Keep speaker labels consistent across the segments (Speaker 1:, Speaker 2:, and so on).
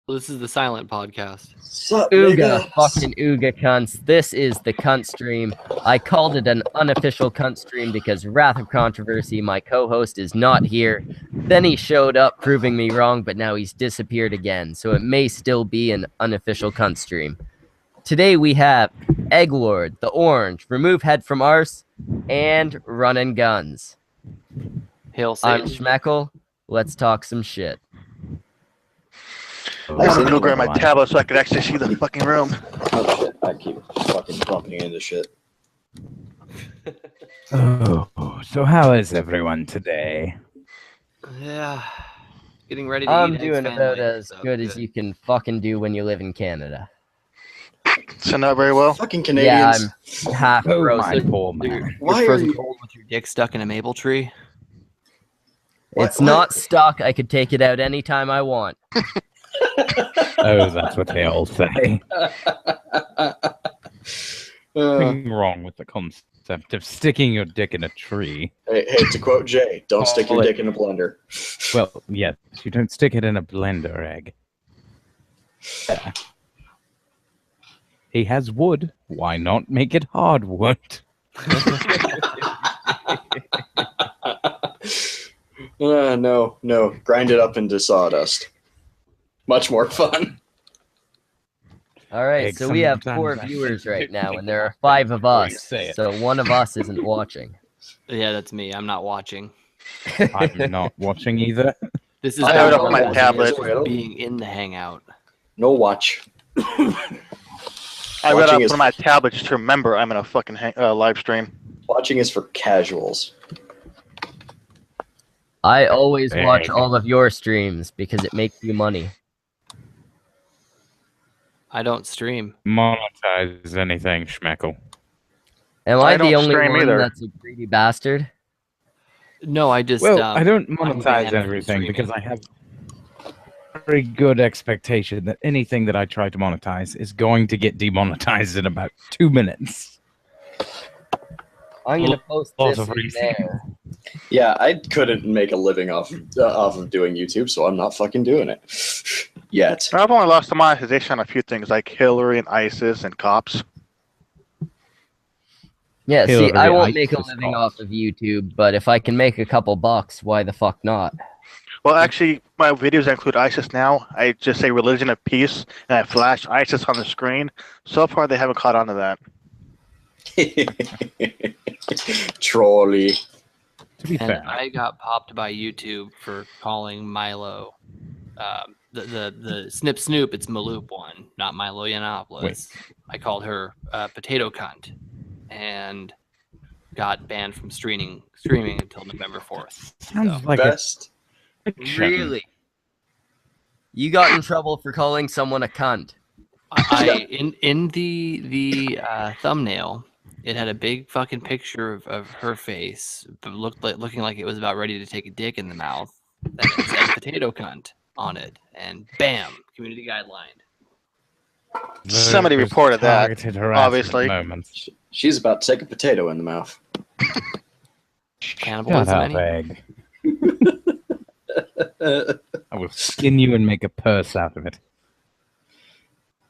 Speaker 1: This is the silent podcast.
Speaker 2: Sup,
Speaker 3: Ooga,
Speaker 2: niggas?
Speaker 3: fucking ooga cunts. This is the Cuntstream. I called it an unofficial Cuntstream because Wrath of Controversy, my co-host, is not here. Then he showed up, proving me wrong, but now he's disappeared again, so it may still be an unofficial Cuntstream. Today we have Egglord, the Orange, Remove Head from Arse, and Runnin' Guns.
Speaker 1: Hail
Speaker 3: I'm
Speaker 1: Satan.
Speaker 3: Schmeckle. Let's talk some shit.
Speaker 4: I wanted to go grab my tablet so I could actually see the fucking room.
Speaker 2: Oh shit, I keep fucking bumping into shit.
Speaker 5: Oh, so how is everyone today?
Speaker 1: Yeah. Getting ready to
Speaker 3: I'm
Speaker 1: eat
Speaker 3: doing
Speaker 1: eggs
Speaker 3: about
Speaker 1: family,
Speaker 3: as
Speaker 1: so
Speaker 3: good as you can fucking do when you live in Canada.
Speaker 4: So not very well.
Speaker 2: Fucking Canadians.
Speaker 3: Yeah, I'm half
Speaker 5: Oh,
Speaker 3: frozen.
Speaker 5: my poor
Speaker 1: You're,
Speaker 5: man.
Speaker 2: Why
Speaker 1: you're
Speaker 2: are
Speaker 1: frozen
Speaker 2: you-
Speaker 1: cold with your dick stuck in a maple tree.
Speaker 3: It's
Speaker 2: What-
Speaker 3: not stuck. I could take it out anytime I want.
Speaker 5: Oh, that's what they all say. Nothing wrong with the concept of sticking your dick in a tree.
Speaker 2: hey, to quote Jay, don't stick your dick in a blender.
Speaker 5: Well, yes, you don't stick it in a blender egg. Yeah. He has wood. Why not make it hardwood?
Speaker 2: No. Grind it up into sawdust. Much more fun.
Speaker 3: All right,
Speaker 5: Egg,
Speaker 3: so we have
Speaker 5: sometimes
Speaker 3: 4
Speaker 5: I
Speaker 3: viewers
Speaker 5: think
Speaker 3: right
Speaker 5: you
Speaker 3: now,
Speaker 5: think
Speaker 3: and there are
Speaker 5: about
Speaker 3: 5 of
Speaker 5: before you
Speaker 3: us.
Speaker 5: say it.
Speaker 3: So one of us isn't watching.
Speaker 1: Yeah, that's me. I'm not watching.
Speaker 5: I'm not watching either.
Speaker 1: This is
Speaker 4: I have it
Speaker 1: how
Speaker 4: up on my
Speaker 1: long
Speaker 4: tablet.
Speaker 1: it is being in the hangout.
Speaker 2: No watch.
Speaker 4: I read
Speaker 2: Watching
Speaker 4: up
Speaker 2: is-
Speaker 4: on my tablet just to remember I'm in a fucking live stream.
Speaker 2: Watching is for casuals.
Speaker 3: I always watch
Speaker 5: Dang.
Speaker 3: all of your streams because it makes you money.
Speaker 1: I don't stream.
Speaker 5: Monetize anything, Schmeckle.
Speaker 3: Am
Speaker 4: I
Speaker 3: I the
Speaker 4: don't
Speaker 3: only
Speaker 4: stream
Speaker 3: one
Speaker 4: either.
Speaker 3: that's a greedy bastard?
Speaker 1: No, I just.
Speaker 5: Well, I don't
Speaker 1: I'm
Speaker 5: monetize
Speaker 1: banned from
Speaker 5: everything
Speaker 1: streaming.
Speaker 5: because I have very good expectation that anything that I try to monetize is going to get demonetized in about 2 minutes.
Speaker 3: I'm gonna post
Speaker 5: Lot
Speaker 3: this
Speaker 5: of
Speaker 3: in
Speaker 5: reason.
Speaker 3: there.
Speaker 2: Yeah, I couldn't make a living off of doing YouTube, so I'm not fucking doing it yet.
Speaker 4: I've only lost the monetization on a few things like Hillary and ISIS and cops.
Speaker 3: Yeah, see,
Speaker 5: Hillary
Speaker 3: I won't make a
Speaker 5: ISIS
Speaker 3: living
Speaker 5: calls.
Speaker 3: off of YouTube, but if I can make a couple bucks, why the fuck not?
Speaker 4: Well, actually, my videos include ISIS now. I just say religion of peace, and I flash ISIS on the screen. So far, they haven't caught on to that.
Speaker 2: Trolley.
Speaker 5: To be
Speaker 1: And
Speaker 5: fair,
Speaker 1: I got popped by YouTube for calling Milo the Snip Snoop. It's Maloop one, not Milo Yiannopoulos.
Speaker 5: Wait.
Speaker 1: I called her potato cunt, and got banned from streaming until November 4th.
Speaker 5: sounds
Speaker 1: So,
Speaker 5: like
Speaker 2: Best.
Speaker 5: a fiction.
Speaker 3: Really? You got in trouble for calling someone a cunt.
Speaker 1: in the thumbnail, it had a big fucking picture of her face, but looking like it was about ready to take a dick in the mouth. Then it said potato cunt on it, and bam, community guideline.
Speaker 4: Somebody
Speaker 5: Those
Speaker 4: reported that,
Speaker 5: targeted harassment
Speaker 4: obviously.
Speaker 5: Moments.
Speaker 2: She's about to take a potato in the mouth.
Speaker 5: Shut
Speaker 1: Cannibalism,
Speaker 5: up,
Speaker 1: any?
Speaker 5: egg. I will skin you and make a purse out of it.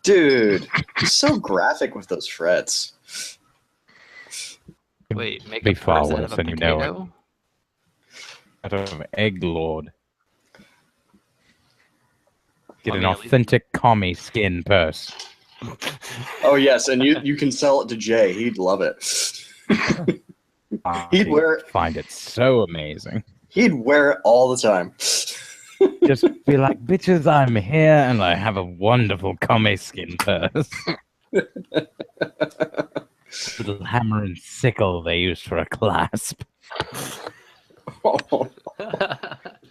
Speaker 2: Dude, he's so graphic with those frets.
Speaker 1: Wait, make
Speaker 5: Be
Speaker 1: a
Speaker 5: far
Speaker 1: purse out
Speaker 5: worse
Speaker 1: of a
Speaker 5: than you know it.
Speaker 1: potato?
Speaker 5: Out of Egg Lord. Get
Speaker 1: I
Speaker 5: an
Speaker 1: mean, at least-
Speaker 5: authentic commie skin purse.
Speaker 2: Oh yes, and you can sell it to Jay. He'd love it. He'd wear it.
Speaker 5: Find it so amazing.
Speaker 2: He'd wear it all the time.
Speaker 5: Just be like, bitches, I'm here, and I have a wonderful commie skin purse. Little hammer and sickle they used for a clasp.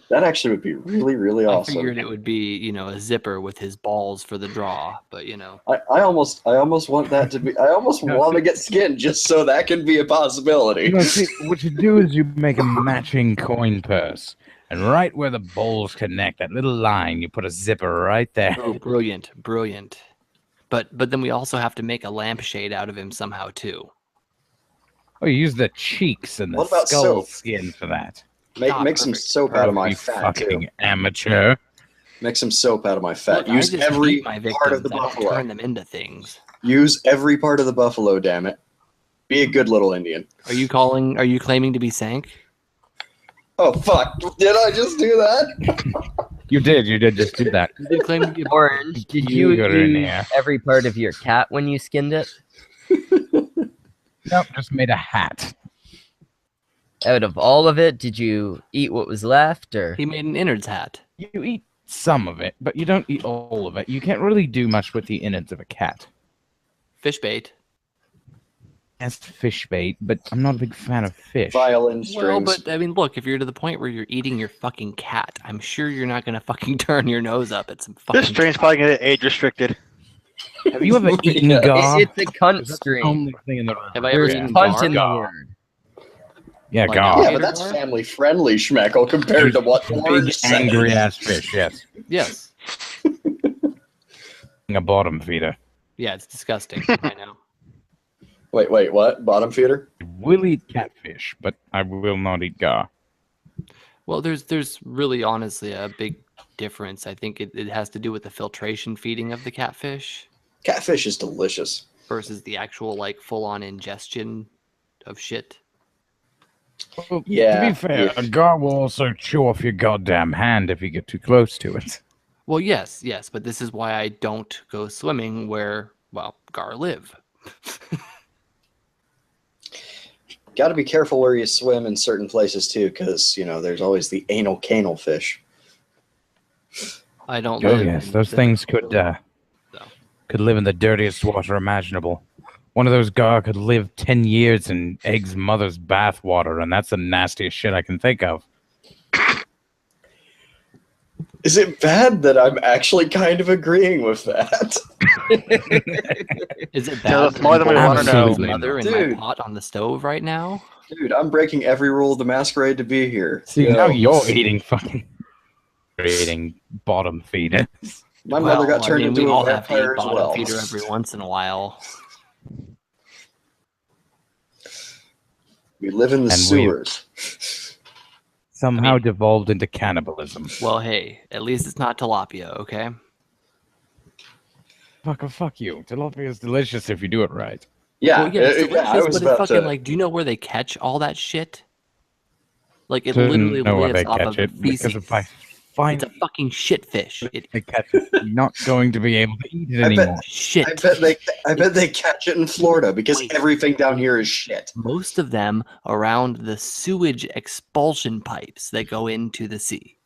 Speaker 2: That actually would be really, really
Speaker 1: I
Speaker 2: awesome.
Speaker 1: figured it would be, a zipper with his balls for the draw, but
Speaker 2: I almost want that to be. I almost
Speaker 5: No,
Speaker 2: want to
Speaker 5: see-
Speaker 2: get skin just so that can be a possibility.
Speaker 5: You know, see, what you do is you make a matching coin purse, and right where the bowls connect, that little line, you put a zipper right there.
Speaker 1: oh, brilliant. But then we also have to make a lampshade out of him somehow too.
Speaker 5: Oh, you use the cheeks and the
Speaker 2: What about
Speaker 5: skull
Speaker 2: soap?
Speaker 5: skin for that.
Speaker 2: Make some
Speaker 1: perfect.
Speaker 2: soap out of my
Speaker 5: You
Speaker 2: fat
Speaker 5: fucking
Speaker 2: too.
Speaker 5: amateur.
Speaker 2: Make some soap out of my fat.
Speaker 1: Look,
Speaker 2: Use
Speaker 1: I just
Speaker 2: every
Speaker 1: eat my
Speaker 2: part of
Speaker 1: victims.
Speaker 2: the
Speaker 1: I don't
Speaker 2: buffalo.
Speaker 1: turn them into things.
Speaker 2: Use every part of the buffalo, damn it. Be a good little Indian.
Speaker 1: Are you claiming to be Sank?
Speaker 2: Oh, fuck. Did I just do that?
Speaker 5: You did just do that.
Speaker 1: You did claim to be
Speaker 3: Orange, did
Speaker 5: You
Speaker 3: you
Speaker 5: got in
Speaker 3: use
Speaker 5: there.
Speaker 3: every part of your cat when you skinned it?
Speaker 5: Nope, just made a hat.
Speaker 3: Out of all of it, did you eat what was left, or?
Speaker 1: He made an innards hat.
Speaker 5: You eat some of it, but you don't eat all of it. You can't really do much with the innards of a cat.
Speaker 1: Fish bait.
Speaker 5: That's fish bait, but I'm not a big fan of fish.
Speaker 2: Violin
Speaker 1: Well,
Speaker 2: strings.
Speaker 1: but I mean, look, if you're to the point where you're eating your fucking cat, I'm sure you're not gonna fucking turn your nose up at some fucking.
Speaker 4: This strain's probably gonna get age restricted.
Speaker 5: Have you ever eaten
Speaker 2: Yeah.
Speaker 5: gar?
Speaker 3: It's a cunt
Speaker 5: That's the
Speaker 3: stream.
Speaker 5: only thing in the
Speaker 1: Have I ever
Speaker 3: There's
Speaker 1: eaten
Speaker 3: cunt
Speaker 1: gar?
Speaker 3: in the
Speaker 5: Gar.
Speaker 3: word.
Speaker 5: Yeah,
Speaker 1: Like
Speaker 5: gar.
Speaker 2: Yeah, but that's family friendly, Schmeckle, compared to what
Speaker 5: Big
Speaker 2: Orange said.
Speaker 5: angry ass fish. Yes,
Speaker 1: Yes.
Speaker 5: a bottom feeder.
Speaker 1: Yeah, it's disgusting. I know.
Speaker 2: Wait, what? Bottom feeder?
Speaker 5: I will eat catfish, but I will not eat gar.
Speaker 1: Well, there's really honestly a big difference. I think it has to do with the filtration feeding of the catfish
Speaker 2: Catfish is delicious.
Speaker 1: versus the actual like full on ingestion of shit.
Speaker 5: Well,
Speaker 2: Yeah,
Speaker 5: to be fair,
Speaker 2: yeah.
Speaker 5: a gar will also chew off your goddamn hand if you get too close to it.
Speaker 1: Well, yes, but this is why I don't go swimming where, well, gar live.
Speaker 2: Got to be careful where you swim in certain places too, because there's always the anal canal fish.
Speaker 1: I don't
Speaker 5: Oh
Speaker 1: live
Speaker 5: yes,
Speaker 1: in
Speaker 5: those
Speaker 1: the-
Speaker 5: things could
Speaker 1: So.
Speaker 5: could live in the dirtiest water imaginable. One of those gar could live 10 years in Egg's mother's bath water, and that's the nastiest shit I can think of.
Speaker 2: Is it bad that I'm actually kind of agreeing with that?
Speaker 1: Is it
Speaker 4: Tell
Speaker 1: bad?
Speaker 4: us
Speaker 1: that
Speaker 4: more
Speaker 1: I'm
Speaker 4: than we
Speaker 1: pouring
Speaker 5: wanna know.
Speaker 1: Steve's mother in my
Speaker 2: Dude.
Speaker 1: pot on the stove right now?
Speaker 2: Dude, I'm breaking every rule of the masquerade to be here.
Speaker 5: See,
Speaker 2: Yo,
Speaker 5: now you're eating bottom feeders.
Speaker 2: my mother got
Speaker 1: Well,
Speaker 2: turned
Speaker 1: I mean, we
Speaker 2: into
Speaker 1: all
Speaker 2: a
Speaker 1: have to eat
Speaker 2: vampire as
Speaker 1: bottom
Speaker 2: well.
Speaker 1: feeder every once in a while.
Speaker 2: We live in the
Speaker 5: And we-
Speaker 2: sewers.
Speaker 5: Somehow devolved into cannibalism.
Speaker 1: Well, hey, at least it's not tilapia, okay?
Speaker 5: Fuck you. Tilapia is delicious if you do it right.
Speaker 2: Yeah,
Speaker 1: Well, yeah, it's delicious,
Speaker 2: I was
Speaker 1: but
Speaker 2: about
Speaker 1: it's fucking
Speaker 2: to.
Speaker 1: like, do you know where they catch all that shit? Like, it
Speaker 5: Didn't
Speaker 1: literally
Speaker 5: know where
Speaker 1: lives
Speaker 5: they
Speaker 1: off
Speaker 5: catch
Speaker 1: of
Speaker 5: it because
Speaker 1: feces.
Speaker 5: if I find
Speaker 1: It's a fucking shit fish.
Speaker 5: they catch it, you're not going to be able to eat it
Speaker 2: I bet-
Speaker 5: anymore.
Speaker 1: Shit.
Speaker 2: I bet they catch it in Florida because
Speaker 1: Wait.
Speaker 2: everything down here is shit.
Speaker 1: Most of them around the sewage expulsion pipes that go into the sea.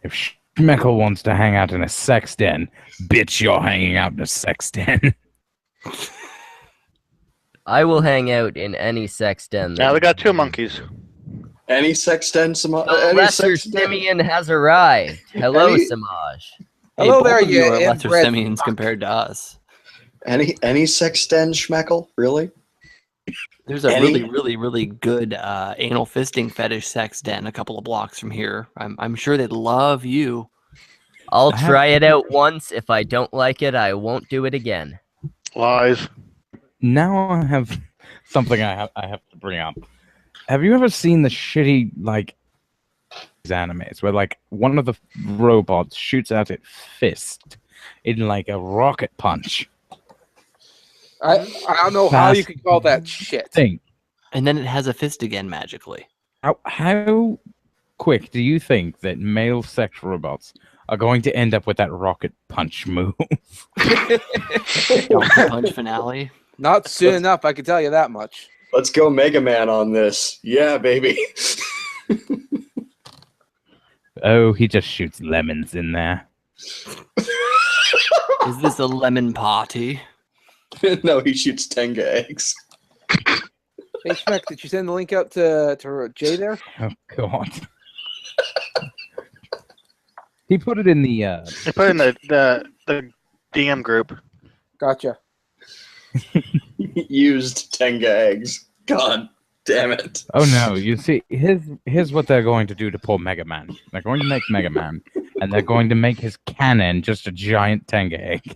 Speaker 5: If Schmeckle wants to hang out in a sex den, bitch, you're hanging out in a sex den.
Speaker 3: I will hang out in any sex den.
Speaker 4: Now we got two monkeys.
Speaker 2: Any sex den,
Speaker 3: The
Speaker 2: any
Speaker 3: lesser
Speaker 2: sex den?
Speaker 3: simian has arrived. Hello,
Speaker 2: Any-
Speaker 3: Samaj.
Speaker 6: Hello
Speaker 1: both
Speaker 6: there,
Speaker 1: of you
Speaker 6: you
Speaker 1: are lesser
Speaker 6: inbred
Speaker 1: simians
Speaker 6: fuck.
Speaker 1: compared to us.
Speaker 2: Any sex den, Schmeckle? Really?
Speaker 1: There's a
Speaker 2: Any-
Speaker 1: really good anal fisting fetish sex den a couple of blocks from here. I'm sure they'd love you.
Speaker 3: I'll
Speaker 5: I have-
Speaker 3: try it out once. If I don't like it, I won't do it again.
Speaker 4: Lies.
Speaker 5: Now I have something I have to bring up. Have you ever seen the shitty animes where one of the robots shoots out its fist in a rocket punch
Speaker 6: I don't know how you can call that shit.
Speaker 5: thing?
Speaker 1: And then it has a fist again magically.
Speaker 5: How quick do you think that male sex robots are going to end up with that rocket punch move?
Speaker 1: Donkey punch finale.
Speaker 6: Not soon enough, I can tell you that much.
Speaker 2: Let's go Mega Man on this. Yeah, baby.
Speaker 5: Oh, he just shoots lemons in there.
Speaker 1: Is this a lemon party?
Speaker 2: No, he shoots Tenga eggs.
Speaker 6: Hey, Schmeck, did you send the link out to Jay there?
Speaker 5: Oh God. He put it in the
Speaker 4: They put it in the DM group.
Speaker 6: Gotcha.
Speaker 2: Used Tenga eggs. God damn it.
Speaker 5: Oh no, you see, here's what they're going to do to poor Mega Man. They're going to make Mega Man, and they're going to make his cannon just a giant Tenga egg.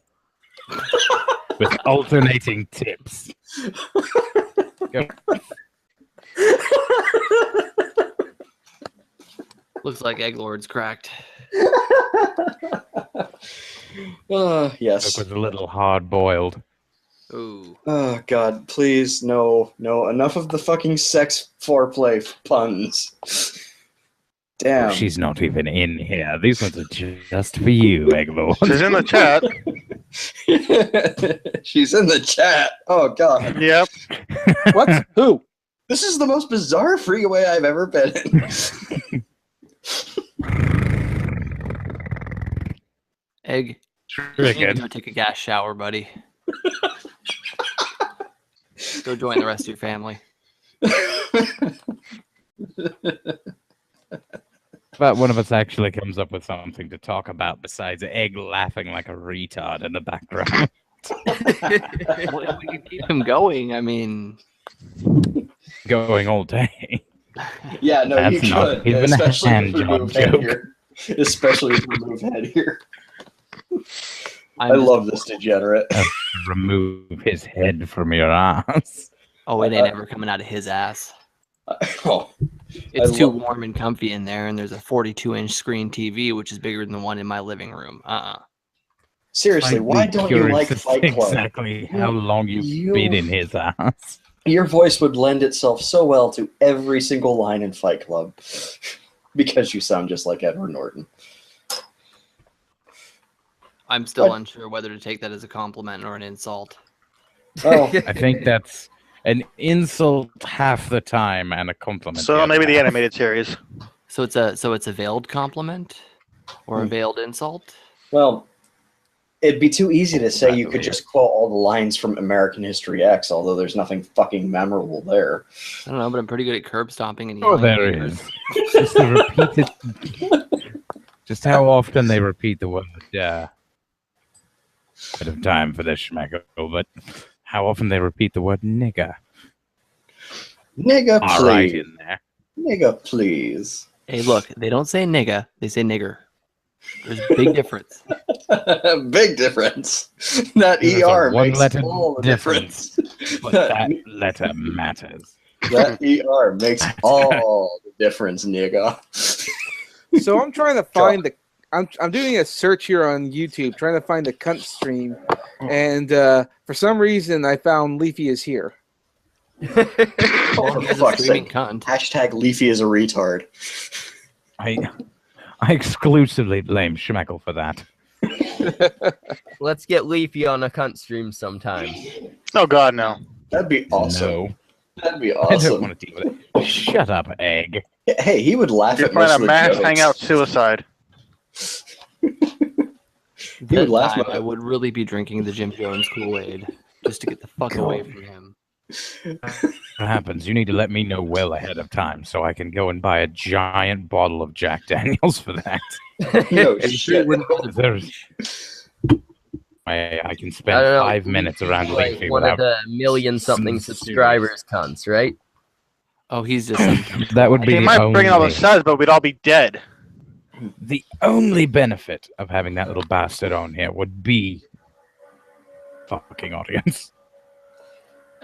Speaker 5: With alternating tips.
Speaker 1: Looks like Egg Lord's cracked.
Speaker 2: Yes.
Speaker 5: It was a little hard boiled.
Speaker 1: Ooh.
Speaker 2: Oh God, please, no. Enough of the fucking sex foreplay puns. Damn.
Speaker 5: She's not even in here. These ones are just for you, Egglord.
Speaker 4: She's in the chat.
Speaker 2: She's in the chat. Oh God.
Speaker 4: Yep.
Speaker 6: What? Who?
Speaker 2: This is the most bizarre freeway I've ever been in.
Speaker 1: Egg. You need to go take a gas shower, buddy. Go join the rest of your family.
Speaker 5: But one of us actually comes up with something to talk about besides Egg laughing like a retard in the background.
Speaker 1: Well, if we can keep him going, I mean...
Speaker 5: Going all day.
Speaker 2: Yeah, no,
Speaker 5: That's
Speaker 2: you
Speaker 5: not
Speaker 2: could.
Speaker 5: even a
Speaker 2: Especially
Speaker 5: hand
Speaker 2: if we
Speaker 5: job
Speaker 2: move head
Speaker 5: joke.
Speaker 2: here. Especially if we move head here. I
Speaker 1: I'm just-
Speaker 2: love this degenerate.
Speaker 5: Remove his head from your ass.
Speaker 1: Oh, it ain't ever coming out of his ass.
Speaker 2: Oh,
Speaker 1: It's
Speaker 2: I
Speaker 1: too
Speaker 2: love-
Speaker 1: warm and comfy in there, and there's a 42-inch screen TV, which is bigger than the one in my living room.
Speaker 2: seriously, why don't you like Fight Club?
Speaker 5: Exactly how long you've been in his ass.
Speaker 2: Your voice would lend itself so well to every single line in Fight Club. Because you sound just like Edward Norton.
Speaker 1: I'm still
Speaker 2: What?
Speaker 1: unsure whether to take that as a compliment or an insult.
Speaker 2: Oh,
Speaker 5: I think that's an insult half the time and a compliment.
Speaker 4: So
Speaker 5: the
Speaker 4: maybe
Speaker 5: other
Speaker 4: the
Speaker 5: half.
Speaker 4: animated series.
Speaker 1: So it's a veiled compliment or a veiled insult.
Speaker 2: well, it'd be too easy to say you could
Speaker 5: Exactly.
Speaker 2: just quote all the lines from American History X, although there's nothing fucking memorable there.
Speaker 1: I don't know, but I'm pretty good at curb stomping and
Speaker 5: Oh,
Speaker 1: yelling
Speaker 5: there
Speaker 1: at
Speaker 5: it
Speaker 1: neighbors.
Speaker 5: is. Just to repeat it. Just how often they repeat the word. Bit of time for this schmecko, but how often they repeat the word nigger.
Speaker 2: Nigga,
Speaker 5: All right,
Speaker 2: please.
Speaker 5: in there.
Speaker 2: Nigga, please.
Speaker 1: Hey, look, they don't say nigga, they say nigger. There's a big difference.
Speaker 2: Big difference. That
Speaker 5: There's a
Speaker 2: ER makes
Speaker 5: one-letter
Speaker 2: all the difference.
Speaker 5: But that letter matters.
Speaker 2: That ER makes all the difference, nigga.
Speaker 6: So I'm trying to find the. I'm doing a search here on YouTube, trying to find the Cuntstream, and for some reason I found Leafy is here.
Speaker 2: Oh, for
Speaker 1: He's a
Speaker 2: fuck's
Speaker 1: screaming
Speaker 2: sake.
Speaker 1: cunt.
Speaker 2: Hashtag Leafy is a retard.
Speaker 5: I exclusively blame Schmeckle for that.
Speaker 3: Let's get Leafy on a cunt stream sometime.
Speaker 4: Oh God, no.
Speaker 2: That'd be awesome.
Speaker 5: No,
Speaker 2: That'd be
Speaker 5: I don't
Speaker 2: awesome.
Speaker 5: want to deal with it. Shut up, Egg.
Speaker 2: Hey, he would laugh
Speaker 4: You're
Speaker 2: at most
Speaker 4: playing a
Speaker 2: of the
Speaker 4: mass
Speaker 2: jokes.
Speaker 4: hangout suicide.
Speaker 2: He
Speaker 1: That
Speaker 2: would laugh
Speaker 1: time,
Speaker 2: at
Speaker 1: I would really be drinking the Jim Jones Kool-Aid just to get the fuck away from him.
Speaker 5: What happens? You need to let me know well ahead of time so I can go and buy a giant bottle of Jack Daniels for that.
Speaker 2: No
Speaker 1: Are you sure
Speaker 2: shit.
Speaker 1: you wouldn't go to
Speaker 5: There's, I can
Speaker 3: I
Speaker 5: spend
Speaker 3: don't know,
Speaker 5: 5 minutes around
Speaker 3: Like
Speaker 5: Leafy
Speaker 3: one of
Speaker 5: without.
Speaker 3: the million something
Speaker 5: some
Speaker 3: subscribers cunts, right?
Speaker 1: Oh, he's just some
Speaker 5: That would be
Speaker 4: He
Speaker 5: the
Speaker 4: might bring all the
Speaker 5: only,
Speaker 4: subs, but we'd all be dead.
Speaker 5: the only benefit of having that little bastard on here would be fucking audience.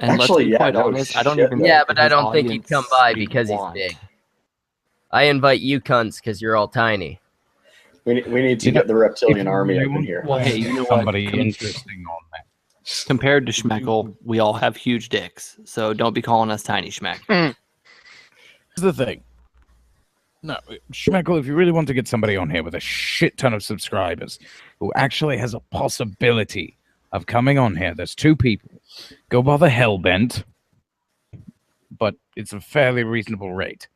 Speaker 1: And
Speaker 2: Actually,
Speaker 1: let's be
Speaker 2: yeah,
Speaker 1: quite
Speaker 2: no
Speaker 1: honest, I don't
Speaker 2: shit,
Speaker 1: even
Speaker 2: though.
Speaker 1: know
Speaker 3: Yeah, but I
Speaker 1: his
Speaker 3: don't think he'd
Speaker 1: audience
Speaker 3: come by
Speaker 1: we
Speaker 3: because
Speaker 1: want.
Speaker 3: he's big. I invite you cunts because you're all tiny.
Speaker 2: We need to
Speaker 5: You know,
Speaker 2: get the reptilian
Speaker 5: If
Speaker 2: army
Speaker 5: you
Speaker 2: up in
Speaker 5: want
Speaker 2: here.
Speaker 1: Well, hey, you know what?
Speaker 5: somebody interesting on that.
Speaker 1: Compared to Schmeckle, we all have huge dicks, so don't be calling us tiny Schmeck.
Speaker 5: Here's the thing. No, Schmeckle, if you really want to get somebody on here with a shit ton of subscribers who actually has a possibility of coming on here, there's two people. Go bother Hellbent, but it's a fairly reasonable rate.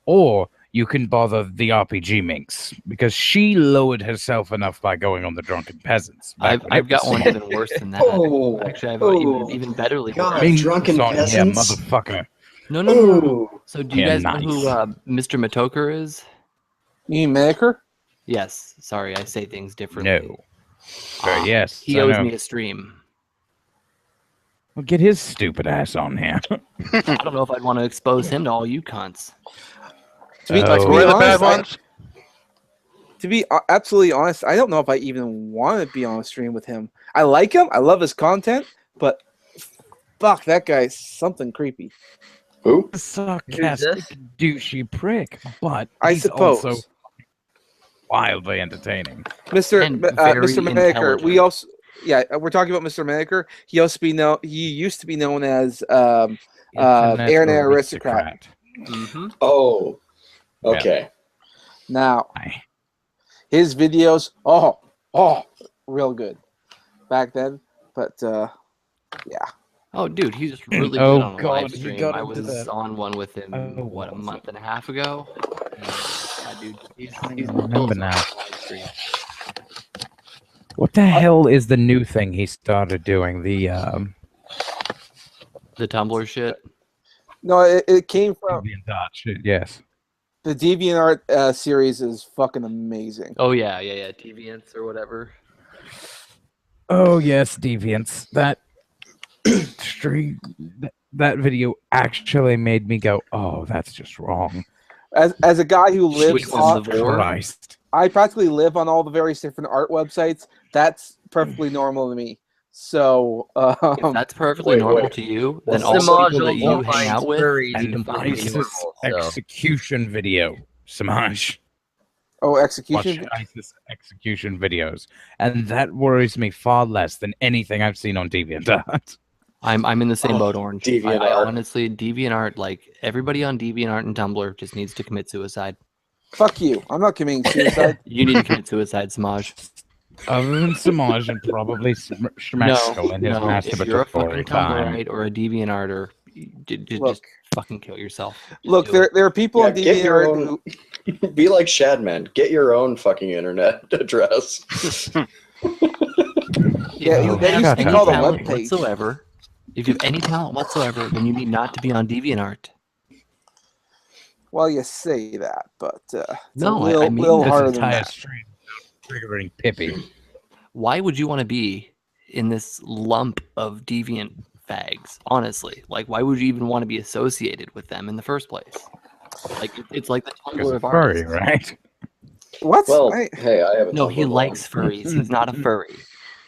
Speaker 5: Or you can bother the RPG Minx, because she lowered herself enough by going on the Drunken Peasants. back when
Speaker 1: I've
Speaker 5: it
Speaker 1: got
Speaker 5: was-
Speaker 1: one even worse than that.
Speaker 2: Oh,
Speaker 1: Actually, I have
Speaker 2: oh,
Speaker 1: even betterly
Speaker 2: God.
Speaker 1: worse.
Speaker 5: Minx
Speaker 2: Drunken
Speaker 5: on here,
Speaker 2: Peasants?
Speaker 5: motherfucker.
Speaker 1: No.
Speaker 2: Ooh.
Speaker 1: So do you
Speaker 5: Yeah,
Speaker 1: guys know who Mr. Matoker is?
Speaker 6: You mean Maker?
Speaker 1: Yes. Sorry, I say things differently.
Speaker 5: No. Yes.
Speaker 1: He
Speaker 5: I
Speaker 1: owes
Speaker 5: know.
Speaker 1: me a stream.
Speaker 5: Well, get his stupid ass on here.
Speaker 1: I don't know if I'd want to expose him to all you cunts.
Speaker 6: To be,
Speaker 5: Oh.
Speaker 6: to
Speaker 4: We're
Speaker 6: be
Speaker 4: the bad
Speaker 6: honest,
Speaker 4: ones.
Speaker 6: to be absolutely honest, I don't know if I even want to be on a stream with him. I like him. I love his content, but fuck, that guy's something creepy.
Speaker 2: Who?
Speaker 5: Sarcastic, douchey prick. But
Speaker 6: I
Speaker 5: he's
Speaker 6: suppose.
Speaker 5: also wildly entertaining.
Speaker 6: Mr.
Speaker 1: And very
Speaker 6: Mr. Maker. We
Speaker 1: intelligent.
Speaker 6: also, we're talking about Mr. Maker. He used to be known as
Speaker 5: Internet
Speaker 6: Internet Aristocrat.
Speaker 1: Mm-hmm.
Speaker 2: Oh, okay.
Speaker 6: Now,
Speaker 5: Aye.
Speaker 6: his videos, real good back then. But yeah,
Speaker 1: Oh, dude, he's just really
Speaker 5: Oh,
Speaker 1: good on a
Speaker 5: God,
Speaker 1: live
Speaker 5: he
Speaker 1: stream.
Speaker 5: got
Speaker 1: I
Speaker 5: into
Speaker 1: was
Speaker 5: that.
Speaker 1: on one with him,
Speaker 5: Oh,
Speaker 1: what, a
Speaker 5: what was
Speaker 1: month
Speaker 5: it?
Speaker 1: and a half ago? Yeah, dude, he's
Speaker 5: I
Speaker 1: kills
Speaker 5: remember
Speaker 1: it on
Speaker 5: now.
Speaker 1: live stream.
Speaker 5: What the hell is the new thing he started doing? The
Speaker 1: The Tumblr shit.
Speaker 6: no, it came from
Speaker 5: shit. Yes.
Speaker 6: the DeviantArt series. Is fucking amazing.
Speaker 1: Oh, yeah, Deviants or whatever.
Speaker 5: Oh yes, Deviants. That stream, that video actually made me go, "Oh, that's just wrong."
Speaker 6: As a guy who lives
Speaker 1: Which one,
Speaker 6: on,
Speaker 1: the Vor?
Speaker 5: Christ.
Speaker 6: I practically live on all the various different art websites. That's perfectly normal to me. So,
Speaker 1: If that's perfectly
Speaker 2: Wait,
Speaker 1: normal
Speaker 2: wait.
Speaker 1: to you,
Speaker 2: Well,
Speaker 1: then all the
Speaker 6: Samaj
Speaker 1: people that
Speaker 6: also
Speaker 1: you hang
Speaker 6: finds
Speaker 1: out with,
Speaker 3: furries
Speaker 5: And
Speaker 3: completely
Speaker 5: ISIS
Speaker 3: normal. So
Speaker 5: execution video, Samaj.
Speaker 6: oh,
Speaker 5: Watch
Speaker 6: execution.
Speaker 5: ISIS execution videos, and that worries me far less than anything I've seen on DeviantArt.
Speaker 1: I'm in the same
Speaker 2: Oh,
Speaker 1: boat, Orange. I
Speaker 2: DeviantArt.
Speaker 1: honestly, DeviantArt, like everybody on DeviantArt and Tumblr, just needs to commit suicide.
Speaker 6: Fuck you. I'm not committing suicide.
Speaker 1: You need to commit suicide, Samaj.
Speaker 5: Other than Samaj and probably Schmexkel in his
Speaker 1: If you're a fucking
Speaker 5: masturbatory time.
Speaker 1: Tumblrite or a DeviantArter, just
Speaker 6: Look,
Speaker 1: fucking kill yourself. Just
Speaker 6: look.
Speaker 1: do it.
Speaker 6: There are people
Speaker 2: Yeah,
Speaker 6: on
Speaker 2: get your
Speaker 6: DeviantArt
Speaker 2: own-
Speaker 6: who
Speaker 2: Be like Shadman. Get your own fucking internet address.
Speaker 6: Yeah,
Speaker 1: If you
Speaker 6: that
Speaker 1: have
Speaker 6: used to be
Speaker 1: any
Speaker 6: called a
Speaker 1: talent
Speaker 6: webpage.
Speaker 1: whatsoever, if you have any talent whatsoever, then you need not to be on DeviantArt.
Speaker 6: Well, you say that, but it's
Speaker 1: No,
Speaker 6: a
Speaker 1: I mean
Speaker 6: little
Speaker 1: this
Speaker 6: harder
Speaker 5: This
Speaker 6: than
Speaker 5: entire
Speaker 6: that.
Speaker 5: stream triggering Pippi.
Speaker 1: Why would you want to be in this lump of deviant fags? Honestly, like, why would you even want to be associated with them in the first place? Like, it's like the
Speaker 5: Because
Speaker 1: Tumblr
Speaker 5: of
Speaker 1: of
Speaker 5: furry,
Speaker 1: artists.
Speaker 5: right?
Speaker 6: What?
Speaker 2: Well,
Speaker 6: I-
Speaker 2: hey, I have a
Speaker 1: No,
Speaker 2: Tumblr
Speaker 1: he
Speaker 2: blog.
Speaker 1: likes furries. He's not a furry.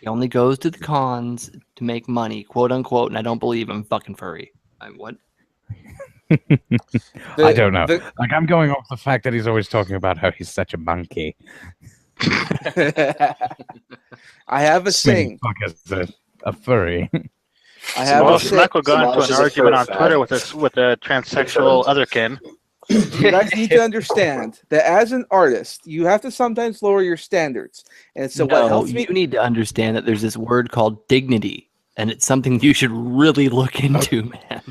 Speaker 1: He only goes to the cons to make money, quote unquote. And I don't believe I'm fucking furry. What?
Speaker 5: I don't know.
Speaker 6: the-
Speaker 5: Like, I'm going off the fact that he's always talking about how he's such a monkey.
Speaker 6: I have a saying.
Speaker 5: Fuck as a furry.
Speaker 6: I have
Speaker 4: Well,
Speaker 6: a saying.
Speaker 4: Smackle got into
Speaker 2: Samaj
Speaker 4: an
Speaker 2: is a
Speaker 4: argument
Speaker 2: fur
Speaker 4: on
Speaker 2: fan.
Speaker 4: Twitter with a transsexual otherkin.
Speaker 6: You guys need to understand that as an artist, you have to sometimes lower your standards. And so what
Speaker 1: No,
Speaker 6: helps me
Speaker 1: you need to understand that there's this word called dignity, and it's something you should really look into, man.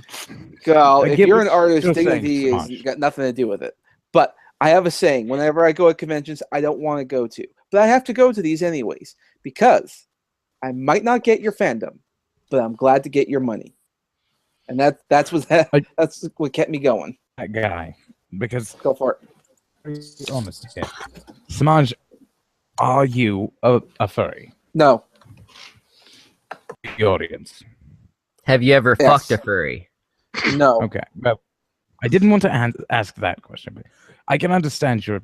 Speaker 6: go,
Speaker 5: I
Speaker 6: if
Speaker 5: get
Speaker 6: you're
Speaker 5: what
Speaker 6: an artist,
Speaker 5: you're saying,
Speaker 6: dignity is
Speaker 5: Smosh.
Speaker 6: got nothing to do with it. But I have a saying, whenever I go to conventions I don't want to go to, but I have to go to these anyways, because I might not get your fandom, but I'm glad to get your money. And that's what kept me going.
Speaker 5: That guy. Because,
Speaker 6: Go for it.
Speaker 5: to be honest here, Samaj, are you a furry?
Speaker 6: No.
Speaker 5: The audience.
Speaker 3: have you ever
Speaker 6: Yes.
Speaker 3: fucked a furry?
Speaker 6: No.
Speaker 5: Okay. Well, I didn't want to ask that question, but I can understand your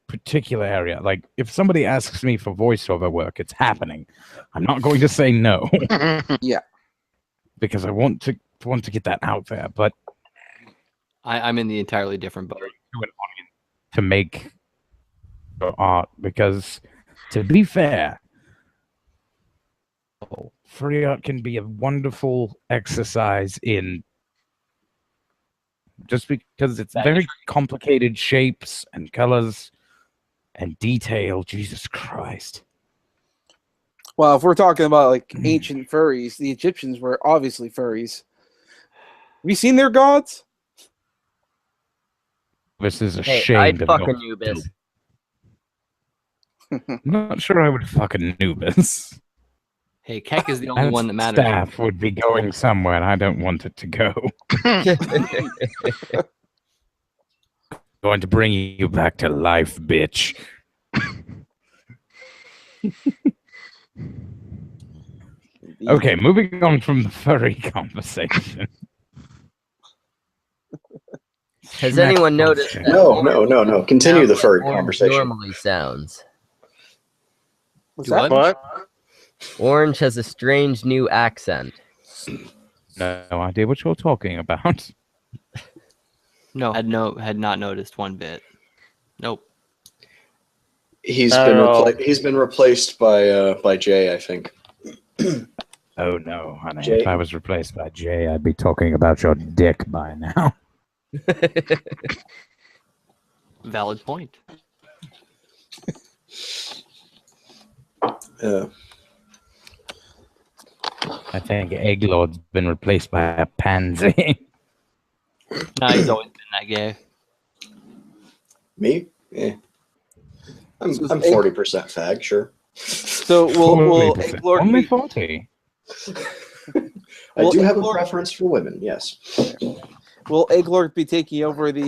Speaker 5: particular area. Like, if somebody asks me for voiceover work, it's happening. I'm not going to say no because I want to get that out there. But
Speaker 1: I'm in the entirely different boat.
Speaker 5: to an audience to make your art, because to be fair, free art can be a wonderful exercise in, just because it's very complicated shapes and colors and detail. Jesus Christ.
Speaker 6: Well, if we're talking about like ancient furries, the Egyptians were obviously furries. Have you seen their gods?
Speaker 5: This is a
Speaker 3: Hey,
Speaker 5: shame.
Speaker 3: I'd
Speaker 5: to
Speaker 3: fuck
Speaker 5: not
Speaker 3: Anubis.
Speaker 5: do. I'm not sure I would fuck Anubis.
Speaker 1: Hey, Keck is the only
Speaker 5: That
Speaker 1: one that matters.
Speaker 5: staff would be going somewhere, and I don't want it to go. Going to bring you back to life, bitch. Okay, moving on from the furry conversation.
Speaker 3: Has anyone noticed that
Speaker 2: No. Continue the
Speaker 3: sounds
Speaker 2: furry
Speaker 3: like Orange
Speaker 2: conversation.
Speaker 3: normally sounds?
Speaker 6: What's
Speaker 1: Do
Speaker 6: that?
Speaker 1: what?
Speaker 4: What?
Speaker 3: Orange has a strange new accent.
Speaker 5: No idea what you're talking about.
Speaker 1: No, had not noticed one bit. Nope.
Speaker 2: He's
Speaker 4: Oh.
Speaker 2: been replaced by Jay, I think.
Speaker 5: Oh no, honey.
Speaker 2: Jay.
Speaker 5: If I was replaced by Jay, I'd be talking about your dick by now.
Speaker 1: Valid point.
Speaker 5: I think Egglord's been replaced by a pansy.
Speaker 1: No, he's always been that gay.
Speaker 2: Me? Yeah. I'm 40% fag, sure.
Speaker 6: So will
Speaker 5: 40%.
Speaker 6: Egglord
Speaker 5: Only
Speaker 6: be,
Speaker 5: 40.
Speaker 2: I
Speaker 6: Well,
Speaker 2: do have a
Speaker 6: Egglord-
Speaker 2: preference for women, yes.
Speaker 6: will Egglord be taking over the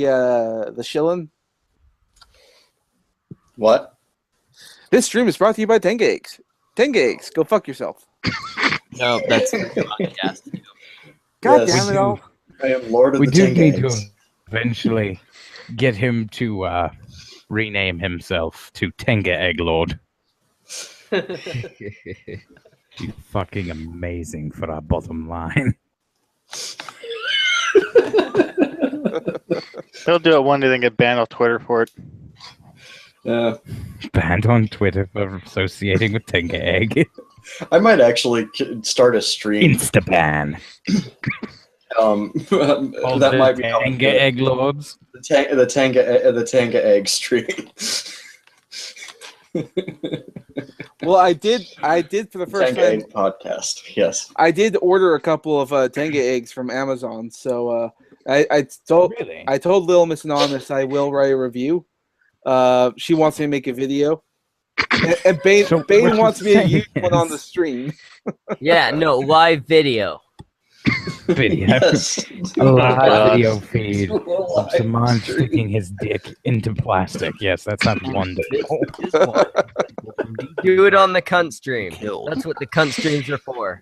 Speaker 6: shillin'?
Speaker 2: What?
Speaker 6: This stream is brought to you by Tenga Eggs. Tenga Eggs, go fuck yourself.
Speaker 1: No, that's podcast.
Speaker 6: God
Speaker 2: Yes.
Speaker 6: damn it all.
Speaker 2: I am Lord of
Speaker 5: We
Speaker 2: the
Speaker 5: do
Speaker 2: Tenga
Speaker 5: need
Speaker 2: Eggs.
Speaker 5: to eventually get him to rename himself to Tenga Egglord. Be fucking amazing for our bottom line.
Speaker 4: He'll do it one day, then get banned off Twitter for it.
Speaker 5: Banned on Twitter for associating with Tenga Egg.
Speaker 2: I might actually start a stream.
Speaker 5: Insta-ban.
Speaker 2: That might be
Speaker 5: Tenga Egg Lords.
Speaker 2: the Tenga Egg stream.
Speaker 6: Well, I did for the first
Speaker 2: Tenga
Speaker 6: time.
Speaker 2: Egg podcast. Yes.
Speaker 6: I did order a couple of Tenga eggs from Amazon. So I told
Speaker 5: Really?
Speaker 6: Little Miss Anonymous I will write a review. She wants me to make a video. And Bane,
Speaker 5: So
Speaker 6: Bane
Speaker 5: what
Speaker 6: wants
Speaker 5: you're
Speaker 6: me to use
Speaker 5: saying
Speaker 6: one on
Speaker 5: is-
Speaker 6: the stream.
Speaker 3: Yeah, no, live video.
Speaker 5: Video.
Speaker 2: Yes.
Speaker 5: A live
Speaker 4: God.
Speaker 5: video feed of
Speaker 2: Live
Speaker 5: Saman
Speaker 2: stream.
Speaker 5: sticking his dick into plastic. Yes, that sounds wonderful.
Speaker 1: This one.
Speaker 3: Do it on the cunt stream.
Speaker 1: Killed.
Speaker 3: That's what the cunt streams are for.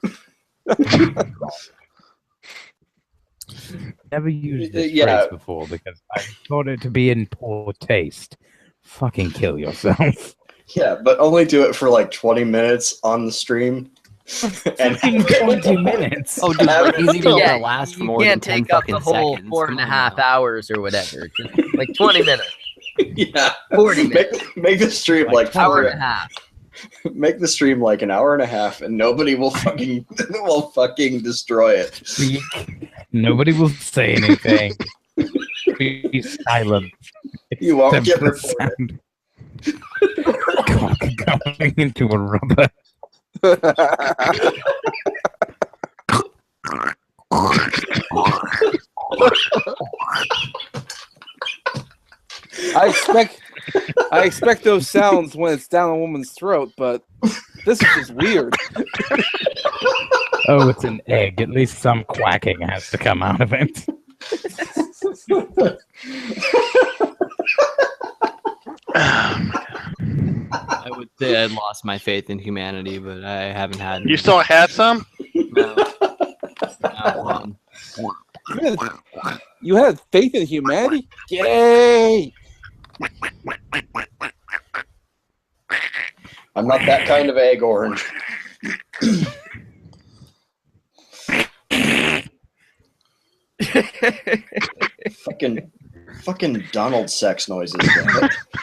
Speaker 5: Never used this
Speaker 2: Yeah.
Speaker 5: phrase before because I thought it to be in poor taste. Fucking kill yourself.
Speaker 2: Yeah, but only do it for like 20 minutes on the stream. And
Speaker 5: Fucking 20 minutes.
Speaker 1: Oh, dude, like, he's even
Speaker 3: Yeah,
Speaker 1: gonna last for
Speaker 3: you
Speaker 1: more than
Speaker 3: can't
Speaker 1: 10
Speaker 3: take up
Speaker 1: fucking
Speaker 3: the whole
Speaker 1: seconds.
Speaker 3: 4.5 hours or whatever. Just like 20 minutes,
Speaker 2: yeah,
Speaker 3: 40 minutes,
Speaker 2: make the stream like
Speaker 3: hour and a half.
Speaker 2: make the stream like an hour and a half, and nobody will fucking destroy it.
Speaker 5: Speak. Nobody will say anything. Be silent.
Speaker 2: You won't
Speaker 5: Except
Speaker 2: get
Speaker 5: for
Speaker 2: reported.
Speaker 5: the sound. Cock going into a rubber.
Speaker 6: I expect those sounds when it's down a woman's throat, but this is just weird.
Speaker 5: Oh, it's an egg. At least some quacking has to come out of it.
Speaker 1: I would say I lost my faith in humanity, but I haven't had.
Speaker 4: You still had some?
Speaker 1: No. Not one.
Speaker 6: You had faith in humanity? Yay!
Speaker 2: I'm not that kind of egg orange. fucking Donald sex noises.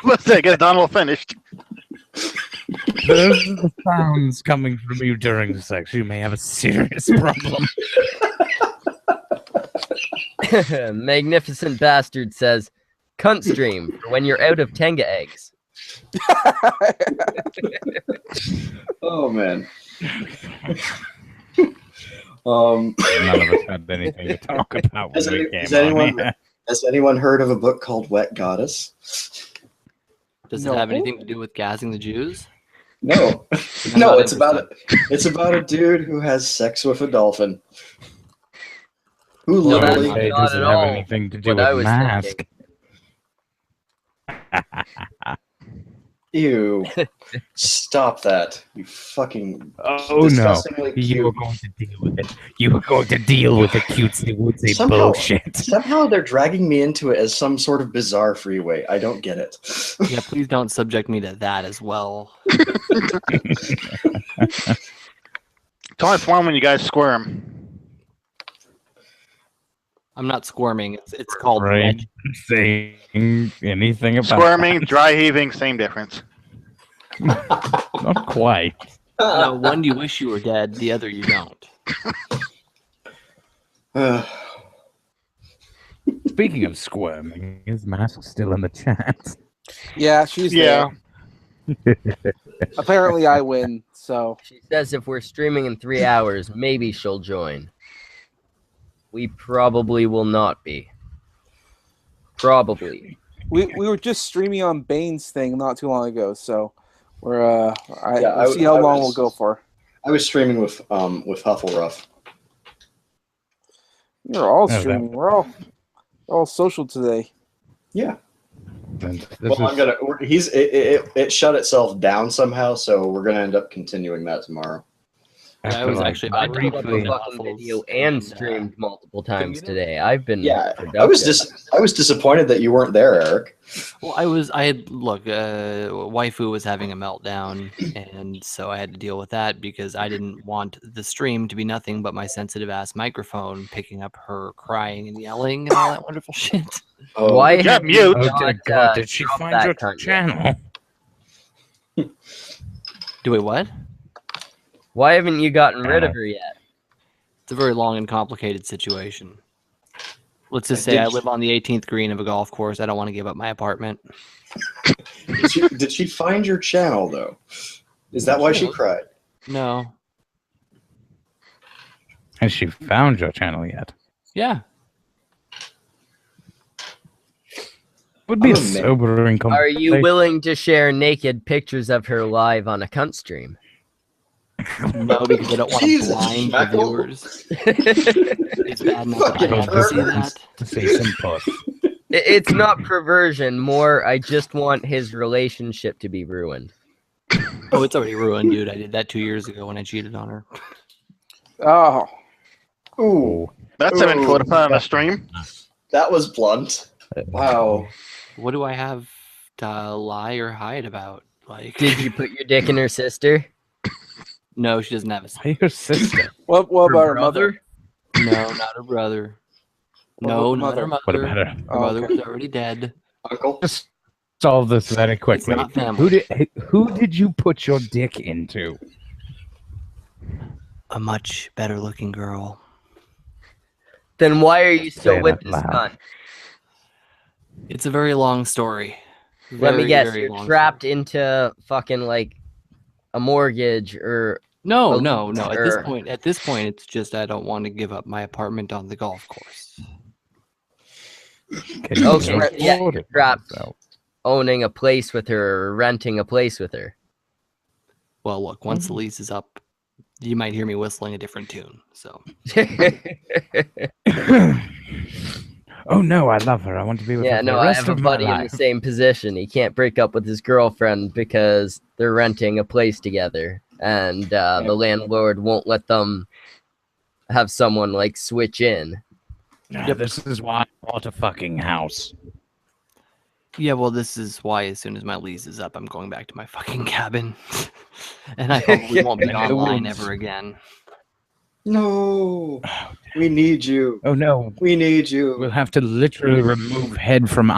Speaker 4: Let's say get Donald finished.
Speaker 5: Those are the sounds coming from you during sex. You may have a serious problem.
Speaker 3: Magnificent Bastard says, cunt stream for when you're out of Tenga eggs.
Speaker 2: Oh man.
Speaker 5: None of us had anything to talk about when we came on here.
Speaker 2: Has anyone heard of a book called Wet Goddess?
Speaker 1: Does
Speaker 6: No.
Speaker 1: it have anything to do with gassing the Jews?
Speaker 2: No.
Speaker 1: I'm
Speaker 2: No,
Speaker 1: not
Speaker 2: it's about a dude who has sex with a dolphin. Who
Speaker 1: No,
Speaker 2: literally
Speaker 3: that's
Speaker 5: It
Speaker 3: not
Speaker 5: doesn't
Speaker 3: at
Speaker 5: have
Speaker 3: all
Speaker 5: anything to do
Speaker 3: what I
Speaker 5: with
Speaker 3: was
Speaker 5: mask.
Speaker 2: Ew. Stop that. You fucking
Speaker 5: Oh no.
Speaker 2: disgustingly
Speaker 5: You are
Speaker 2: cute.
Speaker 5: going to deal with it. You are going to deal with the cutesy wootsy
Speaker 2: Somehow-
Speaker 5: bullshit.
Speaker 2: Somehow they're dragging me into it as some sort of bizarre freeway. I don't get it.
Speaker 1: Yeah, please don't subject me to that as well.
Speaker 4: It's only fun when you guys squirm.
Speaker 1: I'm not squirming. It's called
Speaker 5: Right.
Speaker 1: red.
Speaker 5: Saying anything about
Speaker 4: Squirming, dry heaving, same difference.
Speaker 5: Not quite.
Speaker 1: No, one you wish you were dead, the other you don't.
Speaker 5: Speaking of squirming, is Mask still in the chat?
Speaker 6: Yeah, she's
Speaker 4: Yeah.
Speaker 6: there. Apparently, I win. So
Speaker 3: She says if we're streaming in 3 hours, maybe she'll join. We probably will not be. Probably.
Speaker 6: we were just streaming on Bane's thing not too long ago. So we'll see how long we'll go for.
Speaker 2: I was streaming with Huffleruff.
Speaker 6: You're all streaming. We're all social today.
Speaker 2: Yeah.
Speaker 5: Well,
Speaker 2: It shut itself down somehow, so we're gonna end up continuing that tomorrow.
Speaker 1: I was actually
Speaker 3: I
Speaker 1: about
Speaker 3: put up a
Speaker 1: to
Speaker 3: fucking video and streamed multiple times today. I've been productive.
Speaker 2: I was disappointed that you weren't there, Eric.
Speaker 1: Well, waifu was having a meltdown, and so I had to deal with that because I didn't want the stream to be nothing but my sensitive ass microphone picking up her crying and yelling and all that wonderful shit.
Speaker 2: Oh,
Speaker 3: Why
Speaker 4: Yeah,
Speaker 3: have
Speaker 4: mute.
Speaker 3: you
Speaker 5: oh dear
Speaker 3: not,
Speaker 5: God, did she
Speaker 3: dropped
Speaker 5: find
Speaker 3: that
Speaker 5: your
Speaker 3: cunt yet?
Speaker 5: channel?
Speaker 1: Do we what?
Speaker 3: Why haven't you gotten rid of her yet?
Speaker 1: It's a very long and complicated situation. Let's just say
Speaker 2: Did
Speaker 1: I
Speaker 2: you-
Speaker 1: live on the 18th green of a golf course. I don't want to give up my apartment.
Speaker 2: Did she find your channel though? Is that why she cried?
Speaker 1: No.
Speaker 5: Has she found your channel yet?
Speaker 1: Yeah.
Speaker 5: Would be
Speaker 2: I'm
Speaker 5: a
Speaker 2: amazed.
Speaker 5: sobering
Speaker 3: Are you
Speaker 5: conversation.
Speaker 3: willing to share naked pictures of her live on a cunt stream?
Speaker 1: No, because I don't want to
Speaker 2: Jesus,
Speaker 1: blind the
Speaker 2: Schmeckle.
Speaker 1: viewers. It's bad enough that I
Speaker 2: Fucking
Speaker 1: have to see
Speaker 2: pervert.
Speaker 1: that.
Speaker 5: To say some puss.
Speaker 3: It's not perversion, more I just want his relationship to be ruined.
Speaker 1: Oh, it's already ruined, dude. I did that 2 years ago when I cheated on her.
Speaker 6: Oh,
Speaker 2: Ooh,
Speaker 4: That's an info to put on the stream.
Speaker 2: that was blunt. Wow.
Speaker 1: What do I have to lie or hide about? Like,
Speaker 3: Did you put your dick in her sister?
Speaker 1: No, she doesn't have a sister.
Speaker 5: Hey, your sister.
Speaker 6: what about her
Speaker 3: brother?
Speaker 6: mother?
Speaker 1: No, not her brother.
Speaker 6: What
Speaker 1: No,
Speaker 6: about
Speaker 1: not
Speaker 6: the
Speaker 1: her mother.
Speaker 5: What about her?
Speaker 1: Her
Speaker 6: Oh,
Speaker 1: mother
Speaker 6: okay.
Speaker 1: was already dead.
Speaker 2: Uncle?
Speaker 5: Just solve this very quickly.
Speaker 1: not family.
Speaker 5: Who did you put your dick into?
Speaker 1: A much better looking girl.
Speaker 3: Then why are you
Speaker 5: Say
Speaker 3: still
Speaker 5: it
Speaker 3: with
Speaker 5: out
Speaker 3: this
Speaker 5: loud.
Speaker 3: cunt?
Speaker 1: It's a very long story.
Speaker 3: Let me
Speaker 1: Very,
Speaker 3: guess,
Speaker 1: very
Speaker 3: you're
Speaker 1: long
Speaker 3: trapped
Speaker 1: story.
Speaker 3: into fucking like a mortgage or
Speaker 1: No.
Speaker 3: a
Speaker 1: At this
Speaker 3: or-
Speaker 1: point, it's just I don't want to give up my apartment on the golf course.
Speaker 5: Can you
Speaker 3: Okay,
Speaker 5: afford
Speaker 3: yeah,
Speaker 5: it
Speaker 3: you're trapped.
Speaker 5: yourself?
Speaker 3: owning a place with her or renting a place with her.
Speaker 1: Well, look, once the lease is up, you might hear me whistling a different tune. So
Speaker 5: Oh no, I love her. I want to be with
Speaker 3: Yeah,
Speaker 5: her for
Speaker 3: no,
Speaker 5: the
Speaker 3: I
Speaker 5: rest
Speaker 3: have a
Speaker 5: of my
Speaker 3: buddy in the
Speaker 5: life.
Speaker 3: same position. He can't break up with his girlfriend because they're renting a place together, and the landlord won't let them have someone like switch in.
Speaker 5: Yeah, this is why I bought a fucking house.
Speaker 1: yeah, well, this is why as soon as my lease is up, I'm going back to my fucking cabin, and I probably won't be
Speaker 5: No.
Speaker 1: online ever again.
Speaker 2: No. We need you.
Speaker 5: Oh no,
Speaker 2: We need you.
Speaker 5: we'll have to literally remove head from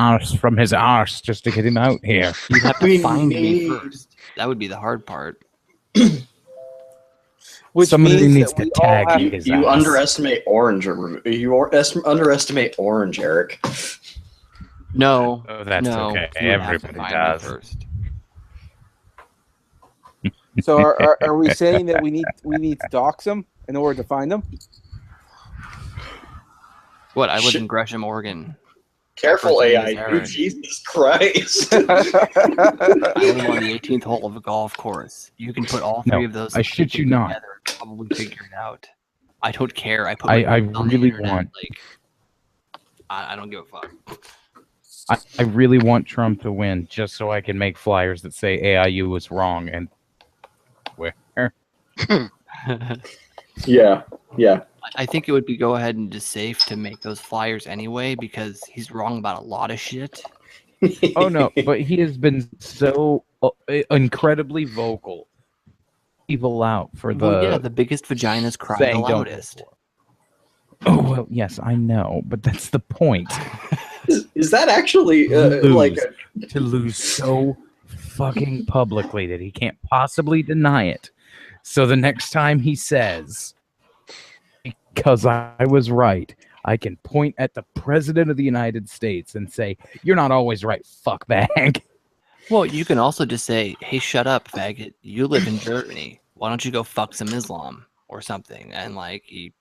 Speaker 5: his arse just to get him out here.
Speaker 1: You'd have to
Speaker 2: We
Speaker 1: find me
Speaker 2: need-
Speaker 1: first. That would be the hard part.
Speaker 6: Which
Speaker 5: Somebody
Speaker 6: means
Speaker 5: needs
Speaker 6: that
Speaker 5: to
Speaker 6: we all
Speaker 5: tag
Speaker 6: have-
Speaker 5: his
Speaker 2: You
Speaker 5: ass.
Speaker 2: underestimate Orange. Underestimate Orange, Eric.
Speaker 1: No,
Speaker 5: Oh, that's
Speaker 1: no,
Speaker 5: okay.
Speaker 1: you would have to
Speaker 5: Everybody
Speaker 1: find me
Speaker 5: does.
Speaker 1: first.
Speaker 6: So are we saying that we need to dox them in order to find them?
Speaker 1: What? I live
Speaker 2: Shit.
Speaker 1: in Gresham, Oregon.
Speaker 2: Careful,
Speaker 1: First name
Speaker 2: AI.
Speaker 1: is Eric.
Speaker 2: Jesus Christ.
Speaker 1: I live on the 18th hole of a golf course. You can put all
Speaker 5: No,
Speaker 1: three of those.
Speaker 5: I shit you
Speaker 1: things
Speaker 5: not.
Speaker 1: together and probably figure it out. I don't care. I put.
Speaker 5: I
Speaker 1: my thumb on the
Speaker 5: really
Speaker 1: internet,
Speaker 5: want-
Speaker 1: Like, I don't give a fuck.
Speaker 5: I really want Trump to win just so I can make flyers that say AIU was wrong and where.
Speaker 2: Yeah. Yeah.
Speaker 1: I think it would be go ahead and just safe to make those flyers anyway because he's wrong about a lot of shit.
Speaker 5: Oh no, but he has been so incredibly vocal. People out for the.
Speaker 1: Well, yeah, the biggest vaginas cry the
Speaker 5: saying don't.
Speaker 1: loudest.
Speaker 5: Oh well, yes, I know, but that's the point.
Speaker 2: Is that actually
Speaker 5: Lose.
Speaker 2: like
Speaker 5: To lose so fucking publicly that he can't possibly deny it. So the next time he says, because I was right, I can point at the president of the United States and say, you're not always right, fuckbag.
Speaker 1: Well, you can also just say, hey, shut up, faggot. You live in Germany. Why don't you go fuck some Islam or something? And, like, he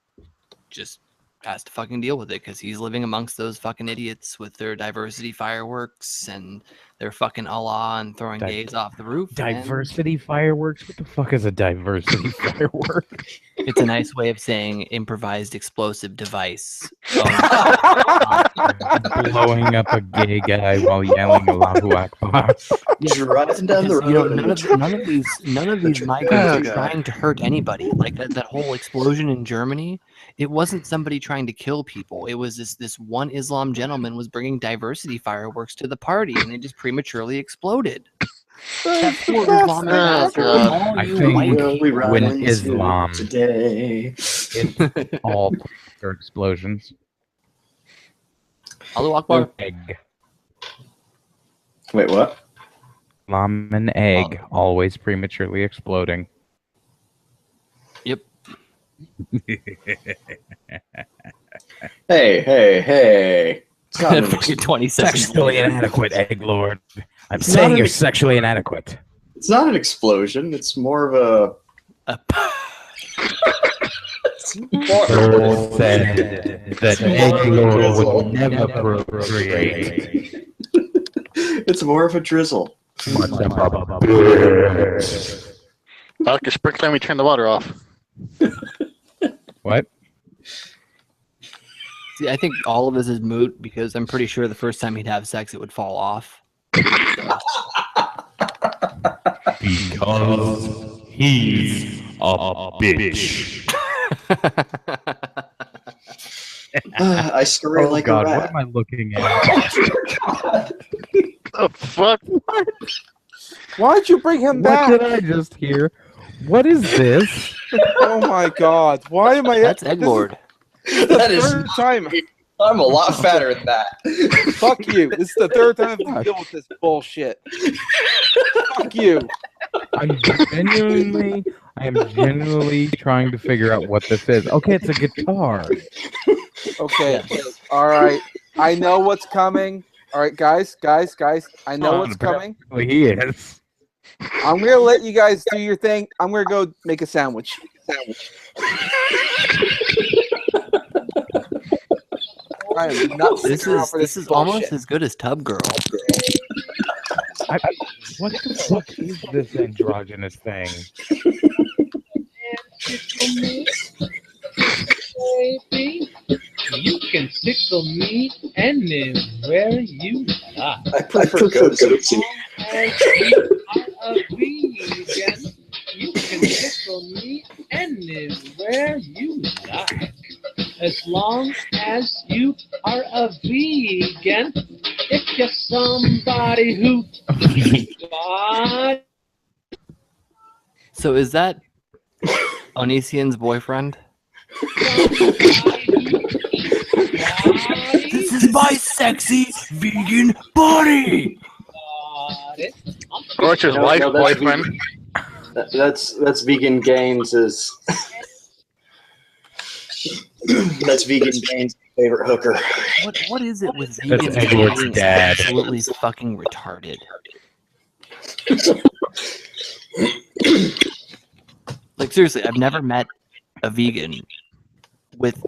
Speaker 1: just has to fucking deal with it because he's living amongst those fucking idiots with their diversity fireworks and their fucking Allah and throwing gays off the roof.
Speaker 5: Diversity fireworks? What the fuck is a diversity firework?
Speaker 1: It's a nice way of saying improvised explosive device.
Speaker 5: Blowing up a gay guy while yelling Allahu Akbar.
Speaker 2: Driving down the road.
Speaker 1: You know, none of these migrants are trying to hurt anybody. Like that whole explosion in Germany, it wasn't somebody trying to kill people. It was this one Islam gentleman was bringing diversity fireworks to the party, and they just prematurely exploded. That poor Islamic bastard.
Speaker 5: I think when Islam
Speaker 2: today,
Speaker 5: it's all their explosions.
Speaker 1: Allahu Akbar.
Speaker 5: Egg.
Speaker 2: Wait, what?
Speaker 5: Islam and egg always prematurely exploding.
Speaker 1: Yep.
Speaker 2: Hey. It's not
Speaker 1: Fucking 27.
Speaker 5: Sexually inadequate, egg lord. I'm saying you're sexually inadequate.
Speaker 2: It's not an explosion. It's more of a.
Speaker 5: Lord said that egg lord would never procreate.
Speaker 2: It's more of a drizzle.
Speaker 4: Dr. Sprinkler, let me turn the water off.
Speaker 5: What?
Speaker 1: See, I think all of this is moot because I'm pretty sure the first time he'd have sex, it would fall off.
Speaker 5: Because he's a bitch.
Speaker 2: I scurry
Speaker 5: Oh
Speaker 2: like
Speaker 5: God,
Speaker 2: a rat.
Speaker 5: what am I looking at?
Speaker 4: The fuck?
Speaker 6: Why'd you bring him
Speaker 5: What
Speaker 6: back?
Speaker 5: did I just hear? What is this?
Speaker 6: Oh my God! Why am I?
Speaker 1: That's Egg Lord.
Speaker 2: That is.
Speaker 6: Third time.
Speaker 2: I'm a lot fatter than that.
Speaker 6: Fuck you. This is the third time I've to deal with this bullshit. Fuck you.
Speaker 5: I am genuinely trying to figure out what this is. Okay, it's a guitar.
Speaker 6: Okay. All right. I know what's coming. All right, guys. I know what's coming.
Speaker 5: He is.
Speaker 6: I'm gonna let you guys do your thing. I'm gonna go make a sandwich. I am not
Speaker 1: This
Speaker 6: sticking around for
Speaker 1: is
Speaker 6: bullshit.
Speaker 1: almost as good as Tub Girl.
Speaker 5: What the fuck is this androgynous thing?
Speaker 7: Baby, you can tickle me anywhere you like.
Speaker 2: I prefer goatee.
Speaker 7: As you are a vegan, you can tickle me anywhere you like. As long as you are a vegan, if you're somebody who God.
Speaker 1: So is that Onision's boyfriend? This is my sexy vegan body.
Speaker 4: Scorcher's
Speaker 2: No,
Speaker 4: wife,
Speaker 2: no, that's
Speaker 4: boyfriend.
Speaker 2: That's Vegan Gaines' that's Vegan Gaines' favorite hooker.
Speaker 1: What is it with
Speaker 5: That's
Speaker 1: vegans
Speaker 5: Edward's
Speaker 1: being
Speaker 5: dad.
Speaker 1: absolutely fucking retarded? Like seriously, I've never met a vegan with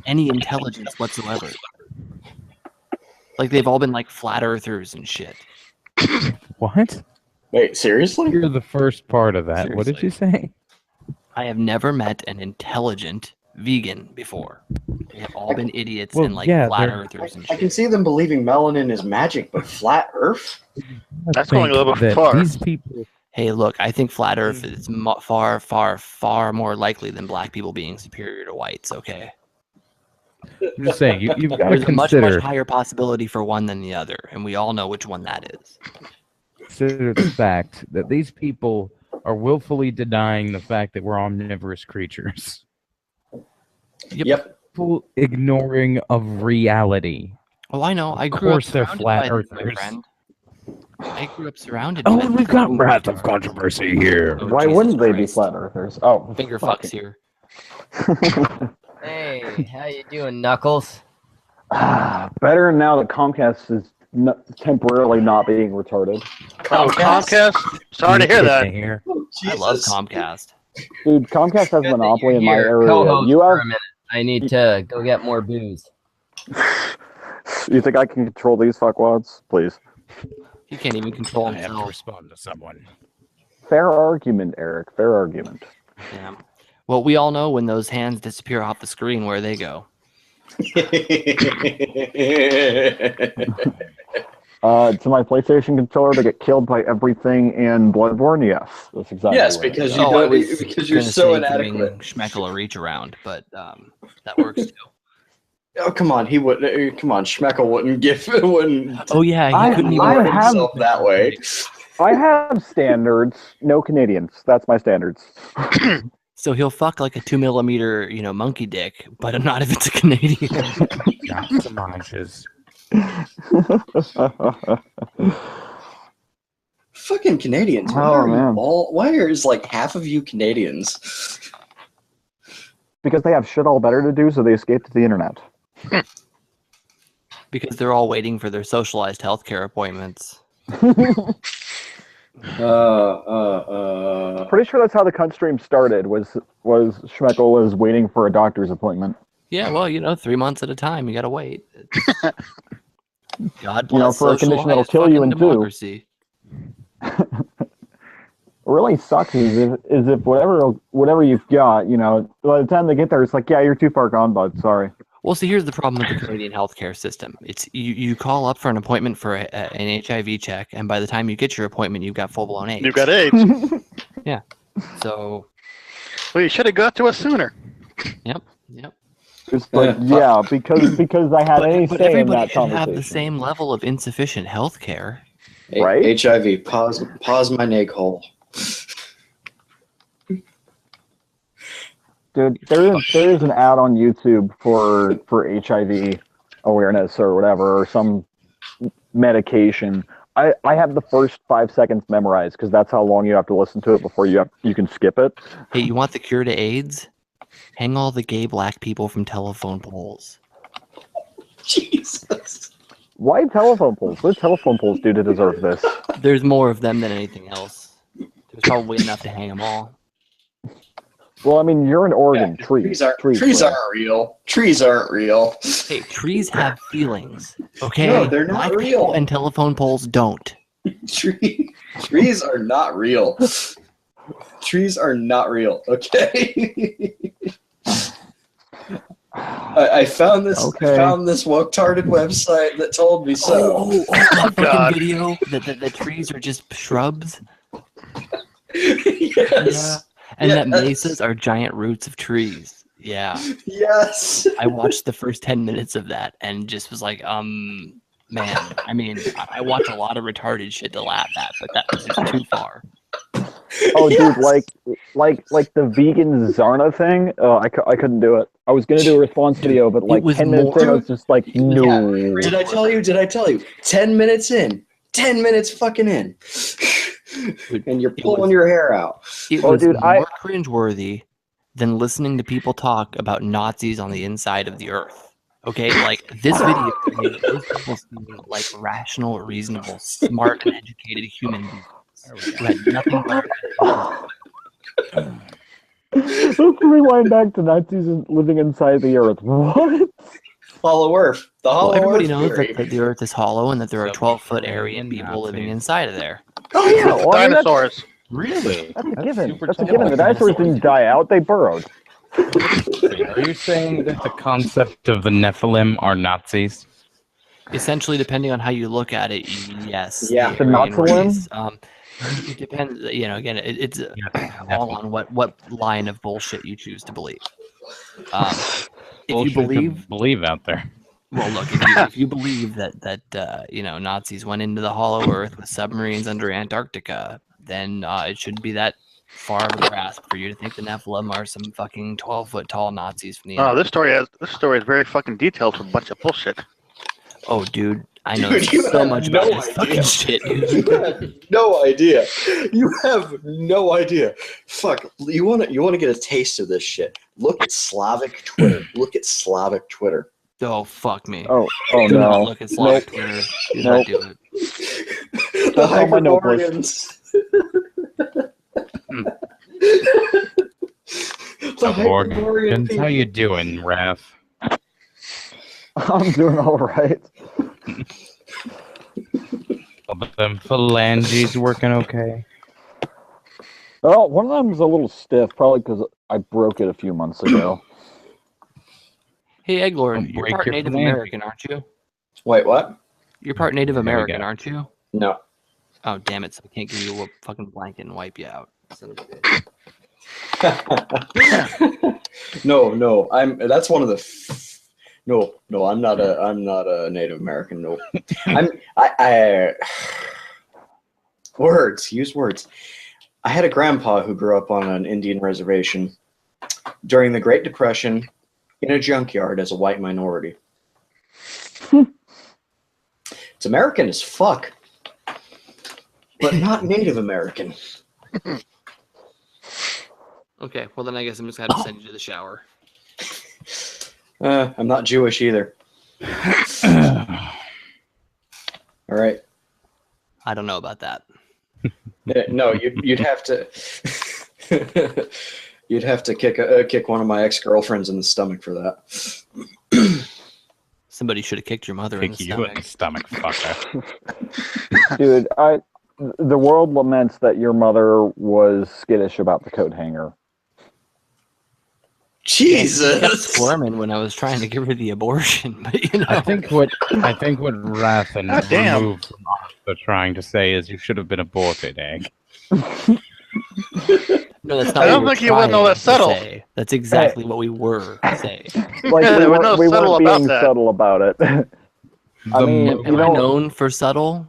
Speaker 1: any intelligence whatsoever. Like they've all been like flat earthers and shit.
Speaker 5: What?
Speaker 2: Wait, seriously?
Speaker 5: You're the first part of that. What did you say?
Speaker 1: I have never met an intelligent vegan before. They have all been idiots
Speaker 5: Well,
Speaker 1: and like
Speaker 5: yeah,
Speaker 1: flat
Speaker 5: they're-
Speaker 1: earthers and
Speaker 2: I can
Speaker 1: shit.
Speaker 2: see them believing melanin is magic, but flat Earth?
Speaker 4: That's going a little bit
Speaker 5: That
Speaker 4: far.
Speaker 5: These people.
Speaker 1: Hey, look, I think flat Earth is far, far, far more likely than black people being superior to whites. Okay,
Speaker 5: I'm just saying, you've got to
Speaker 1: there's a much
Speaker 5: consider
Speaker 1: higher possibility for one than the other, and we all know which one that is.
Speaker 5: the fact that these people are willfully denying the fact that we're omnivorous creatures.
Speaker 2: Yep.
Speaker 5: Full ignoring of reality.
Speaker 1: Oh, I know. I
Speaker 5: Of
Speaker 1: grew up
Speaker 5: course they're
Speaker 1: surrounded
Speaker 5: flat
Speaker 1: by them, my
Speaker 5: earthers.
Speaker 1: friend. I grew up surrounded
Speaker 5: Oh,
Speaker 1: by
Speaker 5: and we've got Wrath of Controversy here.
Speaker 1: Oh,
Speaker 8: Why
Speaker 1: Jesus
Speaker 8: wouldn't they be
Speaker 1: Christ.
Speaker 8: flat earthers? Oh,
Speaker 1: Finger
Speaker 8: fuck
Speaker 1: fucks here.
Speaker 3: Hey, how you doing, Knuckles?
Speaker 8: Better now that Comcast is temporarily not being retarded.
Speaker 4: Oh, Comcast? Sorry to hear that.
Speaker 5: Here.
Speaker 2: Oh,
Speaker 1: I love
Speaker 2: Jesus.
Speaker 1: Comcast.
Speaker 8: Dude, Comcast has a monopoly in my
Speaker 3: Here,
Speaker 8: area.
Speaker 3: co-host
Speaker 8: You
Speaker 3: for
Speaker 8: have?
Speaker 3: a minute. I need to go get more booze.
Speaker 8: You think I can control these fuckwads? Please.
Speaker 1: He can't even control
Speaker 5: I have to
Speaker 1: himself.
Speaker 5: respond to someone.
Speaker 8: Fair argument, Eric. Fair argument.
Speaker 1: Yeah. Well, we all know when those hands disappear off the screen where they go.
Speaker 8: To my PlayStation controller to get killed by everything in Bloodborne? Yes. That's exactly
Speaker 2: Yes,
Speaker 8: where it
Speaker 2: because
Speaker 8: goes.
Speaker 2: you
Speaker 1: I
Speaker 2: don't
Speaker 1: was
Speaker 2: because you're
Speaker 1: gonna
Speaker 2: so
Speaker 1: say
Speaker 2: inadequate.
Speaker 1: giving Schmeckel a reach around, but that works too.
Speaker 2: Oh come on, he wouldn't. Come on, Schmeckel wouldn't.
Speaker 1: Oh yeah, he
Speaker 8: I-
Speaker 1: couldn't even
Speaker 8: I
Speaker 2: lower
Speaker 8: have-
Speaker 2: himself that way.
Speaker 8: I have standards. No Canadians. That's my standards.
Speaker 1: So he'll fuck like a 2 millimeter, monkey dick, but not if it's a Canadian.
Speaker 5: Got some munches.
Speaker 2: Fucking Canadians. Why
Speaker 8: Oh,
Speaker 2: are you
Speaker 8: man.
Speaker 2: all? Why is like half of you Canadians?
Speaker 8: Because they have shit all better to do, so they escape to the internet.
Speaker 1: Because they're all waiting for their socialized healthcare appointments.
Speaker 8: Pretty sure that's how the Cuntstream started. Was Schmeckel was waiting for a doctor's appointment.
Speaker 1: Yeah, well, 3 months at a time, you gotta wait. God bless
Speaker 8: You know, for a condition that'll
Speaker 1: socialized
Speaker 8: kill you
Speaker 1: fucking
Speaker 8: in two.
Speaker 1: democracy.
Speaker 8: What really sucks is if whatever you've got, by the time they get there, it's like, yeah, you're too far gone, bud. Sorry.
Speaker 1: Well, see, here's the problem with the Canadian healthcare system. It's you call up for an appointment for an HIV check, and by the time you get your appointment, you've got full-blown AIDS.
Speaker 4: You've got AIDS.
Speaker 1: So,
Speaker 4: Well, you should have got to us sooner.
Speaker 1: yep.
Speaker 8: It's like, yeah, because I had any
Speaker 1: But
Speaker 8: say in
Speaker 1: everybody
Speaker 8: that
Speaker 1: should have the
Speaker 8: conversation.
Speaker 1: same level of insufficient healthcare.
Speaker 8: Right?
Speaker 2: HIV. Pause my nag hole.
Speaker 8: Dude, there is an ad on YouTube for HIV awareness or whatever, or some medication. I have the first 5 seconds memorized because that's how long you have to listen to it before you can skip it.
Speaker 1: Hey, you want the cure to AIDS? Hang all the gay black people from telephone poles.
Speaker 2: Jesus.
Speaker 8: Why telephone poles? What do telephone poles do to deserve this?
Speaker 1: There's more of them than anything else. There's probably enough to hang them all.
Speaker 8: Well, I mean, you're in Oregon.
Speaker 2: Yeah,
Speaker 8: trees
Speaker 2: trees
Speaker 8: bro.
Speaker 2: aren't real. Trees aren't real.
Speaker 1: Hey, trees have feelings, okay?
Speaker 2: No, they're not
Speaker 1: Black
Speaker 2: real.
Speaker 1: people and telephone poles don't.
Speaker 2: Trees are not real. Trees are not real. Okay. I found this.
Speaker 8: Okay.
Speaker 2: I found this woke-tarded website that told me so.
Speaker 1: That
Speaker 4: God.
Speaker 1: fucking video that the trees are just shrubs.
Speaker 2: Yes.
Speaker 1: And that
Speaker 2: Yes.
Speaker 1: mesas are giant roots of trees. Yeah.
Speaker 2: Yes.
Speaker 1: I watched the first 10 minutes of that and just was like, man, I mean, I watch a lot of retarded shit to laugh at, but that was just too far.
Speaker 8: Oh,
Speaker 2: Yes.
Speaker 8: dude, like the vegan Zarna thing. I couldn't do it. I was gonna do a response video, but like
Speaker 1: was
Speaker 8: 10 minutes in, I was just like, no.
Speaker 2: Did I tell you? 10 minutes in. 10 minutes fucking in. And you're pulling your hair out.
Speaker 1: It
Speaker 8: Oh,
Speaker 1: was
Speaker 8: dude,
Speaker 1: more cringeworthy than listening to people talk about Nazis on the inside of the earth. Okay, like this video made those people seem like rational, reasonable, smart, and educated human beings who had nothing but
Speaker 8: Let's rewind back to Nazis living inside the earth. What?
Speaker 2: Hollow Earth. The Hollow
Speaker 1: Well, everybody
Speaker 2: Earth
Speaker 1: knows
Speaker 2: theory.
Speaker 1: that the earth is hollow and that there are
Speaker 5: So
Speaker 1: 12-foot area
Speaker 5: Nazis.
Speaker 1: people living inside of there.
Speaker 8: Oh yeah, well, I mean,
Speaker 4: Dinosaurs.
Speaker 5: Really?
Speaker 8: that's a given.
Speaker 5: super
Speaker 8: That's a
Speaker 5: tall.
Speaker 8: given. The dinosaurs didn't die out; they burrowed.
Speaker 5: Are you saying that the concept of the Nephilim are Nazis?
Speaker 1: Essentially, depending on how you look at it, yes.
Speaker 2: Yeah.
Speaker 8: The
Speaker 1: Aryan
Speaker 8: Nazism?
Speaker 1: race, it depends. Again, it's all on what line of bullshit you choose to believe. If you
Speaker 5: Bullshit to
Speaker 1: believe,
Speaker 5: out there.
Speaker 1: well, look, if you believe that Nazis went into the Hollow Earth with submarines under Antarctica, then it shouldn't be that far of a grasp for you to think the Nephilim are some fucking 12-foot tall Nazis from the.
Speaker 4: Oh, this story is very fucking detailed with a bunch of bullshit.
Speaker 1: Oh, dude, I know
Speaker 2: Dude, you
Speaker 1: so
Speaker 2: have
Speaker 1: much
Speaker 2: no
Speaker 1: about this
Speaker 2: idea.
Speaker 1: fucking shit,
Speaker 2: You
Speaker 1: dude.
Speaker 2: have no idea. You have no idea. Fuck. You want to get a taste of this shit? Look at Slavic Twitter. Look at Slavic Twitter.
Speaker 1: Oh, fuck me.
Speaker 8: Oh
Speaker 1: Do not
Speaker 8: no.
Speaker 1: look at Slavic
Speaker 8: Nope.
Speaker 1: Twitter. Do
Speaker 8: Nope.
Speaker 1: not do it.
Speaker 2: The
Speaker 8: That's on my notebook.
Speaker 2: Hyperboreans. The Hyperborean
Speaker 5: Morgans, how you
Speaker 2: people.
Speaker 5: doing, Ref?
Speaker 8: I'm doing all right.
Speaker 5: Them phalanges working okay?
Speaker 8: Well, one of them is a little stiff, probably because I broke it a few months ago.
Speaker 1: Hey, Eglord,
Speaker 5: Don't
Speaker 1: you're
Speaker 5: break
Speaker 1: part
Speaker 5: your
Speaker 1: Native
Speaker 5: phalange.
Speaker 1: American, aren't you?
Speaker 2: Wait, what?
Speaker 1: You're part Native
Speaker 5: There we
Speaker 1: American,
Speaker 5: go.
Speaker 1: aren't you?
Speaker 2: No.
Speaker 1: Oh, damn it. So I can't give you a fucking blanket and wipe you out. Son of a bitch.
Speaker 2: No. That's one of the. No. I'm not a Native American. No. Use words. I had a grandpa who grew up on an Indian reservation during the Great Depression in a junkyard as a white minority. It's American as fuck, but not Native American.
Speaker 1: Okay, well then I guess I'm just gonna have to send you to the shower.
Speaker 2: I'm not Jewish either. All right.
Speaker 1: I don't know about that.
Speaker 2: No, you'd have to. You'd have to kick one of my ex-girlfriends in the stomach for that.
Speaker 1: Somebody should have kicked your mother in
Speaker 5: Kick
Speaker 1: the
Speaker 5: you in the
Speaker 1: stomach.
Speaker 5: stomach, fucker.
Speaker 8: Dude, the world laments that your mother was skittish about the coat hanger.
Speaker 1: She kept
Speaker 2: Jesus.
Speaker 1: squirming when I was trying to give her the abortion, but you know.
Speaker 5: I think what Wrath and
Speaker 4: God damn.
Speaker 5: Remove from Arthur trying to say is you should have been aborted, Egg.
Speaker 1: No, that's not
Speaker 4: I don't
Speaker 1: what
Speaker 4: think
Speaker 1: we're
Speaker 4: you wouldn't know
Speaker 1: trying
Speaker 4: that
Speaker 1: to
Speaker 4: subtle.
Speaker 1: say. That's exactly what we were saying.
Speaker 8: Like
Speaker 4: Yeah,
Speaker 8: we
Speaker 4: there was
Speaker 8: weren't,
Speaker 4: no
Speaker 8: we
Speaker 4: subtle
Speaker 8: weren't
Speaker 4: about
Speaker 8: being
Speaker 4: that.
Speaker 8: subtle about it. I
Speaker 5: The
Speaker 8: mean,
Speaker 5: mo-
Speaker 1: Am
Speaker 8: you
Speaker 1: I
Speaker 8: know,
Speaker 1: known for subtle?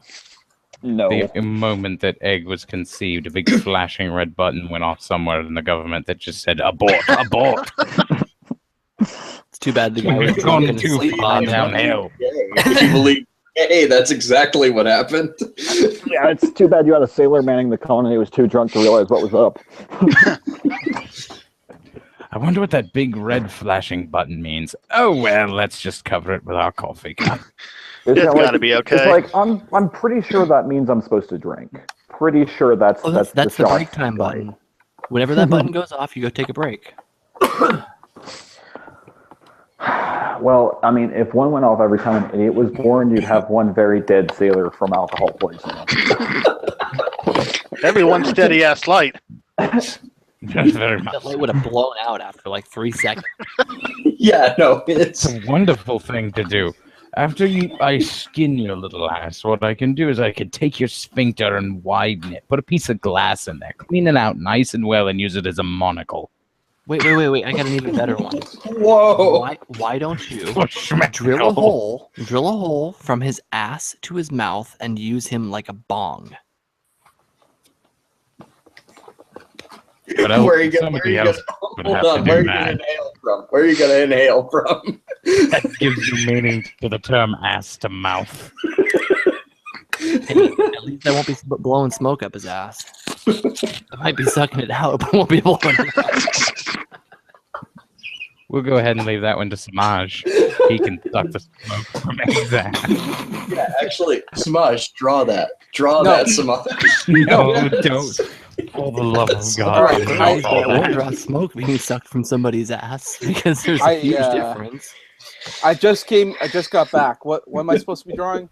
Speaker 8: no.
Speaker 5: The moment that Egg was conceived, a big flashing red button went off somewhere in the government that just said abort, abort.
Speaker 1: It's too bad the guy was
Speaker 5: We've
Speaker 1: drunk
Speaker 5: gone
Speaker 1: and
Speaker 5: too
Speaker 1: asleep
Speaker 5: far
Speaker 1: behind the button.
Speaker 5: downhill.
Speaker 2: If you believe, hey, that's exactly what happened.
Speaker 8: Yeah, it's too bad you had a sailor manning the con and he was too drunk to realize what was up.
Speaker 5: I wonder what that big red flashing button means. Oh well, let's just cover it with our coffee cup.
Speaker 4: It's
Speaker 8: like-
Speaker 4: gotta be okay.
Speaker 8: It's like I'm pretty sure that means I'm supposed to drink. Pretty sure that's
Speaker 1: Oh, that's the
Speaker 8: shot,
Speaker 1: break time
Speaker 8: right?
Speaker 1: button. Whenever that button goes off, you go take a break.
Speaker 8: Well, I mean, if one went off every time an idiot was born, you'd have one very dead sailor from alcohol poisoning.
Speaker 4: Every one steady ass light.
Speaker 5: Very much.
Speaker 1: That light would have blown out after like 3 seconds.
Speaker 2: Yeah, no,
Speaker 5: It's
Speaker 2: it's
Speaker 5: a wonderful thing to do. After I skin your little ass, what I can do is I can take your sphincter and widen it, put a piece of glass in there, clean it out nice and well, and use it as a monocle.
Speaker 1: Wait. I got an even better one.
Speaker 2: whoa.
Speaker 1: Why don't you
Speaker 5: Schmeck.
Speaker 1: drill a hole from his ass to his mouth and use him like a bong?
Speaker 5: But
Speaker 2: Where are you
Speaker 5: somebody
Speaker 2: gonna,
Speaker 5: else would
Speaker 2: hold
Speaker 5: have
Speaker 2: on,
Speaker 5: to
Speaker 2: where are
Speaker 5: do
Speaker 2: you gonna
Speaker 5: that.
Speaker 2: inhale from? Where are you gonna inhale from?
Speaker 5: That gives you meaning to the term ass to mouth.
Speaker 1: Hey, at least I won't be blowing smoke up his ass. I might be sucking it out, but won't be blowing it out.
Speaker 5: We'll go ahead and leave that one to Samaj. He can suck the smoke from his ass.
Speaker 2: Yeah, actually, Samaj, draw that. Draw
Speaker 6: No.
Speaker 2: that, Samaj.
Speaker 5: No, don't. For the love of God.
Speaker 6: Alright,
Speaker 5: do
Speaker 6: I-
Speaker 5: not
Speaker 1: I
Speaker 5: all
Speaker 1: won't
Speaker 5: that.
Speaker 1: draw smoke being sucked from somebody's ass because there's a
Speaker 6: I,
Speaker 1: huge
Speaker 6: uh,
Speaker 1: difference.
Speaker 6: I just got back. What am I supposed to be drawing?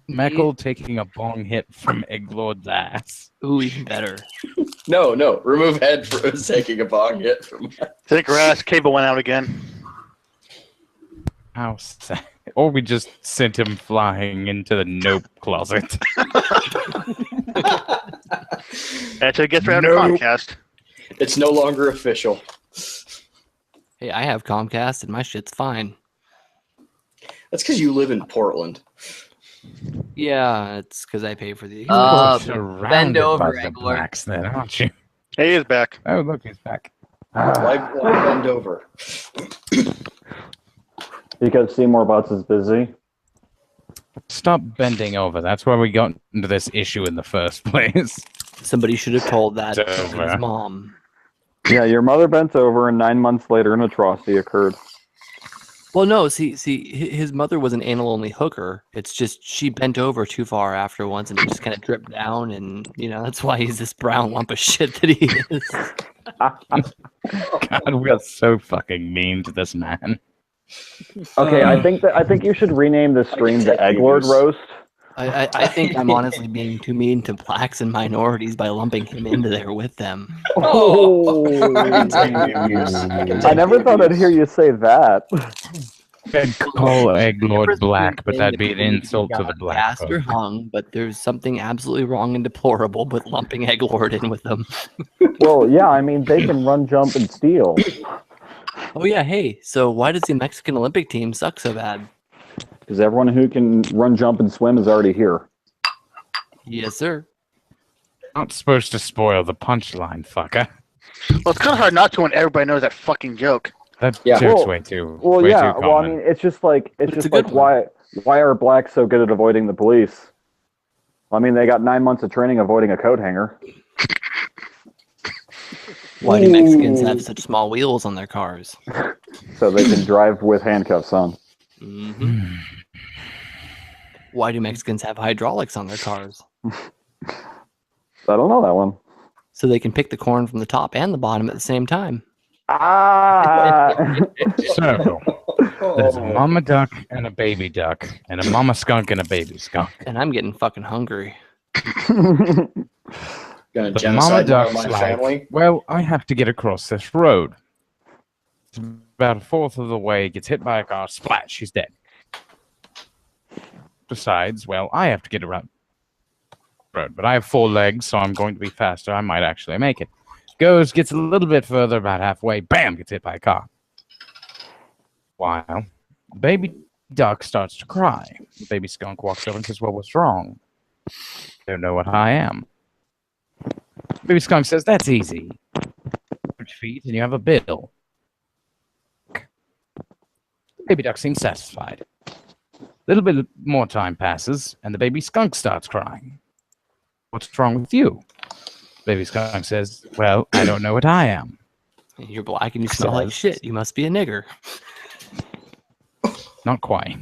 Speaker 5: Meckle taking a bong hit from Egglord's ass.
Speaker 1: Ooh, even better.
Speaker 2: No, remove head for taking a bong hit from
Speaker 4: Think her ass cable went out again.
Speaker 5: How sad. Or we just sent him flying into the nope closet.
Speaker 4: That's it gets around
Speaker 2: Nope.
Speaker 4: Comcast.
Speaker 2: It's no longer official.
Speaker 1: Hey, I have Comcast and my shit's fine.
Speaker 2: That's because you live in Portland.
Speaker 1: Yeah, it's because I pay for the.
Speaker 5: Surrounded
Speaker 3: bend over,
Speaker 5: by the
Speaker 3: Egglord.
Speaker 5: blacks then, aren't you?
Speaker 4: He is back.
Speaker 5: Oh, look, he's back.
Speaker 2: Why bend over?
Speaker 8: Because Seymour Butts is busy.
Speaker 5: Stop bending over. That's why we got into this issue in the first place.
Speaker 1: Somebody should have told that
Speaker 5: It's
Speaker 1: to his
Speaker 5: over.
Speaker 1: mom.
Speaker 8: Yeah, your mother bent over, and 9 months later, an atrocity occurred.
Speaker 1: Well, no, see, his mother was an anal-only hooker. It's just she bent over too far after once, and it just kind of dripped down, and that's why he's this brown lump of shit that he is.
Speaker 5: God, we are so fucking mean to this man.
Speaker 8: Okay, I think you should rename this stream to Egglord Roast.
Speaker 1: I think I'm honestly being too mean to blacks and minorities by lumping him into there with them.
Speaker 8: Oh,
Speaker 2: I can take the abuse.
Speaker 8: I never thought I'd hear you say that.
Speaker 5: I'd call Egglord
Speaker 1: Difference
Speaker 5: black, but
Speaker 1: between
Speaker 5: that'd be
Speaker 1: saying
Speaker 5: an
Speaker 1: that
Speaker 5: insult
Speaker 1: he
Speaker 5: to the
Speaker 1: got
Speaker 5: black
Speaker 1: gassed or
Speaker 5: folk.
Speaker 1: hung, but there's something absolutely wrong and deplorable with lumping Egglord in with them.
Speaker 8: Well, yeah, I mean, they can run, jump, and steal.
Speaker 1: Oh yeah, hey, so why does the Mexican Olympic team suck so bad?
Speaker 8: Because everyone who can run, jump, and swim is already here.
Speaker 1: Yes, sir.
Speaker 5: Not supposed to spoil the punchline, fucker.
Speaker 4: Well, it's kind of hard not to when everybody knows that fucking joke.
Speaker 5: That
Speaker 2: Yeah.
Speaker 5: joke's
Speaker 8: Well-
Speaker 5: way too.
Speaker 8: Well,
Speaker 5: way
Speaker 8: yeah.
Speaker 5: Too
Speaker 8: Well, I
Speaker 5: common.
Speaker 8: mean, it's just like
Speaker 1: it's a good one.
Speaker 8: why are blacks so good at avoiding the police? I mean, they got 9 months of training avoiding a coat hanger.
Speaker 1: Why do Mexicans have such small wheels on their cars?
Speaker 8: So they can drive with handcuffs on.
Speaker 1: hmm Why do Mexicans have hydraulics on their cars?
Speaker 8: I don't know that one.
Speaker 1: So they can pick the corn from the top and the bottom at the same time.
Speaker 8: Ah!
Speaker 5: So, there's a mama duck and a baby duck, and a mama skunk and a baby skunk.
Speaker 1: And I'm getting fucking hungry.
Speaker 2: Gonna
Speaker 5: The mama
Speaker 2: genocide
Speaker 5: duck's
Speaker 2: my
Speaker 5: like,
Speaker 2: family.
Speaker 5: well, I have to get across this road. It's about a fourth of the way, gets hit by a car, splat, she's dead. Decides, well, I have to get around the road, but I have 4 legs, so I'm going to be faster. I might actually make it. Goes, gets a little bit further, about halfway, bam, gets hit by a car. While baby duck starts to cry. The baby skunk walks over and says, well, what's wrong? Don't know what I am. Baby skunk says, that's easy. Put your feet and you have a bill. Baby duck seems satisfied. A little bit more time passes, and the baby skunk starts crying. What's wrong with you? Baby skunk says, well, I don't know what I am.
Speaker 1: You're black and you smell like shit. You must be a nigger.
Speaker 5: Not quite.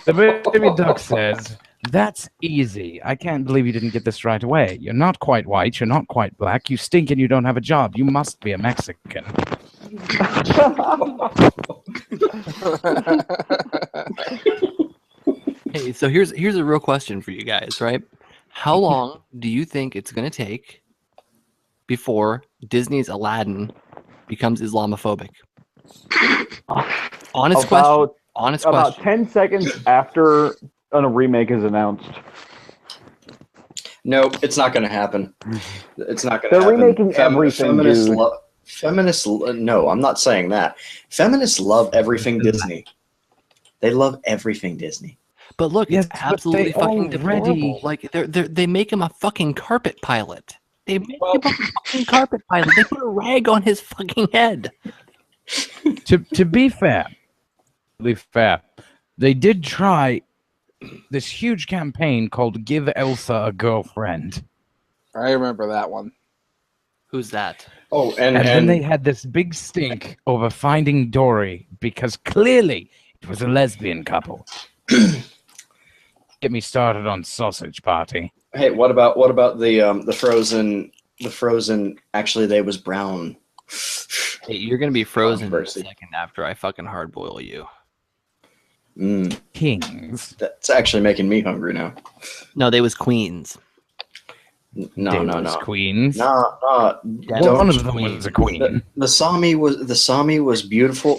Speaker 5: The baby duck says, that's easy. I can't believe you didn't get this right away. You're not quite white. You're not quite black. You stink and you don't have a job. You must be a Mexican.
Speaker 1: Hey, so here's a real question for you guys, right? How long do you think it's going to take before Disney's Aladdin becomes Islamophobic? Honest question. Honest
Speaker 8: About
Speaker 1: question.
Speaker 8: 10 seconds after a remake is announced.
Speaker 2: Nope, it's not going to happen. It's not going to
Speaker 8: They're
Speaker 2: happen.
Speaker 8: remaking everything, dude.
Speaker 2: No, I'm not saying that. Feminists love everything Disney. They love everything Disney.
Speaker 1: But look,
Speaker 5: Yes,
Speaker 1: it's
Speaker 5: but
Speaker 1: absolutely
Speaker 5: they
Speaker 1: fucking
Speaker 5: already-
Speaker 1: deplorable. Like they make him a fucking carpet pilot. They make him a fucking carpet pilot. They put a rag on his fucking head.
Speaker 5: To be fair, they did try this huge campaign called Give Elsa a Girlfriend.
Speaker 6: I remember that one.
Speaker 1: Who's that?
Speaker 2: Oh,
Speaker 5: And then they had this big stink over finding Dory because clearly it was a lesbian couple. Get me started on Sausage Party.
Speaker 2: hey, what about the Frozen? Actually, they was brown.
Speaker 1: Hey, you're gonna be frozen in a
Speaker 2: Controversy.
Speaker 1: second after I fucking hardboil you.
Speaker 5: Kings.
Speaker 2: That's actually making me hungry now.
Speaker 1: No, they was queens.
Speaker 2: No.
Speaker 5: Queens.
Speaker 2: No.
Speaker 5: Well,
Speaker 2: Don't-
Speaker 5: one of them was a queen.
Speaker 2: The Sami was beautiful,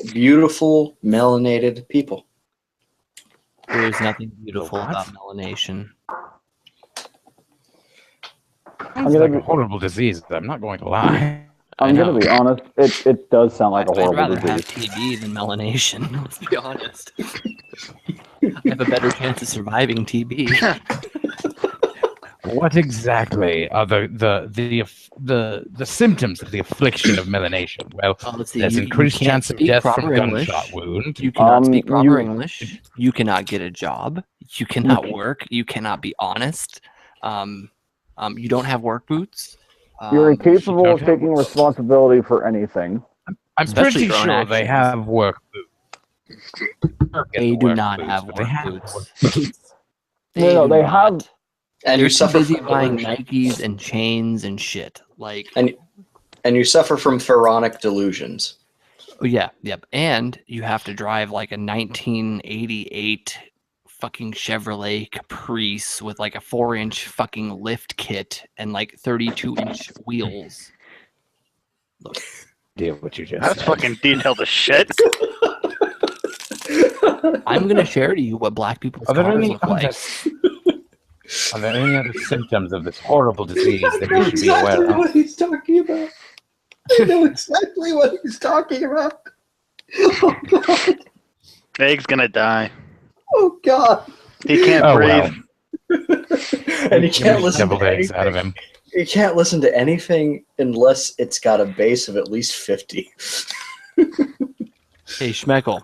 Speaker 2: melanated people.
Speaker 1: There's nothing beautiful
Speaker 5: What?
Speaker 1: about melanation.
Speaker 5: Sounds like a horrible disease. I'm not going to lie.
Speaker 8: I'm
Speaker 1: I
Speaker 8: going
Speaker 1: know.
Speaker 8: to be honest. It does sound like a
Speaker 1: I'd
Speaker 8: horrible
Speaker 1: rather have
Speaker 8: disease.
Speaker 1: TB than melanation. Let's be honest. I have a better chance of surviving TB.
Speaker 5: What exactly are the symptoms of the affliction of melanation? Well,
Speaker 1: Let's see.
Speaker 5: there's
Speaker 1: You
Speaker 5: increased
Speaker 1: can't
Speaker 5: chance of
Speaker 1: speak
Speaker 5: death
Speaker 1: proper
Speaker 5: from
Speaker 1: English.
Speaker 5: gunshot wound.
Speaker 1: You cannot speak proper
Speaker 8: you-
Speaker 1: English. You cannot get a job. You cannot work. You cannot be honest. You don't have work boots.
Speaker 8: You're
Speaker 1: Um,
Speaker 8: incapable of
Speaker 5: don't have-
Speaker 8: taking responsibility for anything.
Speaker 5: I'm
Speaker 1: especially
Speaker 5: pretty
Speaker 1: your own
Speaker 5: sure they
Speaker 1: actions.
Speaker 5: have work boots.
Speaker 1: They do not have
Speaker 5: but
Speaker 1: work
Speaker 5: they have
Speaker 1: boots.
Speaker 5: work boots.
Speaker 8: No,
Speaker 1: do
Speaker 8: they
Speaker 1: not.
Speaker 8: have-
Speaker 2: And
Speaker 1: They're
Speaker 2: you
Speaker 1: too
Speaker 2: suffer
Speaker 1: busy
Speaker 2: from
Speaker 1: buying
Speaker 2: delusion.
Speaker 1: Nikes and chains and shit. Like,
Speaker 2: And you suffer from pharaonic delusions.
Speaker 1: oh, yeah, yep. And you have to drive like a 1988 fucking Chevrolet Caprice with like a 4-inch fucking lift kit and like 32-inch wheels. Look,
Speaker 5: Deal what you just
Speaker 4: That's
Speaker 5: said.
Speaker 4: fucking detailed as shit.
Speaker 1: I'm gonna share to you what black people's
Speaker 5: Are there
Speaker 1: cars
Speaker 5: any
Speaker 1: look like.
Speaker 5: Are there any other symptoms of this horrible disease that we should be aware of?
Speaker 2: what he's talking about. I know exactly what he's talking about. Oh god.
Speaker 4: Egg's gonna die.
Speaker 2: Oh god.
Speaker 4: He can't
Speaker 5: Oh,
Speaker 4: breathe.
Speaker 5: well.
Speaker 2: And he can't listen
Speaker 5: Deviled
Speaker 2: to
Speaker 5: eggs out of
Speaker 2: anything.
Speaker 5: him.
Speaker 2: He can't listen to anything unless it's got a base of at least 50.
Speaker 1: Hey, Schmeckel.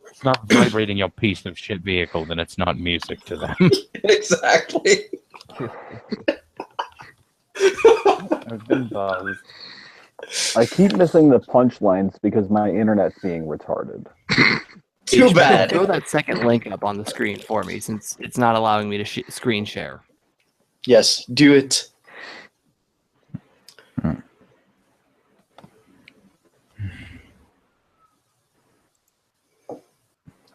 Speaker 5: It's not vibrating your piece of shit vehicle, then it's not music to them.
Speaker 2: Exactly.
Speaker 5: I've been buzzed.
Speaker 8: I keep missing the punchlines because my internet's being retarded.
Speaker 2: Too
Speaker 1: Schmeckel,
Speaker 2: bad.
Speaker 1: Throw that second link up on the screen for me since it's not allowing me to screen share.
Speaker 2: Yes, do it.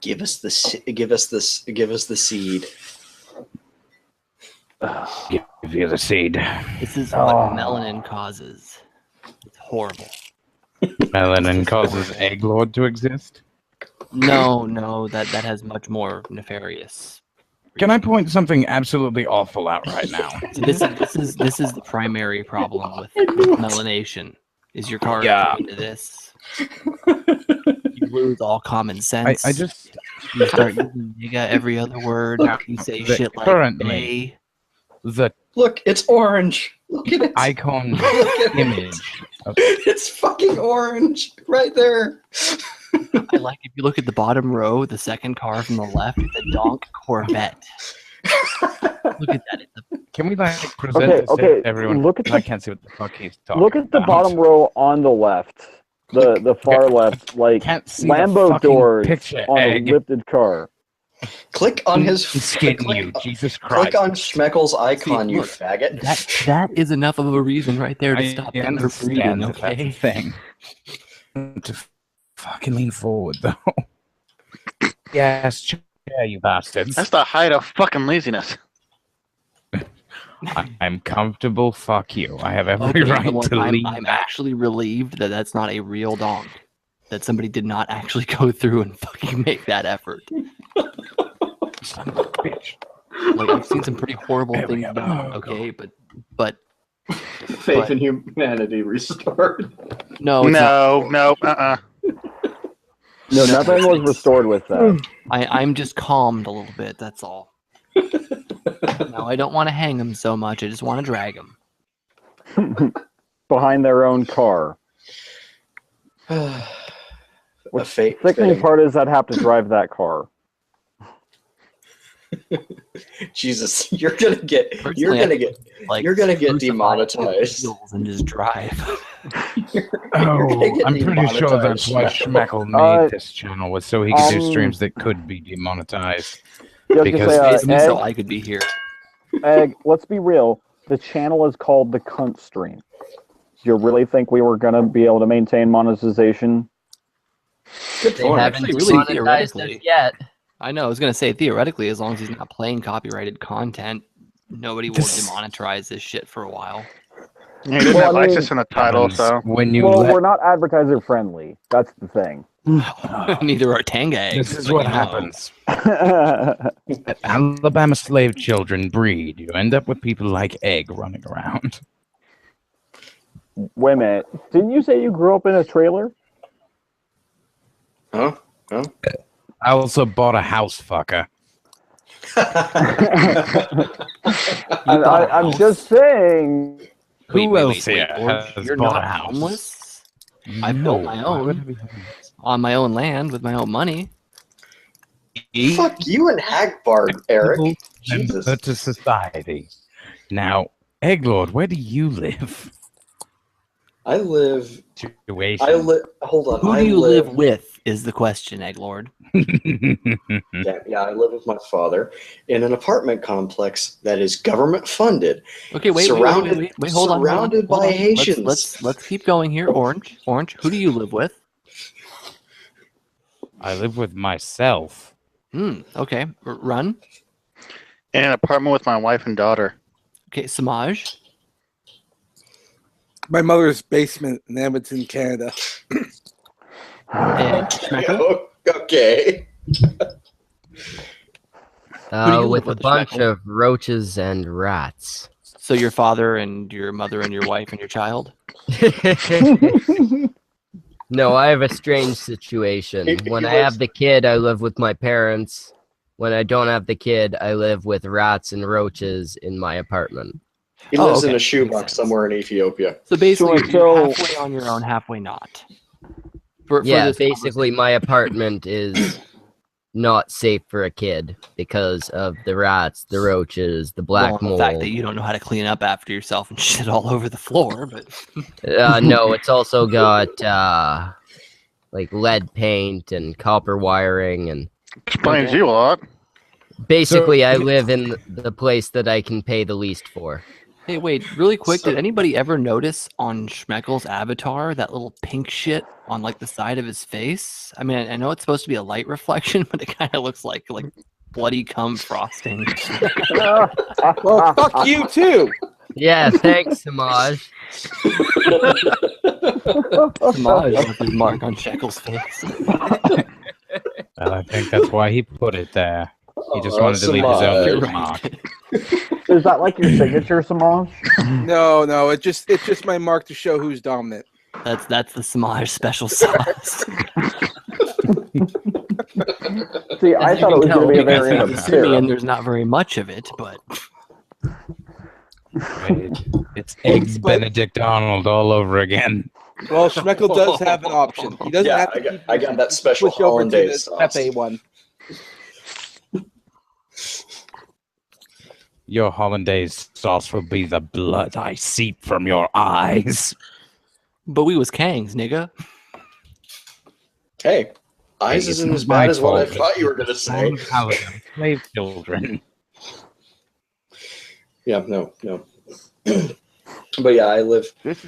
Speaker 2: Give us the seed.
Speaker 5: Give you the seed.
Speaker 1: This is what melanin causes. It's horrible.
Speaker 5: Melanin causes egg lord to exist.
Speaker 1: No, that has much more nefarious.
Speaker 5: Can I point something absolutely awful out right now?
Speaker 1: So this is the primary problem with melanation. Is your car into this? You lose all common sense.
Speaker 5: I just
Speaker 1: you start using nigga every other word. You say
Speaker 5: the-
Speaker 1: shit like
Speaker 5: currently-
Speaker 1: they.
Speaker 5: the
Speaker 2: Look, it's orange. Look at it.
Speaker 5: icon
Speaker 2: Look at it.
Speaker 5: image.
Speaker 2: It's fucking orange right there.
Speaker 1: I like if you look at the bottom row, the second car from the left, it's a Donk Corvette. Look at that. It's a
Speaker 5: Can we like present this
Speaker 8: okay,
Speaker 5: to everyone?
Speaker 8: look at
Speaker 5: I
Speaker 8: the-
Speaker 5: can't see what the fuck he's talking
Speaker 8: Look at the
Speaker 5: about.
Speaker 8: bottom row on the left. The far left, like
Speaker 5: Can't see the
Speaker 8: Lambo
Speaker 5: fucking
Speaker 8: doors
Speaker 5: picture,
Speaker 8: on
Speaker 5: egg.
Speaker 8: a lifted car.
Speaker 2: Click on his.
Speaker 5: Skin
Speaker 2: click,
Speaker 5: you, Jesus Christ.
Speaker 2: click on Schmeckel's icon,
Speaker 1: See,
Speaker 2: you
Speaker 1: look,
Speaker 2: faggot.
Speaker 1: That is enough of a reason right there to
Speaker 5: I
Speaker 1: stop them from
Speaker 5: understand
Speaker 1: breeding,
Speaker 5: that that's
Speaker 1: okay?
Speaker 5: a thing. To fucking lean forward, though. Yes, chair, you bastards.
Speaker 4: That's the height of fucking laziness.
Speaker 5: I'm comfortable. Fuck you. I have every
Speaker 1: Okay,
Speaker 5: right
Speaker 1: you know what?
Speaker 5: to lean
Speaker 1: I'm
Speaker 5: back.
Speaker 1: actually relieved that that's not a real donk. That somebody did not actually go through and fucking make that effort.
Speaker 5: Son of a bitch.
Speaker 1: Like I've seen some pretty horrible
Speaker 5: There we
Speaker 1: things
Speaker 5: go.
Speaker 1: done,
Speaker 5: Oh,
Speaker 1: okay, but
Speaker 2: Faith in humanity restored.
Speaker 1: no, it's not.
Speaker 4: No.
Speaker 8: No, nothing was restored with that.
Speaker 1: I'm just calmed a little bit. That's all. No, I don't want to hang them so much. I just want to drag them.
Speaker 8: Behind their own car.
Speaker 2: A
Speaker 8: What's
Speaker 2: fate.
Speaker 8: Sickening
Speaker 2: fitting.
Speaker 8: part is I'd have to drive that car.
Speaker 2: Jesus, you're gonna get
Speaker 1: Personally, Like
Speaker 2: you're gonna get
Speaker 1: crucify
Speaker 2: demonetized.
Speaker 1: wheels and just drive.
Speaker 5: Oh, I'm pretty sure that's why Schmeckle made this channel, was so he could do streams that could be demonetized.
Speaker 8: Just to
Speaker 5: Because
Speaker 8: say,
Speaker 1: It's me so
Speaker 8: Egg,
Speaker 1: I could be here.
Speaker 8: Egg, let's be real. The channel is called the Cuntstream. Do you really think we were gonna be able to maintain monetization?
Speaker 2: Good
Speaker 3: They
Speaker 2: point.
Speaker 3: haven't
Speaker 1: Actually, really,
Speaker 3: demonetized
Speaker 1: theoretically.
Speaker 3: us yet.
Speaker 1: I know. I was gonna say theoretically, as long as he's not playing copyrighted content, nobody will demonetize this shit for a while.
Speaker 4: He didn't
Speaker 8: Well,
Speaker 4: have
Speaker 8: I mean-
Speaker 4: ISIS in the title, so.
Speaker 5: When you
Speaker 8: Well,
Speaker 5: let
Speaker 8: we're not advertiser friendly. That's the thing.
Speaker 1: Neither are Tanga eggs.
Speaker 5: this is
Speaker 1: but
Speaker 5: what
Speaker 1: you know.
Speaker 5: happens. Alabama slave children breed. You end up with people like Egg running around.
Speaker 8: Wait a minute. Didn't you say you grew up in a trailer?
Speaker 2: Huh?
Speaker 5: I also bought a house, fucker.
Speaker 8: I'm just saying.
Speaker 5: Who else here
Speaker 1: George,
Speaker 5: has
Speaker 1: you're
Speaker 5: bought
Speaker 1: not
Speaker 5: a house?
Speaker 1: homeless? I
Speaker 5: No,
Speaker 1: built my
Speaker 5: why would
Speaker 1: own
Speaker 5: I be homeless?
Speaker 1: on my own land with my own money.
Speaker 2: Fuck you and Hagbard, Eric.
Speaker 5: Member
Speaker 2: Jesus.
Speaker 5: to society. Now, Egglord, where do you live?
Speaker 2: I live.
Speaker 5: Situation.
Speaker 2: Hold on.
Speaker 1: Who do you live with is the question, Egglord.
Speaker 2: Yeah, I live with my father in an apartment complex that is government funded.
Speaker 1: Okay, wait, hold on.
Speaker 2: Surrounded by Haitians.
Speaker 1: Let's keep going here. Orange, who do you live with?
Speaker 5: I live with myself.
Speaker 1: Okay. Run.
Speaker 4: In an apartment with my wife and daughter.
Speaker 1: Okay, Samaj.
Speaker 6: My mother's basement in Edmonton, Canada.
Speaker 1: And Schmecker.
Speaker 2: Okay.
Speaker 3: With a bunch of roaches and rats.
Speaker 1: So your father and your mother and your wife and your child?
Speaker 3: No, I have a strange situation. When I have the kid, I live with my parents. When I don't have the kid, I live with rats and roaches in my apartment.
Speaker 2: He lives in a shoebox somewhere in Ethiopia.
Speaker 1: So basically, you're halfway on your own, halfway not.
Speaker 3: Basically, my apartment is not safe for a kid because of the rats, the roaches, the black mold.
Speaker 1: The fact that you don't know how to clean up after yourself and shit all over the floor, but
Speaker 3: no, it's also got like lead paint and copper wiring and
Speaker 4: explains you a lot.
Speaker 3: Basically, I live in the place that I can pay the least for.
Speaker 1: Hey, wait, really quick, did anybody ever notice on Schmeckel's avatar that little pink shit on like the side of his face? I mean, I know it's supposed to be a light reflection, but it kind of looks like bloody cum frosting.
Speaker 6: Well, fuck you too.
Speaker 3: Yeah, thanks, Samaj.
Speaker 1: Samaj with his mark on Shekkel's face.
Speaker 5: Well, I think that's why he put it there. He just wanted to leave his own mark.
Speaker 8: Is that like your signature, Samaj?
Speaker 6: No, it's just my mark to show who's dominant.
Speaker 1: That's the Samaj special sauce.
Speaker 8: See, I thought it was going to be a variant of
Speaker 1: Simeon, there's not very much of it, but
Speaker 5: it's Eggs Benedict Arnold all over again.
Speaker 6: Well, Schmeckel does have an option. He doesn't have to.
Speaker 2: I got that special
Speaker 6: switch over to
Speaker 2: hollandaise
Speaker 6: the
Speaker 2: sauce.
Speaker 6: Pepe one.
Speaker 5: Your hollandaise sauce will be the blood I seep from your eyes.
Speaker 1: But we was Kangs, nigga.
Speaker 2: Hey, eyes isn't as bad as what I thought you were going to say.
Speaker 5: Slave children.
Speaker 2: Yeah, no. But yeah, I live.
Speaker 5: This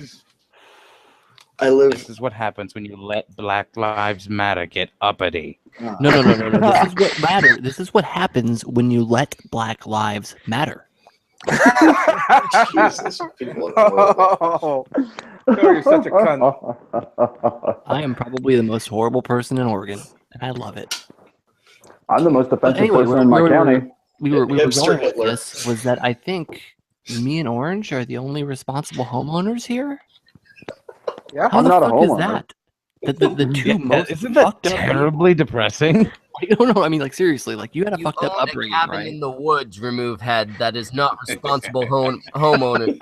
Speaker 5: is what happens when you let Black Lives Matter get uppity.
Speaker 1: No. This is what matter. This is what happens when you let Black Lives Matter.
Speaker 2: Jesus, people are horrible.
Speaker 6: You're such a cunt.
Speaker 1: I am probably the most horrible person in Oregon, and I love it.
Speaker 8: I'm the most offensive
Speaker 1: Anyway,
Speaker 8: person in my county.
Speaker 1: We were
Speaker 2: Hipster
Speaker 1: going with
Speaker 2: Hitler.
Speaker 1: this was that I think me and Orange are the only responsible homeowners here.
Speaker 6: Yeah,
Speaker 1: How
Speaker 8: I'm
Speaker 1: the
Speaker 8: not a
Speaker 1: fuck is
Speaker 8: homeowner.
Speaker 1: that? The two most
Speaker 5: Isn't that
Speaker 1: fucked up
Speaker 5: terribly depressing?
Speaker 1: I don't know. I mean, like seriously, like you had a
Speaker 3: You
Speaker 1: fucked up
Speaker 3: own a
Speaker 1: upbringing,
Speaker 3: cabin
Speaker 1: right?
Speaker 3: in the woods, remove head. That is not responsible homeowner.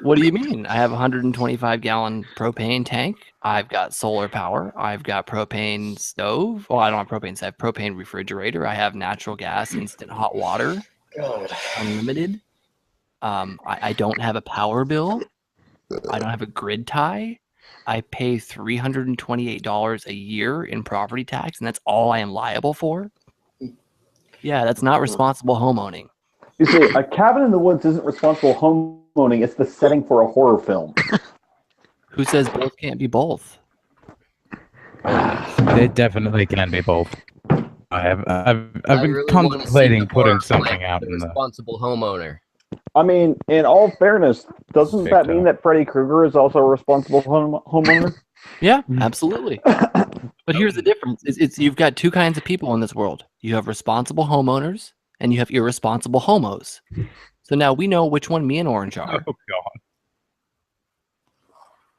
Speaker 1: What do you mean? I have a 125-gallon propane tank. I've got solar power. I've got propane stove. Oh, I don't have propane. I have propane refrigerator. I have natural gas, instant hot water,
Speaker 2: God.
Speaker 1: unlimited. I don't have a power bill. I don't have a grid tie. I pay $328 a year in property tax, and that's all I am liable for. Yeah, that's not responsible homeowning.
Speaker 8: You see, a cabin in the woods isn't responsible homeowning. It's the setting for a horror film.
Speaker 1: Who says both can't be both?
Speaker 5: They definitely can be both. I've been
Speaker 3: really wanna see
Speaker 5: contemplating
Speaker 3: the
Speaker 5: putting
Speaker 3: horror
Speaker 5: something
Speaker 3: play
Speaker 5: out
Speaker 3: the
Speaker 5: in the.
Speaker 3: responsible homeowner.
Speaker 8: I mean, in all fairness, doesn't
Speaker 5: Big
Speaker 8: that mean
Speaker 5: time.
Speaker 8: that Freddy Krueger is also a responsible homeowner?
Speaker 1: Yeah, absolutely. But here's the difference: it's you've got two kinds of people in this world. You have responsible homeowners, and you have irresponsible homos. So now we know which one me and Orange are.
Speaker 5: Oh God!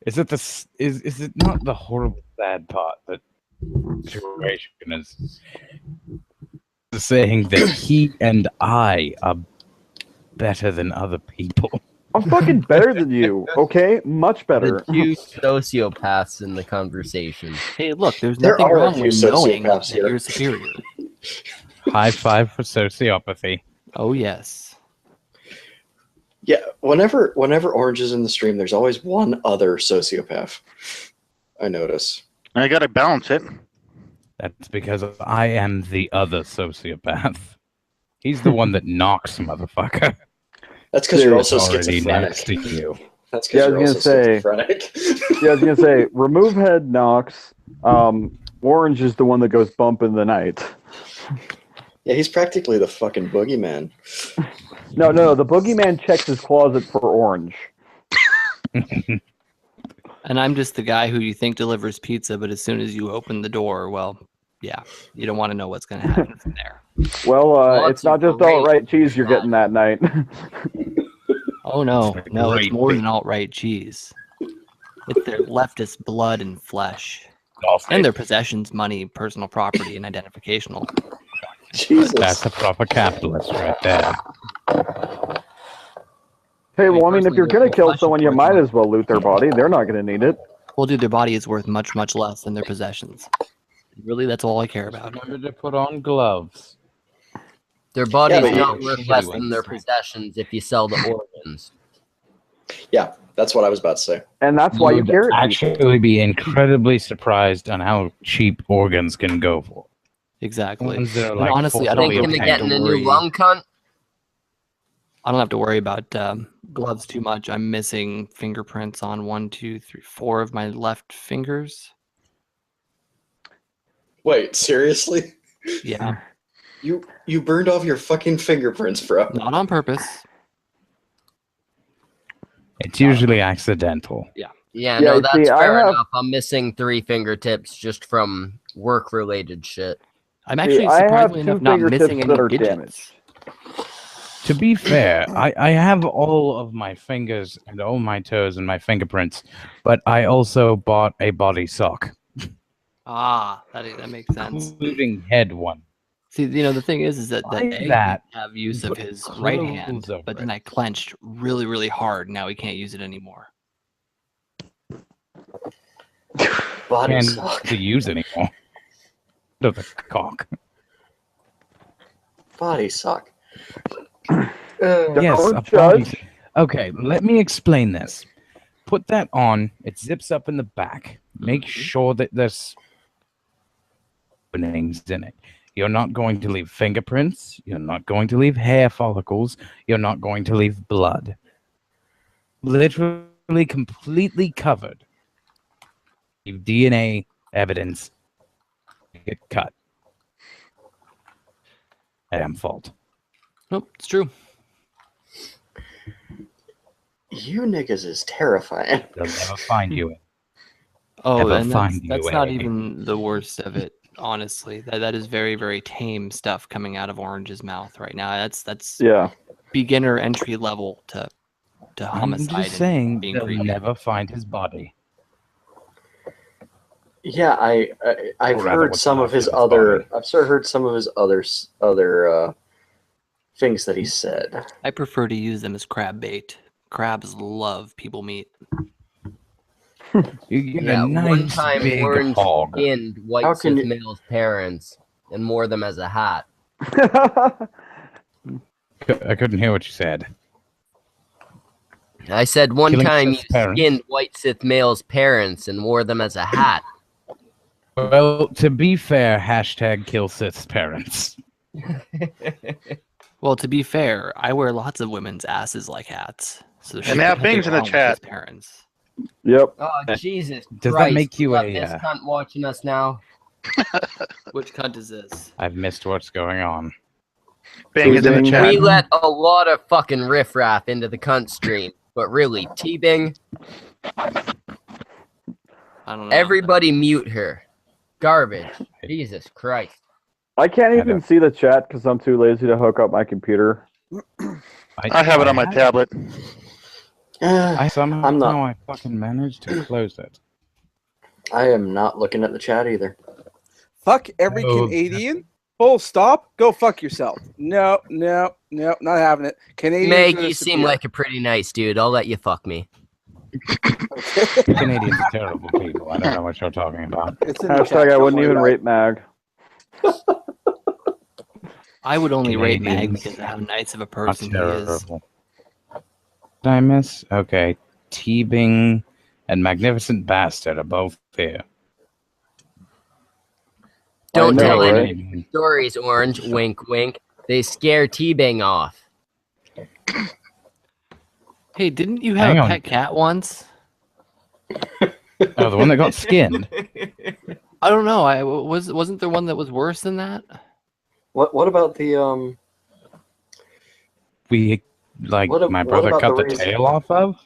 Speaker 5: Is it not the horrible sad part that situation is? saying that he and I are better than other people.
Speaker 8: I'm fucking better than you, okay? Much better.
Speaker 3: The two sociopaths in the conversation.
Speaker 1: Hey, look, there's
Speaker 2: There
Speaker 1: nothing
Speaker 2: are a
Speaker 1: wrong
Speaker 2: few
Speaker 1: with knowing
Speaker 2: sociopaths
Speaker 1: that
Speaker 2: here.
Speaker 1: you're superior.
Speaker 5: High five for sociopathy.
Speaker 1: Oh, yes.
Speaker 2: Yeah, whenever Orange is in the stream, there's always one other sociopath. I notice.
Speaker 4: I gotta balance it.
Speaker 5: That's because I am the other sociopath. He's the one that knocks, motherfucker.
Speaker 2: That's because you're also
Speaker 5: Already next to
Speaker 2: schizophrenic.
Speaker 5: you.
Speaker 2: That's
Speaker 8: Yeah, I
Speaker 2: because you're
Speaker 8: was
Speaker 2: also
Speaker 8: gonna say-
Speaker 2: schizophrenic.
Speaker 8: Yeah, I was gonna say, remove head knocks. Orange is the one that goes bump in the night.
Speaker 2: Yeah, he's practically the fucking boogeyman.
Speaker 8: No, the boogeyman checks his closet for Orange.
Speaker 1: And I'm just the guy who you think delivers pizza, but as soon as you open the door, well, yeah, you don't want to know what's going to happen from there.
Speaker 8: Well,
Speaker 3: Lots
Speaker 8: it's not
Speaker 3: of
Speaker 8: just
Speaker 3: great
Speaker 8: alt-right cheese you're getting that night.
Speaker 1: Oh, no.
Speaker 5: That's a
Speaker 1: No, it's
Speaker 5: great
Speaker 1: more
Speaker 5: thing.
Speaker 1: than alt-right cheese. It's their leftist blood and flesh.
Speaker 5: Sausage.
Speaker 1: And their possessions, money, personal property, and identificational.
Speaker 2: Jesus.
Speaker 5: That's a proper capitalist right there.
Speaker 8: Hey, well, I mean, if
Speaker 1: personally,
Speaker 8: you're
Speaker 1: their
Speaker 8: gonna kill
Speaker 1: flesh
Speaker 8: someone,
Speaker 1: is
Speaker 8: you
Speaker 1: worth
Speaker 8: might
Speaker 1: more.
Speaker 8: as well loot their body. They're not gonna need it.
Speaker 1: Well, dude, their body is worth much, much less than their possessions. Really, that's all I care about.
Speaker 5: Remember to put on gloves.
Speaker 3: Their body's
Speaker 2: but you-
Speaker 3: not worth less than
Speaker 5: Anyway.
Speaker 3: their possessions if you sell the organs.
Speaker 2: Yeah, that's what I was about to say.
Speaker 8: And that's why you
Speaker 5: would
Speaker 8: carry people.
Speaker 5: actually be incredibly surprised on how cheap organs can go for.
Speaker 1: Exactly.
Speaker 5: Ones that are
Speaker 1: And
Speaker 5: like
Speaker 1: honestly, I don't
Speaker 3: Thinking
Speaker 1: really
Speaker 3: of
Speaker 1: have
Speaker 3: getting
Speaker 1: to
Speaker 3: a
Speaker 1: worry.
Speaker 3: new lung, cunt?
Speaker 1: I don't have to worry about gloves too much. I'm missing fingerprints on 1, 2, 3, 4 of my left fingers.
Speaker 2: Wait, seriously?
Speaker 1: Yeah,
Speaker 2: You burned off your fucking fingerprints, bro.
Speaker 1: not on purpose.
Speaker 5: It's usually accidental.
Speaker 3: Yeah,
Speaker 8: Yeah,
Speaker 3: no,
Speaker 8: you
Speaker 3: that's
Speaker 8: see, I
Speaker 3: fair
Speaker 8: have-
Speaker 3: enough. I'm missing 3 fingertips just from work-related shit.
Speaker 1: I'm actually
Speaker 8: I have
Speaker 1: surprisingly
Speaker 8: 2
Speaker 1: enough not
Speaker 8: fingertips
Speaker 1: missing any
Speaker 8: that are
Speaker 1: digits.
Speaker 8: damaged.
Speaker 5: To be fair, I have all of my fingers and all my toes and my fingerprints, but I also bought a body sock,
Speaker 1: Ah, that makes sense.
Speaker 5: including head one.
Speaker 1: See, the thing is that
Speaker 5: Why
Speaker 1: Egg
Speaker 5: that?
Speaker 1: didn't have use of
Speaker 5: Put
Speaker 1: his right
Speaker 5: clothes
Speaker 1: hand,
Speaker 5: over
Speaker 1: but then
Speaker 5: it.
Speaker 1: I clenched really, really hard. Now he can't use it anymore.
Speaker 2: Body
Speaker 5: Can't
Speaker 2: suck.
Speaker 5: to use anymore. Of the cock.
Speaker 2: Body suck.
Speaker 5: Yes,
Speaker 8: Don't
Speaker 5: a body.
Speaker 8: judge.
Speaker 5: Okay, let me explain this. Put that on. It zips up in the back. Make sure that there's openings in it. You're not going to leave fingerprints. You're not going to leave hair follicles. You're not going to leave blood. Literally completely covered. Leave DNA evidence. Get cut. Damn fault.
Speaker 1: Nope, it's true.
Speaker 2: You niggas is terrifying.
Speaker 5: They'll never find you.
Speaker 1: Oh,
Speaker 5: Never
Speaker 1: and
Speaker 5: find
Speaker 1: that's
Speaker 5: you
Speaker 1: not
Speaker 5: a-
Speaker 1: even the worst of it. Honestly, that is very, very tame stuff coming out of Orange's mouth right now. That's
Speaker 8: Yeah.
Speaker 1: beginner entry level to
Speaker 5: I'm
Speaker 1: homicide.
Speaker 5: just
Speaker 1: and
Speaker 5: saying
Speaker 1: being
Speaker 5: they'll
Speaker 1: creepy.
Speaker 5: never find his body.
Speaker 2: Yeah, I've
Speaker 5: Or rather,
Speaker 2: heard
Speaker 5: what's
Speaker 2: some of
Speaker 5: left
Speaker 2: his
Speaker 5: of his
Speaker 2: other.
Speaker 5: body.
Speaker 2: I've sort of heard some of his other things that he said.
Speaker 1: I prefer to use them as crab bait. Crabs love people meat.
Speaker 5: You get
Speaker 3: Yeah,
Speaker 5: a
Speaker 3: one
Speaker 5: nice
Speaker 3: time
Speaker 5: big
Speaker 3: Orange
Speaker 5: hog.
Speaker 3: skinned White
Speaker 2: How can
Speaker 3: Sith
Speaker 2: you-
Speaker 3: male's parents and wore them as a hat.
Speaker 5: I couldn't hear what you said.
Speaker 3: I said one
Speaker 5: Killing
Speaker 3: time you
Speaker 5: Sith's parents?
Speaker 3: skinned White Sith male's parents and wore them as a hat.
Speaker 5: Well, to be fair, hashtag kill Sith's parents.
Speaker 1: Well, to be fair, I wear lots of women's asses like hats. So
Speaker 4: And they have things in the chat.
Speaker 1: Parents.
Speaker 8: Yep.
Speaker 3: Oh, Jesus
Speaker 5: Does that
Speaker 3: Christ.
Speaker 5: make you
Speaker 3: got
Speaker 5: a,
Speaker 3: this cunt watching us now?
Speaker 1: Which cunt is this?
Speaker 5: I've missed what's going on.
Speaker 4: Bang is in the
Speaker 8: We
Speaker 4: chat.
Speaker 3: We let a lot of fucking riffraff into the cunt stream, but really, T-Bing,
Speaker 1: I don't know.
Speaker 3: everybody mute her. Garbage. Jesus Christ.
Speaker 8: I can't
Speaker 5: I
Speaker 8: even
Speaker 5: don't-
Speaker 8: see the chat because I'm too lazy to hook up my computer.
Speaker 4: I have it on my tablet.
Speaker 5: I somehow
Speaker 2: I'm not-
Speaker 5: I fucking managed to close it.
Speaker 2: I am not looking at the chat either.
Speaker 6: Fuck every
Speaker 5: Oh,
Speaker 6: Canadian Full stop. Go fuck yourself. No, not having it. Canadians
Speaker 3: Meg,
Speaker 6: gonna
Speaker 3: you seem
Speaker 6: disappear.
Speaker 3: like a pretty nice dude. I'll let you fuck me.
Speaker 5: Canadians are terrible people. I don't know what you're talking about.
Speaker 6: It's in the
Speaker 8: Hashtag
Speaker 6: chat,
Speaker 8: I
Speaker 6: don't
Speaker 8: wouldn't
Speaker 6: worry
Speaker 8: even
Speaker 6: about
Speaker 8: rate Mag.
Speaker 1: I would only rate Mag
Speaker 5: Canadians
Speaker 1: because of how nice of a
Speaker 5: are
Speaker 1: person he is.
Speaker 5: terrible. Did I miss? Okay. Teabing and Magnificent Bastard are both here.
Speaker 3: Don't
Speaker 8: I know,
Speaker 3: tell
Speaker 8: right?
Speaker 3: any stories, Orange. Wink, wink. They scare T-Bang off.
Speaker 1: Hey, didn't you have
Speaker 5: Hang
Speaker 1: a
Speaker 5: on.
Speaker 1: pet cat once?
Speaker 5: Oh, the one that got skinned.
Speaker 1: I don't know. Wasn't there one that was worse than that?
Speaker 2: What about the
Speaker 5: We my
Speaker 2: what
Speaker 5: brother
Speaker 2: about
Speaker 5: cut
Speaker 2: the
Speaker 5: the
Speaker 2: reason-
Speaker 5: tail off of.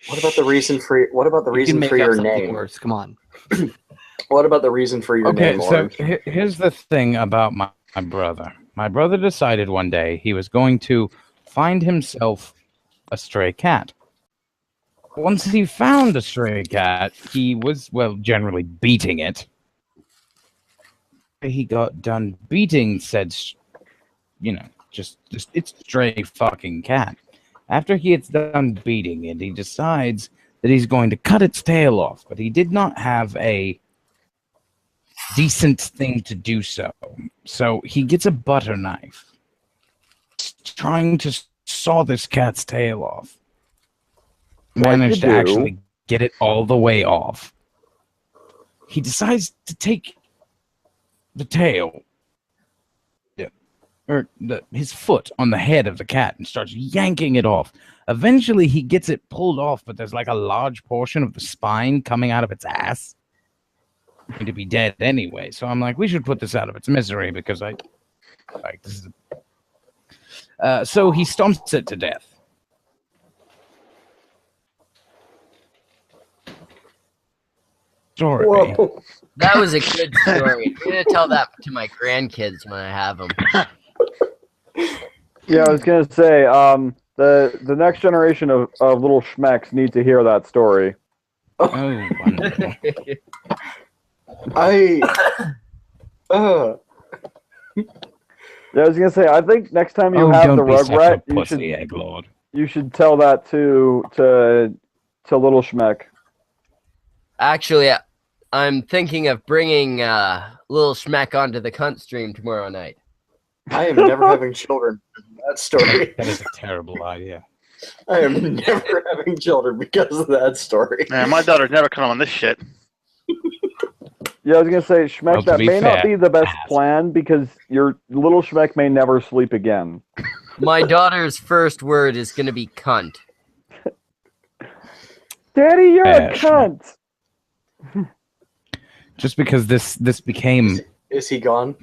Speaker 2: what about the reason for
Speaker 1: You can make up
Speaker 2: your
Speaker 1: something
Speaker 2: name?
Speaker 1: worse. Come on.
Speaker 2: What about the reason for your
Speaker 5: Okay,
Speaker 2: name,
Speaker 5: so
Speaker 2: Orange?
Speaker 5: here's the thing about my brother. My brother decided one day he was going to find himself a stray cat. Once he found a stray cat, he was, well, generally beating it. He got done beating said, just it's stray fucking cat. After he gets done beating it, he decides that he's going to cut its tail off, but he did not have a decent thing to do so. So he gets a butter knife, trying to saw this cat's tail off. Managed to actually get it all the way off. He decides to take the tail, or his foot on the head of the cat and starts yanking it off. Eventually, he gets it pulled off, but there's like a large portion of the spine coming out of its ass. Going to be dead anyway. So I'm like, we should put this out of its misery because this is. So he stomps it to death. Story.
Speaker 2: Whoa.
Speaker 3: That was a good story. I'm gonna tell that to my grandkids when I have them.
Speaker 8: Yeah, I was gonna say, the next generation of little schmecks need to hear that story.
Speaker 5: Oh, wonderful.
Speaker 2: I
Speaker 8: Yeah, I was gonna say, I think next time you
Speaker 5: Oh,
Speaker 8: have
Speaker 5: don't
Speaker 8: the
Speaker 5: be such a
Speaker 8: Rugrat,
Speaker 5: pussy, egg lord.
Speaker 8: you should tell that to little schmeck.
Speaker 3: Actually, I'm thinking of bringing Lil Schmeck onto the Cuntstream tomorrow night.
Speaker 2: am never having children. That story.
Speaker 5: That is a terrible idea.
Speaker 2: I am never having children because of that story.
Speaker 4: Man, my daughter's never come on this shit.
Speaker 8: Yeah, I was gonna say, Schmeck,
Speaker 5: Well, to
Speaker 8: that
Speaker 5: be
Speaker 8: may not
Speaker 5: fair,
Speaker 8: be the best
Speaker 5: ass.
Speaker 8: plan because your little Schmeck may never sleep again.
Speaker 3: My daughter's first word is gonna be cunt.
Speaker 8: Daddy, you're a
Speaker 5: Schmeck.
Speaker 8: cunt.
Speaker 5: Just because this became,
Speaker 2: Is he gone?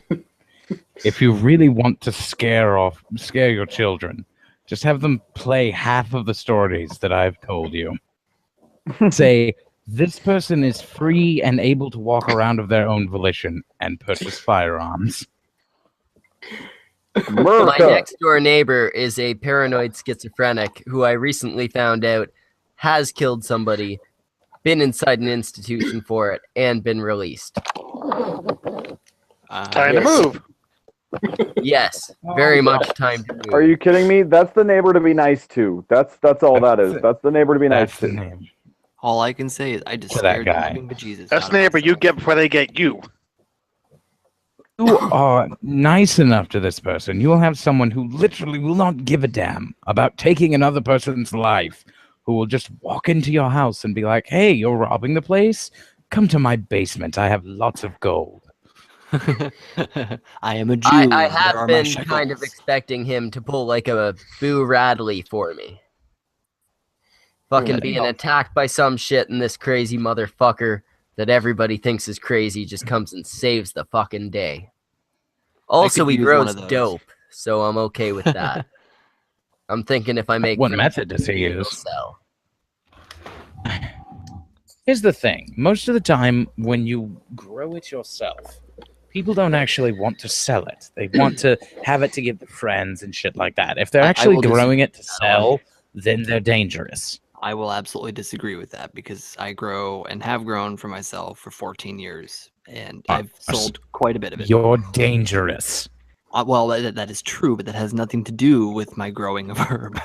Speaker 5: if you really want to scare your children, just have them play half of the stories that I've told you. Say, this person is free and able to walk around of their own volition and purchase firearms.
Speaker 3: My
Speaker 8: America.
Speaker 3: next door neighbor is a paranoid schizophrenic who I recently found out has killed somebody, been inside an institution for it, and been released.
Speaker 4: Time to move.
Speaker 3: Yes, very much time to move.
Speaker 8: Are you kidding me? That's the neighbor to be nice to. That's all that is. That's the neighbor to be nice
Speaker 5: That's the
Speaker 8: to.
Speaker 5: name.
Speaker 1: All I can say is I just
Speaker 5: To that
Speaker 1: scared the
Speaker 5: guy.
Speaker 1: living bejesus
Speaker 4: That's
Speaker 1: out of
Speaker 4: the neighbor you
Speaker 1: myself.
Speaker 4: get before they get you.
Speaker 5: You are nice enough to this person, you will have someone who literally will not give a damn about taking another person's life, who will just walk into your house and be like, hey, you're robbing the place? Come to my basement. I have lots of gold.
Speaker 1: I am a Jew.
Speaker 3: I
Speaker 1: There
Speaker 3: have
Speaker 1: are my
Speaker 3: been kind of
Speaker 1: shekels.
Speaker 3: expecting him to pull like a Boo Radley for me. Fucking being attacked by some shit, and this crazy motherfucker that everybody thinks is crazy just comes and saves the fucking day. Also,
Speaker 1: could
Speaker 3: he
Speaker 1: use one
Speaker 3: grows
Speaker 1: of those.
Speaker 3: dope, so I'm okay with that. I'm thinking if I make
Speaker 5: What
Speaker 3: friends
Speaker 5: method
Speaker 3: with
Speaker 5: does he
Speaker 3: him, he'll
Speaker 5: use?
Speaker 3: sell.
Speaker 5: Here's the thing. Most of the time, when you grow it yourself, people don't actually want to sell it. They want to have it to give to friends and shit like that. If they're
Speaker 1: I
Speaker 5: actually
Speaker 1: will
Speaker 5: growing it to
Speaker 1: disagree with that
Speaker 5: sell, then they're dangerous.
Speaker 1: I will absolutely disagree with that because I grow and have grown for myself for 14 years, and I've sold quite a bit of it.
Speaker 5: You're dangerous.
Speaker 1: Well, that is true, but that has nothing to do with my growing a verb.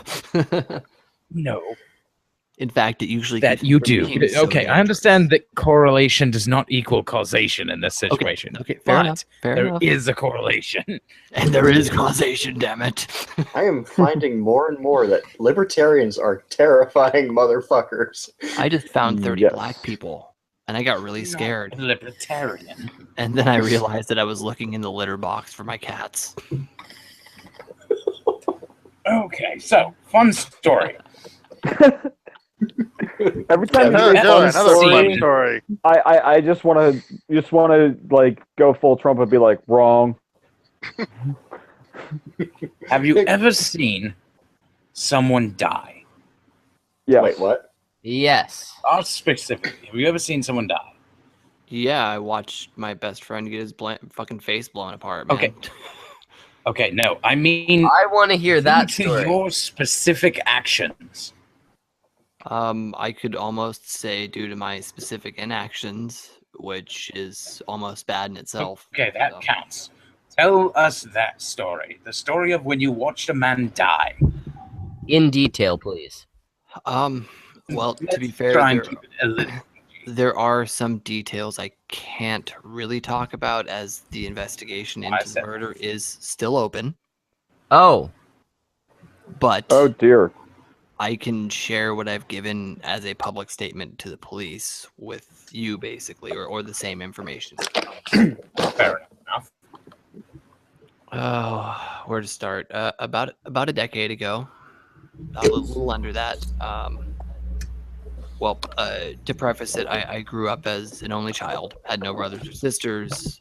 Speaker 5: No.
Speaker 1: In fact, it usually
Speaker 5: That you do.
Speaker 1: remains so
Speaker 5: Okay, I
Speaker 1: dangerous.
Speaker 5: understand that correlation does not equal causation in this situation.
Speaker 1: Okay, fair enough. Fair
Speaker 5: There
Speaker 1: enough.
Speaker 5: is a correlation.
Speaker 1: And there is causation, damn it.
Speaker 2: I am finding more and more that libertarians are terrifying motherfuckers.
Speaker 1: I just found 30
Speaker 8: Yes.
Speaker 1: black people, and I got really scared.
Speaker 5: Libertarian.
Speaker 1: And then I realized that I was looking in the litter box for my cats.
Speaker 5: Okay, so fun story.
Speaker 8: Every time
Speaker 2: Yeah,
Speaker 8: you say fun
Speaker 4: Another fun
Speaker 8: story,
Speaker 4: story.
Speaker 8: I just want to like go full Trump and be like wrong.
Speaker 5: Have you ever seen someone die?
Speaker 8: Yeah.
Speaker 2: Wait, what?
Speaker 3: Yes.
Speaker 5: Not specifically. Have you ever seen someone die?
Speaker 1: Yeah, I watched my best friend get his fucking face blown apart, man.
Speaker 5: Okay. Okay, no. I mean,
Speaker 3: I want to hear that
Speaker 5: due to
Speaker 3: story.
Speaker 5: your specific actions.
Speaker 1: I could almost say due to my specific inactions, which is almost bad in itself.
Speaker 5: Okay, that
Speaker 1: so.
Speaker 5: counts. Tell us that story. The story of when you watched a man die.
Speaker 3: In detail, please.
Speaker 1: Well, to be
Speaker 5: Let's
Speaker 1: fair,
Speaker 5: try and keep it a little.
Speaker 1: there are some details I can't really talk about as the investigation
Speaker 5: I
Speaker 1: into the
Speaker 5: said-
Speaker 1: murder is still open.
Speaker 3: Oh,
Speaker 1: But
Speaker 8: Oh dear.
Speaker 1: I can share what I've given as a public statement to the police with you, basically, or the same information.
Speaker 5: Fair enough.
Speaker 1: Oh, where to start? About a decade ago, a little under that. Well, to preface it, I grew up as an only child, had no brothers or sisters.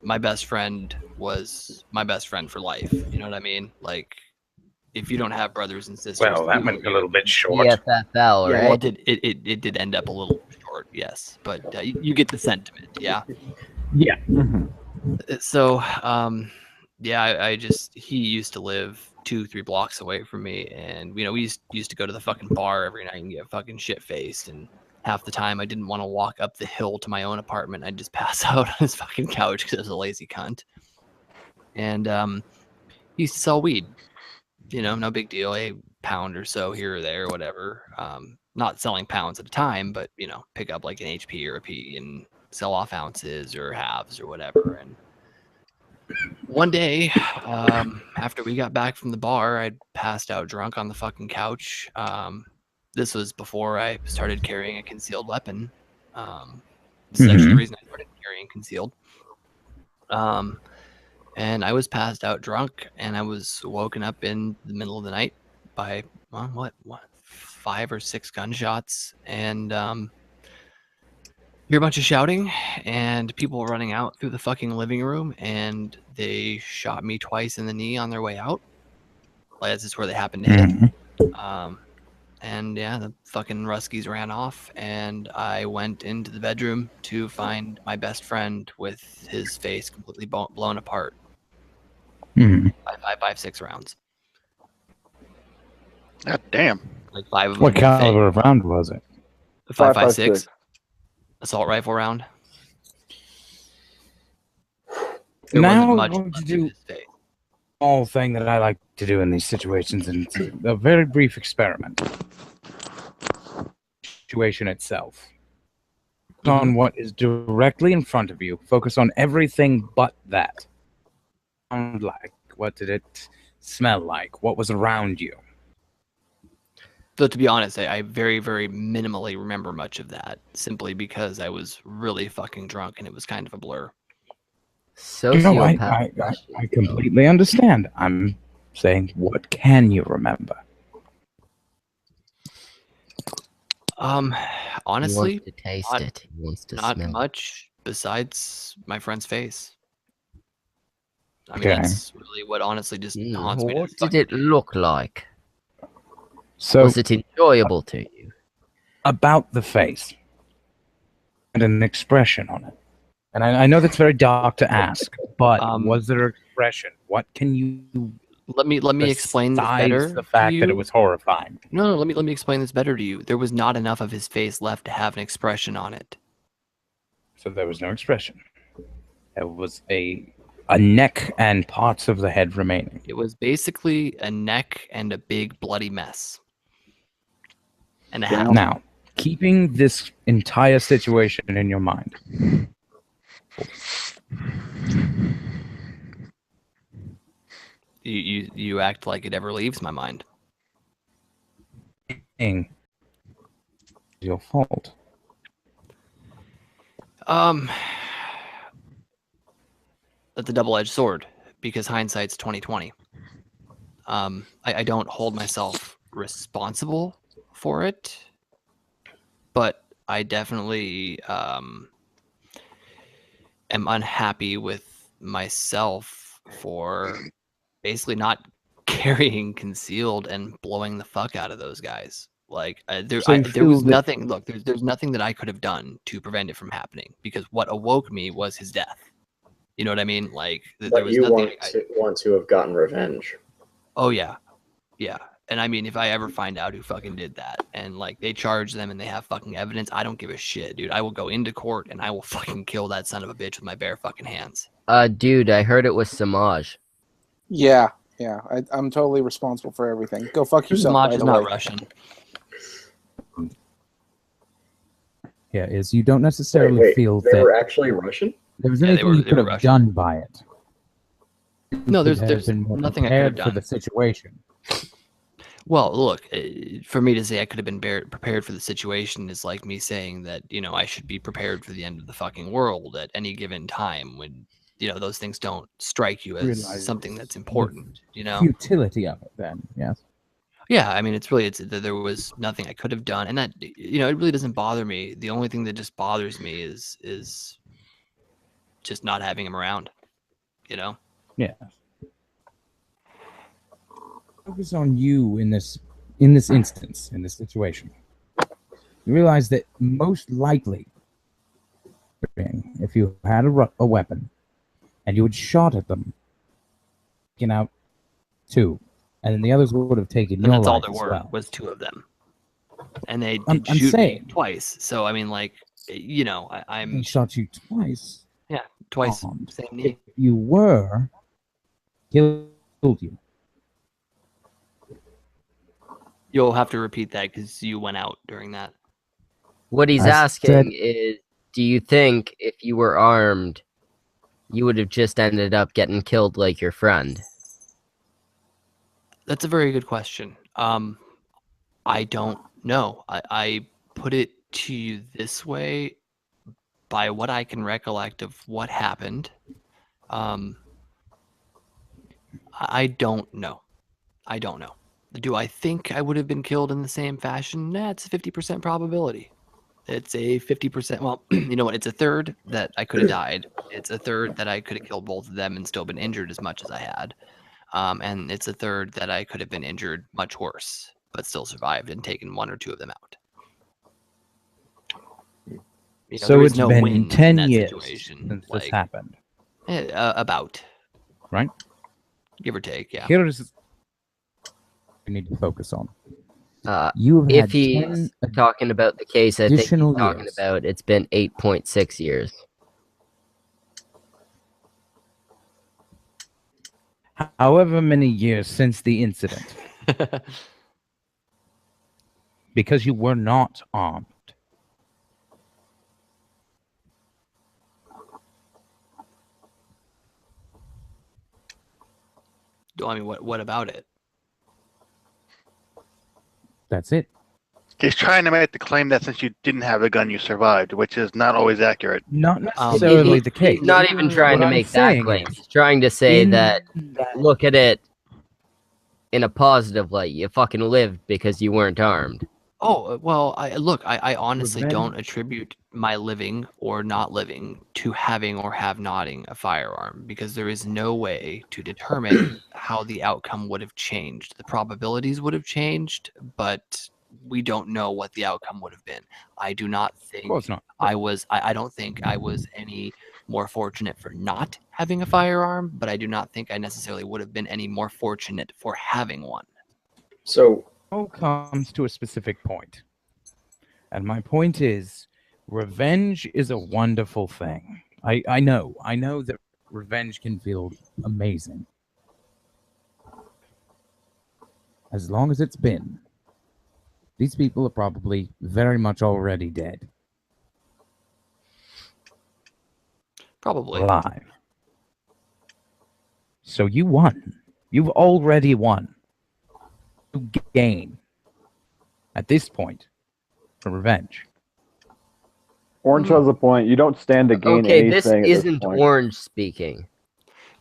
Speaker 1: My best friend was my best friend for life. You know what I mean? Like, if you don't have brothers and sisters,
Speaker 5: Well, that went a little bit short.
Speaker 3: EFFL,
Speaker 1: yeah,
Speaker 3: right?
Speaker 1: well, it did end up a little short, yes, but you get the sentiment, yeah.
Speaker 5: Yeah.
Speaker 1: So, yeah, he used to live 2-3 blocks away from me, and we used to go to the fucking bar every night and get fucking shit faced, and half the time I didn't want to walk up the hill to my own apartment. I'd just pass out on his fucking couch because I was a lazy cunt. And he used to sell weed. You know, no big deal, a pound or so here or there, whatever. Not selling pounds at a time, but pick up like an HP or a P and sell off ounces or halves or whatever. And one day, after we got back from the bar, I'd passed out drunk on the fucking couch. This was before I started carrying a concealed weapon. This is actually the reason I started carrying concealed. And I was passed out drunk, and I was woken up in the middle of the night by, well, what 5 or 6 gunshots, and hear a bunch of shouting and people running out through the fucking living room, and they shot me twice in the knee on their way out. Like, that's just where they happened to hit. And yeah, the fucking Ruskies ran off, and I went into the bedroom to find my best friend with his face completely blown apart. By 5-6 rounds.
Speaker 4: God damn.
Speaker 1: Like 5 of them.
Speaker 5: What caliber of round was it?
Speaker 1: 5.56 assault rifle round. There
Speaker 5: Now
Speaker 1: wasn't
Speaker 5: I'm going
Speaker 1: much
Speaker 5: to do
Speaker 1: in his face.
Speaker 5: all thing that I like to do in these situations, and it's a very brief experiment. Situation itself. On what is directly in front of you. Focus on everything but that. Sound like? What did it smell like? What was around you?
Speaker 1: Though, to be honest, I very, very minimally remember much of that, simply because I was really fucking drunk and it was kind of a blur.
Speaker 5: No,
Speaker 3: Sociopath.
Speaker 5: I completely understand. I'm saying, what can you remember?
Speaker 1: Honestly,
Speaker 3: He wants to taste
Speaker 1: not-
Speaker 3: it. He wants to
Speaker 1: not
Speaker 3: smell it.
Speaker 1: much besides my friend's face. I mean,
Speaker 5: Okay.
Speaker 1: that's really what honestly just haunts me. to
Speaker 3: What
Speaker 1: this
Speaker 3: did
Speaker 1: fucking
Speaker 3: it look like?
Speaker 5: So,
Speaker 3: Was it enjoyable to you?
Speaker 5: about the face and an expression on it. And I know that's very dark to ask, but was there an expression? What can you
Speaker 1: Let me explain this
Speaker 5: besides
Speaker 1: better.
Speaker 5: the fact
Speaker 1: to
Speaker 5: that it
Speaker 1: you?
Speaker 5: was horrifying?
Speaker 1: No, let me explain this better to you. There was not enough of his face left to have an expression on it.
Speaker 5: So there was no expression. There was a a neck and parts of the head remaining.
Speaker 1: It was basically a neck and a big bloody mess. And a half.
Speaker 5: Now, keeping this entire situation in your mind,
Speaker 1: You act like it ever leaves my mind.
Speaker 5: it's your fault.
Speaker 1: That's a double-edged sword because hindsight's 20/20. I don't hold myself responsible for it, but I definitely am unhappy with myself for basically not carrying concealed and blowing the fuck out of those guys. Like there was nothing. Look, there's nothing that I could have done to prevent it from happening because what awoke me was his death. You know what I mean? Like there
Speaker 2: But
Speaker 1: was
Speaker 2: you
Speaker 1: nothing.
Speaker 2: want to have gotten revenge.
Speaker 1: Oh yeah, yeah. And I mean, if I ever find out who fucking did that, and like they charge them and they have fucking evidence, I don't give a shit, dude. I will go into court and I will fucking kill that son of a bitch with my bare fucking hands.
Speaker 3: Dude, I heard it was Samaj.
Speaker 6: Yeah. I'm totally responsible for everything. Go fuck yourself.
Speaker 1: Samaj
Speaker 6: by
Speaker 1: is
Speaker 6: the
Speaker 1: not
Speaker 6: way.
Speaker 1: Russian.
Speaker 5: Yeah, is you don't necessarily
Speaker 2: Wait,
Speaker 5: feel
Speaker 2: they
Speaker 5: that
Speaker 2: were actually Russian?
Speaker 5: there was
Speaker 1: Yeah,
Speaker 5: anything you
Speaker 1: they
Speaker 5: could
Speaker 1: were
Speaker 5: have
Speaker 1: Russian.
Speaker 5: done by it.
Speaker 1: No,
Speaker 5: You
Speaker 1: there's
Speaker 5: could have been more
Speaker 1: nothing I could have
Speaker 5: prepared for
Speaker 1: done.
Speaker 5: the situation.
Speaker 1: Well, look, for me to say I could have been prepared for the situation is like me saying that, I should be prepared for the end of the fucking world at any given time when, those things don't strike you as
Speaker 5: Realize
Speaker 1: something that's
Speaker 5: the
Speaker 1: important,
Speaker 5: Futility of it, then, yes.
Speaker 1: Yeah, I mean, there was nothing I could have done, and that it really doesn't bother me. The only thing that just bothers me is just not having him around,
Speaker 5: Yeah. Focus on you in this instance, in this situation. You realize that most likely, if you had a weapon and you had shot at them, taken out two, and then the others would have taken
Speaker 1: and
Speaker 5: your
Speaker 1: that's all
Speaker 5: life
Speaker 1: there
Speaker 5: as
Speaker 1: were
Speaker 5: well.
Speaker 1: was two of them, and they
Speaker 5: I'm
Speaker 1: did shoot me
Speaker 5: saying.
Speaker 1: twice. So I mean, like, I'm
Speaker 5: They shot you twice.
Speaker 1: twice
Speaker 5: armed.
Speaker 1: same
Speaker 5: If
Speaker 1: knee.
Speaker 5: you were killed you.
Speaker 1: You'll have to repeat that because you went out during that.
Speaker 3: What he's
Speaker 5: I
Speaker 3: asking
Speaker 5: said-
Speaker 3: is, do you think if you were armed, you would have just ended up getting killed like your friend?
Speaker 1: That's a very good question. I don't know. I put it to you this way by what I can recollect of what happened. I don't know. I don't know. Do I think I would have been killed in the same fashion? Nah, it's a 50% probability. It's a 50%. Well, you know what? It's a third that I could have died. It's a third that I could have killed both of them and still been injured as much as I had. And it's a third that I could have been injured much worse, but still survived and taken one or two of them out.
Speaker 5: So
Speaker 1: there is
Speaker 5: it's
Speaker 1: no
Speaker 5: been
Speaker 1: win
Speaker 5: 10
Speaker 1: in that
Speaker 5: years
Speaker 1: situation.
Speaker 5: since
Speaker 1: Like,
Speaker 5: this happened,
Speaker 1: about,
Speaker 5: right?
Speaker 1: give or take, yeah.
Speaker 5: Here's we need to focus on.
Speaker 3: Uh,
Speaker 5: You have
Speaker 3: if
Speaker 5: had
Speaker 3: he's
Speaker 5: 10
Speaker 3: talking about the case I think he's
Speaker 5: additional
Speaker 3: talking
Speaker 5: years.
Speaker 3: about, it's been 8.6 years.
Speaker 5: However many years since the incident, because you were not armed.
Speaker 1: I mean, what about it?
Speaker 5: That's it.
Speaker 4: He's trying to make the claim that since you didn't have a gun, you survived, which is not always accurate.
Speaker 5: Not necessarily the case.
Speaker 3: He's not even trying
Speaker 5: What
Speaker 3: to
Speaker 5: I'm
Speaker 3: make that
Speaker 5: saying
Speaker 3: claim.
Speaker 5: is,
Speaker 3: He's trying to say
Speaker 5: in
Speaker 3: that, look at it in a positive light. You fucking lived because you weren't armed.
Speaker 1: Oh, well, I honestly
Speaker 5: Revenge.
Speaker 1: don't attribute my living or not living to having or have notting a firearm because there is no way to determine how the outcome would have changed. The probabilities would have changed, but we don't know what the outcome would have been. I do not
Speaker 5: Of
Speaker 1: think
Speaker 5: course not.
Speaker 1: I don't think I was any more fortunate for not having a firearm, but I do not think I necessarily would have been any more fortunate for having one.
Speaker 2: So
Speaker 5: All comes to a specific point. And my point is, revenge is a wonderful thing. I know that revenge can feel amazing. As long as it's been. These people are probably very much already dead.
Speaker 1: Probably.
Speaker 5: Alive. So you won. You've already won. You gain. At this point, for revenge.
Speaker 8: Orange has a point. You don't stand to gain
Speaker 3: Okay, this
Speaker 8: anything at this
Speaker 3: isn't
Speaker 8: point.
Speaker 3: Orange speaking.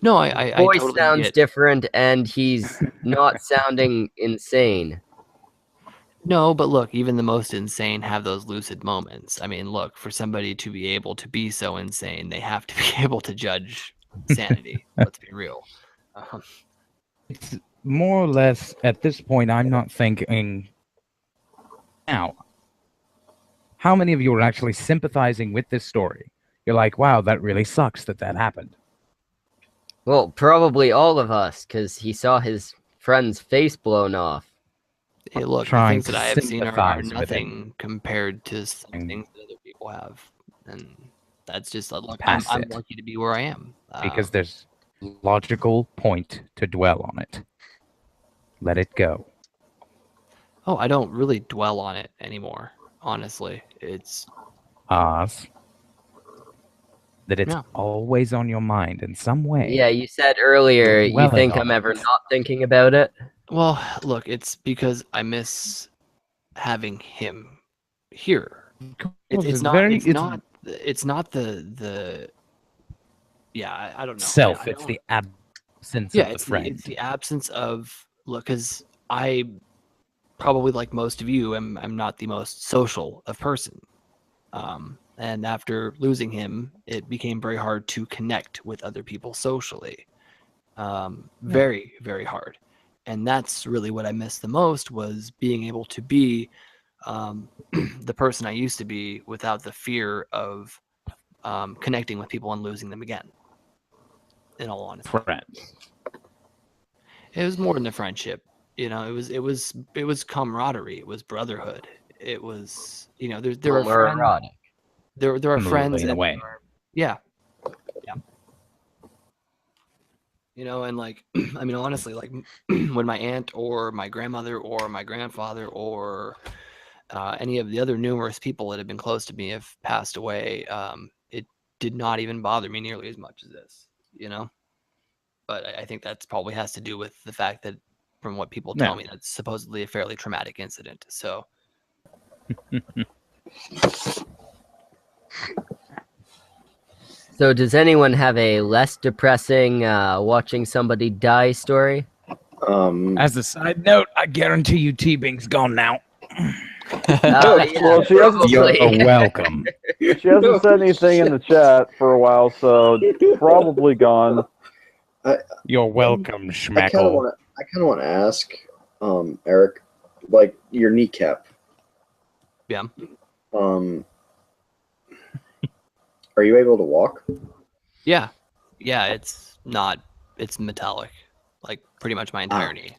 Speaker 1: No, I
Speaker 3: Voice
Speaker 1: totally
Speaker 3: sounds
Speaker 1: get.
Speaker 3: different, and he's not sounding insane.
Speaker 1: No, but look, even the most insane have those lucid moments. I mean, look, for somebody to be able to be so insane, they have to be able to judge sanity. Let's be real.
Speaker 5: It's more or less, at this point, I'm not thinking... Now, how many of you are actually sympathizing with this story? You're like, wow, that really sucks that that happened.
Speaker 3: Well, probably all of us, because he saw his friend's face blown off.
Speaker 1: Hey, look, the
Speaker 5: Trying
Speaker 1: things that
Speaker 5: to
Speaker 1: I have seen are
Speaker 5: sympathize with
Speaker 1: nothing compared to some things that other people have, and that's just look.
Speaker 5: Past
Speaker 1: I'm
Speaker 5: it.
Speaker 1: lucky to be where I am
Speaker 5: Because there's logical point to dwell on it. Let it go.
Speaker 1: Oh, I don't really dwell on it anymore. Honestly, it's
Speaker 5: Oz. That it's
Speaker 1: Yeah.
Speaker 5: always on your mind in some way.
Speaker 3: Yeah, you said earlier you
Speaker 5: Dwelling
Speaker 3: think
Speaker 5: on
Speaker 3: I'm
Speaker 5: it.
Speaker 3: ever not thinking about it.
Speaker 1: well, look, it's because I miss having him here. It's not. It's not the. Yeah, I don't know.
Speaker 5: Self.
Speaker 1: I
Speaker 5: It's
Speaker 1: don't-
Speaker 5: the absence
Speaker 1: yeah,
Speaker 5: of the
Speaker 1: it's
Speaker 5: friend.
Speaker 1: it's the absence of look, because I probably like most of you, I'm not the most social of person. And after losing him, it became very hard to connect with other people socially. Very, very hard. And that's really what I missed the most, was being able to be the person I used to be without the fear of connecting with people and losing them again. In all honesty,
Speaker 5: Friends.
Speaker 1: it was more than a friendship. You know, it was camaraderie. It was brotherhood. It was, you know, there are friends.
Speaker 3: Homoerotic.
Speaker 1: There are friends
Speaker 5: In a
Speaker 1: and
Speaker 5: way.
Speaker 1: yeah. You know, and like, I mean, honestly, like when my aunt or my grandmother or my grandfather or any of the other numerous people that have been close to me have passed away, it did not even bother me nearly as much as this, you know? But I think that's probably has to do with the fact that, from what people tell
Speaker 5: Yeah.
Speaker 1: me, that's supposedly a fairly traumatic incident. So,
Speaker 3: So does anyone have a less depressing watching somebody die story?
Speaker 5: As a side note, I guarantee you T-Bing's gone now.
Speaker 3: Yeah,
Speaker 8: Well, she hasn't
Speaker 3: probably.
Speaker 5: You're welcome.
Speaker 8: She hasn't said anything in the chat for a while, so probably gone.
Speaker 5: You're welcome,
Speaker 2: I kind of
Speaker 5: Schmeckle.
Speaker 2: want to ask, Eric, like your kneecap.
Speaker 1: yeah.
Speaker 2: Are you able to walk?
Speaker 1: Yeah. Yeah, it's metallic, like pretty much my entire knee.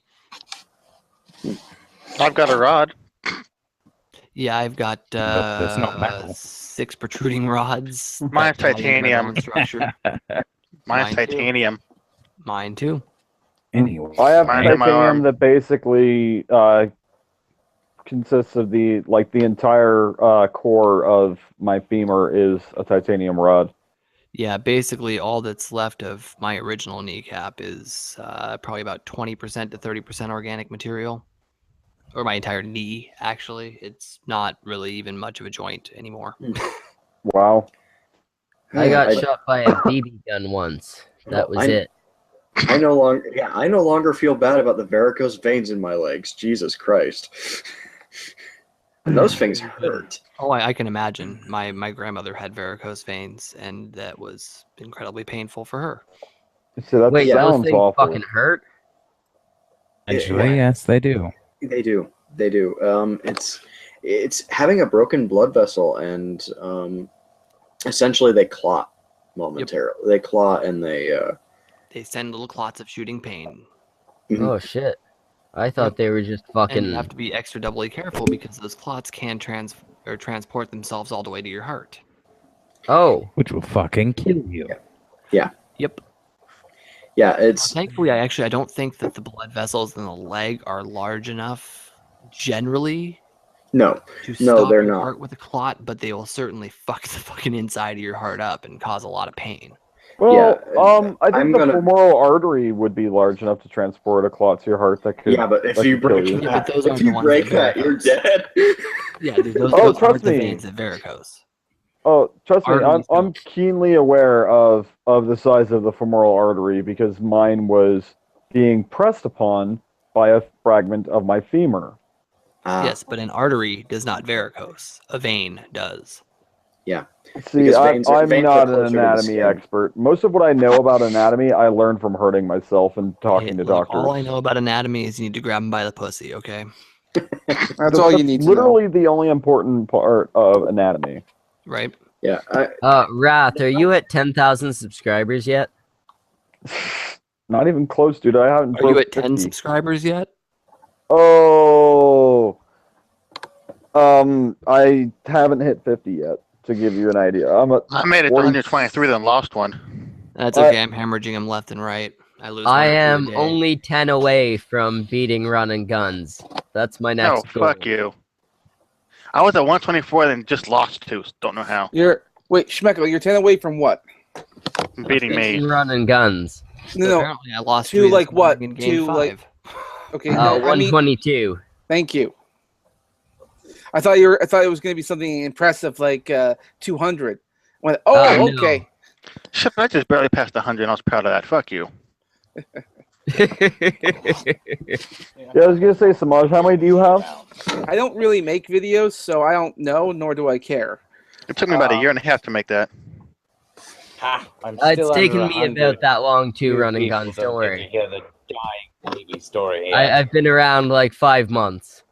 Speaker 4: I've got a rod.
Speaker 1: Yeah, I've got
Speaker 5: But there's no metal.
Speaker 1: 6 protruding rods.
Speaker 4: Mine's
Speaker 1: that tie into my
Speaker 4: titanium.
Speaker 1: bone structure.
Speaker 4: Mine's
Speaker 1: Mine too.
Speaker 4: titanium.
Speaker 1: Mine too.
Speaker 5: Anyway.
Speaker 8: I have
Speaker 4: Mine's in my arm.
Speaker 8: titanium that basically consists of the entire core of my femur is a titanium rod.
Speaker 1: Yeah, basically all that's left of my original kneecap is probably about 20% to 30% organic material. Or my entire knee, actually. It's not really even much of a joint anymore.
Speaker 8: Wow.
Speaker 3: I got
Speaker 2: I-
Speaker 3: shot by a BB gun once. That was it.
Speaker 2: I no longer feel bad about the varicose veins in my legs. Jesus Christ. And those things hurt.
Speaker 1: Oh, I can imagine. My grandmother had varicose veins, and that was incredibly painful for her.
Speaker 8: So that
Speaker 3: Wait, those
Speaker 8: sounds
Speaker 3: things
Speaker 8: awful.
Speaker 3: fucking hurt?
Speaker 5: Eventually, yes, they do.
Speaker 2: They do. It's having a broken blood vessel, and essentially they clot momentarily. They clot and they
Speaker 1: They send little clots of shooting pain.
Speaker 3: Oh shit. I thought they were just
Speaker 1: And
Speaker 3: fucking...
Speaker 1: you have to be extra doubly careful because those clots can transport themselves all the way to your heart.
Speaker 3: Oh.
Speaker 5: Which will fucking kill you.
Speaker 1: Yep.
Speaker 2: Yeah, it's
Speaker 1: Thankfully, I don't think that the blood vessels in the leg are large enough generally
Speaker 2: no,
Speaker 1: to
Speaker 2: No,
Speaker 1: stop
Speaker 2: they're
Speaker 1: your
Speaker 2: not.
Speaker 1: heart with a clot, but they will certainly fuck the fucking inside of your heart up and cause a lot of pain.
Speaker 8: Well,
Speaker 2: Yeah,
Speaker 8: I think
Speaker 2: I'm
Speaker 8: the
Speaker 2: gonna-
Speaker 8: femoral artery would be large enough to transport a clot to your heart that could.
Speaker 2: yeah, but if
Speaker 8: that
Speaker 2: you
Speaker 8: could kill
Speaker 2: break
Speaker 8: you.
Speaker 1: Yeah,
Speaker 2: that,
Speaker 1: but those
Speaker 2: if
Speaker 1: aren't
Speaker 2: you
Speaker 1: the ones
Speaker 2: break
Speaker 1: that
Speaker 2: that, you're
Speaker 1: varicose.
Speaker 2: dead.
Speaker 1: Yeah, dude, those
Speaker 8: Oh,
Speaker 1: aren't
Speaker 8: trust
Speaker 1: the
Speaker 8: me.
Speaker 1: veins that varicose.
Speaker 8: Oh, trust me,
Speaker 1: Arteries
Speaker 8: I'm
Speaker 1: don't.
Speaker 8: keenly aware of the size of the femoral artery because mine was being pressed upon by a fragment of my femur.
Speaker 1: Yes, but an artery does not varicose. A vein does.
Speaker 8: See,
Speaker 2: Because
Speaker 8: I'm
Speaker 2: veins are
Speaker 8: not an
Speaker 2: closer to the
Speaker 8: anatomy
Speaker 2: skin.
Speaker 8: expert. Most of what I know about anatomy, I learned from hurting myself and talking
Speaker 1: Hey,
Speaker 8: to
Speaker 1: look,
Speaker 8: doctors.
Speaker 1: all I know about anatomy is you need to grab them by the pussy, okay?
Speaker 6: That's all you need to know.
Speaker 8: Literally the only important part of anatomy.
Speaker 1: Right?
Speaker 2: Yeah,
Speaker 3: Wrath, are you at 10,000 subscribers yet?
Speaker 8: Not even close, dude. I haven't.
Speaker 1: Are you
Speaker 8: broke
Speaker 1: at 10
Speaker 8: 50.
Speaker 1: subscribers yet?
Speaker 8: Oh, I haven't hit 50 yet. To give you an idea, I'm at.
Speaker 4: I made it to
Speaker 8: 40
Speaker 4: 123, then lost one.
Speaker 1: That's okay. I'm hemorrhaging them left and right. I lose one
Speaker 3: I
Speaker 1: or two a
Speaker 3: am
Speaker 1: day.
Speaker 3: only 10 away from beating Run and Guns. That's my
Speaker 4: No,
Speaker 3: next goal.
Speaker 4: fuck you. I was at 124, then just lost two. Don't know how.
Speaker 6: Wait, Schmeckel, you're 10 away from what?
Speaker 4: Beating me.
Speaker 3: Beating Run and Guns.
Speaker 6: No,
Speaker 1: Apparently, I lost
Speaker 6: to
Speaker 1: three
Speaker 6: like
Speaker 1: this morning
Speaker 6: what?
Speaker 1: and gained
Speaker 6: To like-
Speaker 1: 5.
Speaker 6: okay. No, I mean,
Speaker 3: 122.
Speaker 6: thank you. I thought it was going to be something impressive like 200. Went,
Speaker 3: No.
Speaker 6: okay.
Speaker 4: Shit, I just barely passed 100, and I was proud of that. Fuck you.
Speaker 8: Yeah, I was gonna say, Samaj, how many do you have?
Speaker 6: I don't really make videos, so I don't know, nor do I care.
Speaker 4: It took me about a year and a half to make that.
Speaker 9: Ha! I'm
Speaker 3: It's
Speaker 9: still
Speaker 3: taken
Speaker 9: under
Speaker 3: me
Speaker 9: 100.
Speaker 3: about that long too,
Speaker 9: You
Speaker 3: Run and
Speaker 9: people
Speaker 3: Guns.
Speaker 9: don't
Speaker 3: Don't
Speaker 9: get to
Speaker 3: worry.
Speaker 9: hear the dying baby story yet.
Speaker 3: I've been around like 5 months.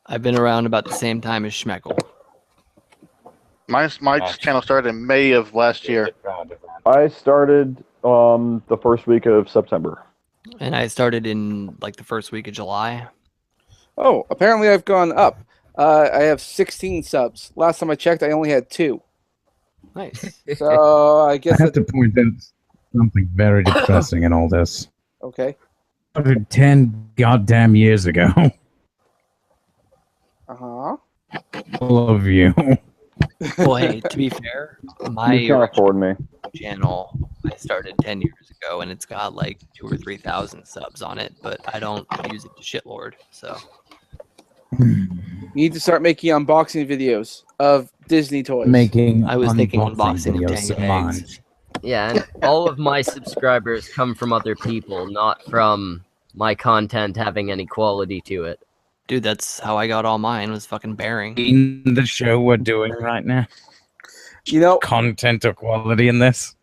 Speaker 1: I've been around about the same time as Schmeckel.
Speaker 4: My channel started in May of last year.
Speaker 9: Proud of that.
Speaker 8: I started the first week of September.
Speaker 1: And I started in like the first week of July.
Speaker 6: Oh, apparently I've gone up. I have 16 subs. Last time I checked, I only had 2.
Speaker 1: Nice.
Speaker 6: So I guess
Speaker 5: I have to point out something very depressing in all this.
Speaker 6: okay.
Speaker 5: Started 10 goddamn years ago.
Speaker 6: Uh-huh.
Speaker 5: All of you.
Speaker 1: Well, hey, to be fair, my
Speaker 8: You can't afford me.
Speaker 1: channel I started 10 years ago, and it's got like 2,000 or 3,000 subs on it, but I don't use it to shitlord. So
Speaker 6: You need to start making unboxing videos of Disney toys.
Speaker 5: Making
Speaker 1: I was thinking
Speaker 5: unboxing
Speaker 1: unboxing of
Speaker 5: videos,
Speaker 1: Tango
Speaker 5: Samaj.
Speaker 1: eggs.
Speaker 3: Yeah, and all of my subscribers come from other people, not from my content having any quality to it.
Speaker 1: Dude, that's how I got all mine, was fucking bearing.
Speaker 5: In the show we're doing right now,
Speaker 6: You know,
Speaker 5: content or quality in this.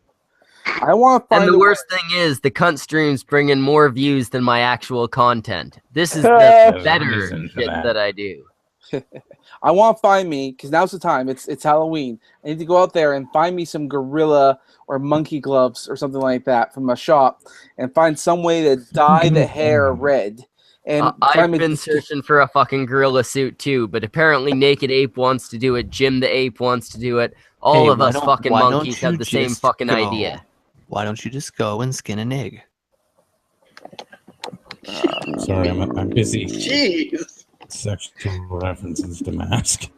Speaker 6: I want to find
Speaker 3: And the
Speaker 6: a
Speaker 3: worst thing is, the cunt streams bring in more views than my actual content. This is the
Speaker 8: There's
Speaker 5: a
Speaker 3: better
Speaker 5: reason for
Speaker 3: shit
Speaker 5: that.
Speaker 3: that I do.
Speaker 6: I want to find me, because now's the time. It's Halloween. I need to go out there and find me some gorilla or monkey gloves or something like that from a shop, and find some way to dye the hair red. And
Speaker 3: I've
Speaker 6: find me
Speaker 3: been searching for a fucking gorilla suit too, but apparently Naked Ape wants to do it, Jim the Ape wants to do it. All
Speaker 1: Hey,
Speaker 3: of
Speaker 1: why
Speaker 3: us
Speaker 1: don't-
Speaker 3: fucking
Speaker 1: why don't
Speaker 3: monkeys
Speaker 1: you
Speaker 3: have the same
Speaker 1: just
Speaker 3: fucking
Speaker 1: go?
Speaker 3: idea.
Speaker 1: Why don't you just go and skin an egg?
Speaker 5: Sorry, I'm busy.
Speaker 2: jeez.
Speaker 5: Sexual references to mask.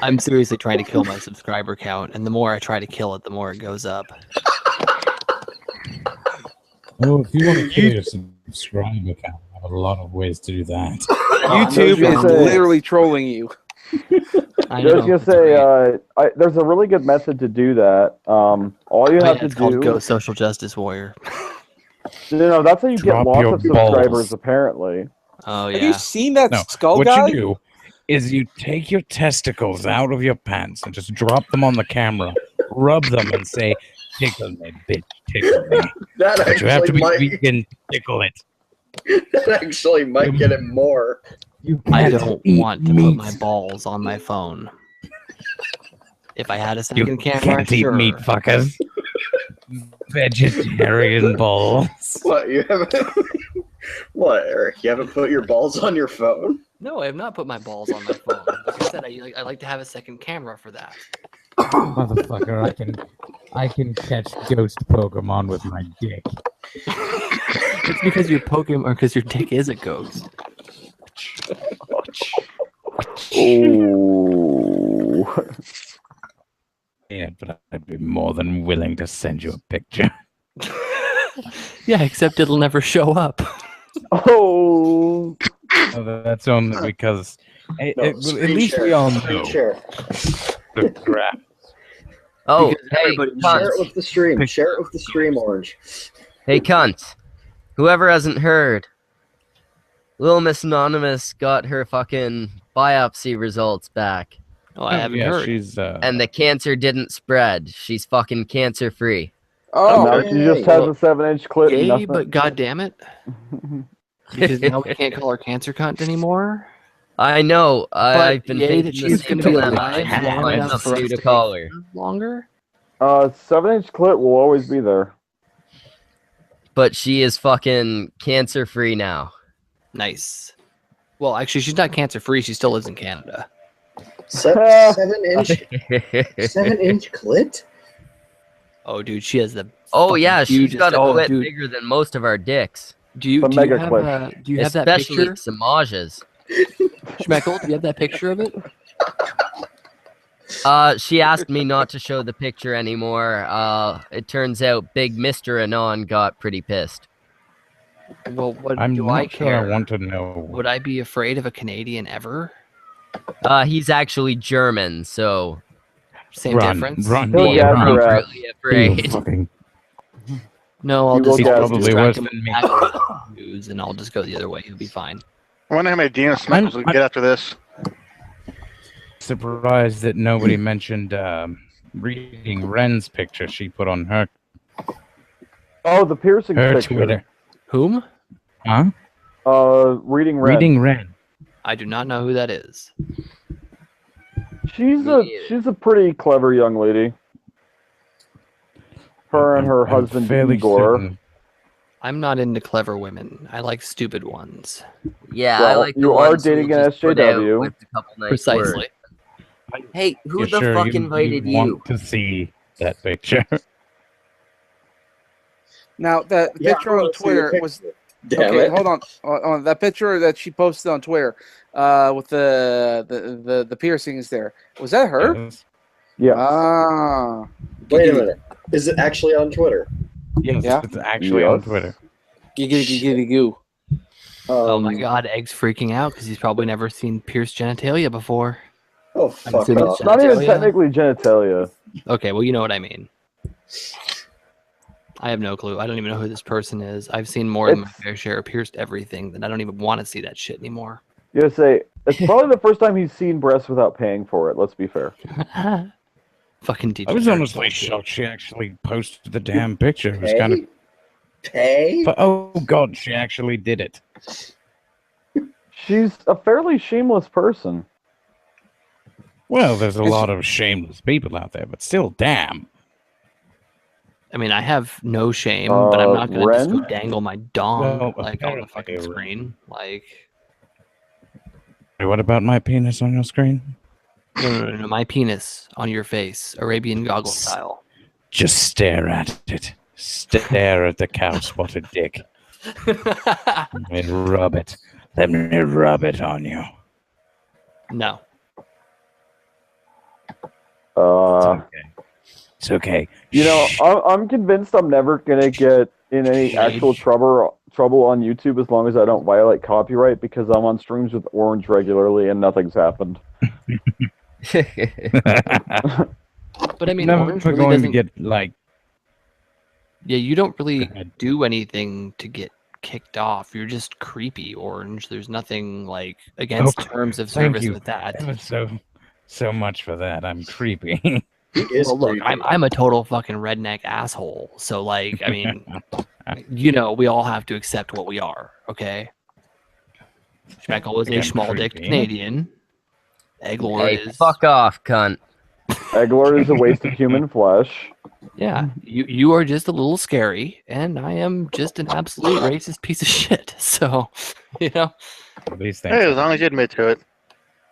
Speaker 1: I'm seriously trying to kill my subscriber count, and the more I try to kill it, the more it goes up.
Speaker 5: Oh, if you want to kill your subscriber count, I have a lot of ways to do that.
Speaker 6: YouTube
Speaker 8: I
Speaker 6: is
Speaker 8: was gonna say-
Speaker 6: literally trolling you.
Speaker 1: I
Speaker 8: I was
Speaker 1: know,
Speaker 8: gonna
Speaker 1: it's
Speaker 8: say,
Speaker 1: great.
Speaker 8: there's a really good method to do that. All you
Speaker 1: Oh,
Speaker 8: have
Speaker 1: yeah,
Speaker 8: to
Speaker 1: it's called
Speaker 8: do,
Speaker 1: Go Social Justice Warrior.
Speaker 8: that's how you get
Speaker 5: Drop
Speaker 8: lots
Speaker 5: your
Speaker 8: of subscribers.
Speaker 5: balls.
Speaker 8: Apparently,
Speaker 1: Oh,
Speaker 6: Have you
Speaker 1: yeah.
Speaker 6: seen that
Speaker 5: No,
Speaker 6: skull
Speaker 5: what
Speaker 6: guy?
Speaker 5: you do is you take your testicles out of your pants and just drop them on the camera, rub them, and say, "Tickle me, bitch, tickle me."
Speaker 2: That
Speaker 5: But you have to
Speaker 2: actually
Speaker 5: be
Speaker 2: might.
Speaker 5: vegan, tickle it.
Speaker 2: That actually might get it more.
Speaker 5: You
Speaker 1: I
Speaker 5: can't
Speaker 1: don't
Speaker 5: eat
Speaker 1: want to
Speaker 5: meat.
Speaker 1: put my balls on my phone. If I had a
Speaker 5: You
Speaker 1: second camera,
Speaker 5: can't
Speaker 1: sure.
Speaker 5: eat meat, fuckers. Vegetarian balls.
Speaker 2: What you haven't? What, Eric? You haven't put your balls on your phone?
Speaker 1: No, I have not put my balls on my phone. Like I said, I like to have a second camera for that.
Speaker 5: Motherfucker, I can catch ghost Pokemon with my dick.
Speaker 1: It's because your Pokemon, or because your dick is a ghost.
Speaker 8: Oh.
Speaker 5: Yeah, but I'd be more than willing to send you a picture.
Speaker 1: Yeah, except it'll never show up.
Speaker 8: Oh.
Speaker 5: Oh, that's only because
Speaker 2: No,
Speaker 5: well, at
Speaker 2: screen
Speaker 5: least
Speaker 2: share.
Speaker 5: we all
Speaker 2: Screen
Speaker 5: know
Speaker 2: share.
Speaker 5: the crap.
Speaker 3: Oh,
Speaker 1: Because
Speaker 3: hey,
Speaker 1: everybody
Speaker 2: Share
Speaker 3: cunts.
Speaker 2: it with the stream. Share it with the stream, Orange.
Speaker 3: Hey, cunts. Whoever hasn't heard, Little Miss Anonymous got her fucking biopsy results back.
Speaker 1: Oh, I haven't heard.
Speaker 5: She's
Speaker 3: And the cancer didn't spread. She's fucking cancer-free.
Speaker 6: Oh,
Speaker 8: Now she just has a 7-inch clit and
Speaker 1: Yay,
Speaker 8: nothing.
Speaker 1: but goddamn it. Because now we can't call her cancer cunt anymore.
Speaker 3: I know. I've been
Speaker 1: yay
Speaker 3: thinking
Speaker 1: that
Speaker 3: the
Speaker 1: she's
Speaker 3: same
Speaker 1: gonna be
Speaker 3: dilemma.
Speaker 1: alive
Speaker 3: I
Speaker 1: long
Speaker 3: find
Speaker 1: enough for
Speaker 3: something
Speaker 1: us
Speaker 3: new
Speaker 1: to
Speaker 3: to call her.
Speaker 1: Longer?
Speaker 8: 7-inch clit will always be there.
Speaker 3: But she is fucking cancer-free now.
Speaker 1: Nice. Well, actually, she's not cancer free. She still lives in Canada.
Speaker 2: 7-inch 7-inch clit?
Speaker 1: Oh, dude, she has the.
Speaker 3: Oh
Speaker 1: fucking
Speaker 3: yeah, she's
Speaker 1: hugest-
Speaker 3: got a
Speaker 1: oh,
Speaker 3: clit
Speaker 1: dude.
Speaker 3: bigger than most of our dicks.
Speaker 1: Do you
Speaker 8: The
Speaker 1: have
Speaker 8: mega
Speaker 1: do you have that
Speaker 3: Especially
Speaker 1: picture,
Speaker 3: Samajas.
Speaker 1: Schmeckle? Do you have that picture of it?
Speaker 3: She asked me not to show the picture anymore. It turns out Big Mr. Anon got pretty pissed.
Speaker 1: Well, what
Speaker 5: I'm
Speaker 1: do
Speaker 5: not
Speaker 1: I
Speaker 5: sure
Speaker 1: care?
Speaker 5: I want to know.
Speaker 1: Would I be afraid of a Canadian ever?
Speaker 3: He's actually German, so
Speaker 1: Same
Speaker 5: Run,
Speaker 1: difference.
Speaker 5: run,
Speaker 8: He'll
Speaker 3: be
Speaker 8: gas your ass.
Speaker 3: appropriately
Speaker 5: He's
Speaker 3: afraid.
Speaker 5: fucking
Speaker 1: No, I'll
Speaker 8: He will
Speaker 1: just
Speaker 8: gas
Speaker 1: I'll
Speaker 8: you.
Speaker 1: distract
Speaker 5: Probably
Speaker 1: him
Speaker 5: worse than me.
Speaker 1: with news, and I'll just go the other way. He'll be fine.
Speaker 4: I wonder how many DNS Smackles we can get after this.
Speaker 5: surprised that nobody mentioned reading Ren's picture she put on her
Speaker 8: Oh, the piercing picture.
Speaker 5: Twitter.
Speaker 1: Whom?
Speaker 5: Huh?
Speaker 8: Reading Red.
Speaker 5: Reading Ren.
Speaker 1: I do not know who that is.
Speaker 8: She's
Speaker 3: Me
Speaker 8: a
Speaker 3: either.
Speaker 8: pretty clever young lady. Her and her
Speaker 5: I'm
Speaker 8: husband
Speaker 5: fairly
Speaker 8: Igor.
Speaker 5: certain-
Speaker 1: I'm not into clever women. I like stupid ones.
Speaker 3: Yeah, I
Speaker 8: Well,
Speaker 3: like the
Speaker 8: you are
Speaker 3: ones who
Speaker 8: dating
Speaker 3: will
Speaker 8: an
Speaker 3: just put out
Speaker 8: SJW.
Speaker 3: with a couple nice
Speaker 1: Precisely.
Speaker 3: words. Hey, who
Speaker 5: You
Speaker 3: the
Speaker 5: sure
Speaker 3: fuck
Speaker 5: you
Speaker 3: invited you?
Speaker 5: want to see that picture?
Speaker 6: now the
Speaker 2: Yeah,
Speaker 6: picture
Speaker 2: I
Speaker 6: on
Speaker 2: wanna see the
Speaker 6: Twitter
Speaker 2: picture.
Speaker 6: was
Speaker 2: Damn
Speaker 6: okay.
Speaker 2: it.
Speaker 6: Hold on. That picture that she posted on Twitter, with the piercings there. Was that her?
Speaker 5: Yes.
Speaker 8: Yeah.
Speaker 6: Ah,
Speaker 2: Wait a minute. Is it actually on Twitter?
Speaker 5: Yes,
Speaker 6: Yeah.
Speaker 5: it's actually on
Speaker 8: Yes.
Speaker 5: Twitter.
Speaker 6: giggity goo.
Speaker 1: Oh my god, Egg's freaking out because he's probably never seen pierced genitalia before.
Speaker 2: Oh,
Speaker 1: I'm
Speaker 2: fuck
Speaker 1: assuming
Speaker 2: off.
Speaker 1: it's
Speaker 8: Not even
Speaker 1: genitalia?
Speaker 8: technically genitalia.
Speaker 1: Okay, well, you know what I mean. I have no clue. I don't even know who this person is. I've seen more than my
Speaker 8: It's-
Speaker 1: fair share of pierced everything that I don't even want to see that shit anymore.
Speaker 8: You gotta say, it's probably the first time he's seen breasts without paying for it, let's be fair.
Speaker 1: Fucking
Speaker 5: I was
Speaker 1: degenerate
Speaker 5: honestly
Speaker 1: bullshit.
Speaker 5: shocked she actually posted the damn picture. It was kind of.
Speaker 2: Pay?
Speaker 5: But, oh god, she actually did it.
Speaker 8: She's a fairly shameless person.
Speaker 5: Well, there's a lot of shameless people out there, but still, damn.
Speaker 1: I mean, I have no shame, but I'm not gonna just go
Speaker 8: Ren?
Speaker 1: dangle my dong
Speaker 5: Well,
Speaker 1: like on the
Speaker 5: apparently,
Speaker 1: fucking
Speaker 5: Ren.
Speaker 1: screen. Like,
Speaker 5: What about my penis on your screen?
Speaker 1: no, my penis on your face, Arabian goggle style.
Speaker 5: Just stare at it. Stare at the cow-spotted dick. And rub it. Let me rub it on you.
Speaker 1: No.
Speaker 5: It's okay.
Speaker 8: You know,
Speaker 5: Shh.
Speaker 8: I'm convinced I'm never gonna get in any actual trouble on YouTube as long as I don't violate copyright because I'm on streams with Orange regularly and nothing's happened.
Speaker 1: But I mean,
Speaker 5: Never
Speaker 1: Orange really
Speaker 5: going to
Speaker 1: doesn't.
Speaker 5: get like.
Speaker 1: Yeah, you don't really
Speaker 5: Go ahead.
Speaker 1: do anything to get kicked off. You're just creepy, Orange. There's nothing like against
Speaker 5: Okay,
Speaker 1: terms of
Speaker 5: thank
Speaker 1: service
Speaker 5: you.
Speaker 1: with that.
Speaker 5: So much for that. I'm creepy.
Speaker 2: He is
Speaker 1: Well, look,
Speaker 2: creepy.
Speaker 1: I'm a total fucking redneck asshole. So like, I mean, you know, we all have to accept what we are. Okay. Schmeckle is a
Speaker 5: I'm
Speaker 1: small dick
Speaker 5: creepy.
Speaker 1: Canadian. Egglord
Speaker 3: Hey,
Speaker 1: is
Speaker 3: fuck off, cunt.
Speaker 8: Egglord is a waste of human flesh.
Speaker 1: yeah. You are just a little scary, and I am just an absolute racist piece of shit. So, you know.
Speaker 5: These things.
Speaker 4: Hey, as long as you admit to it.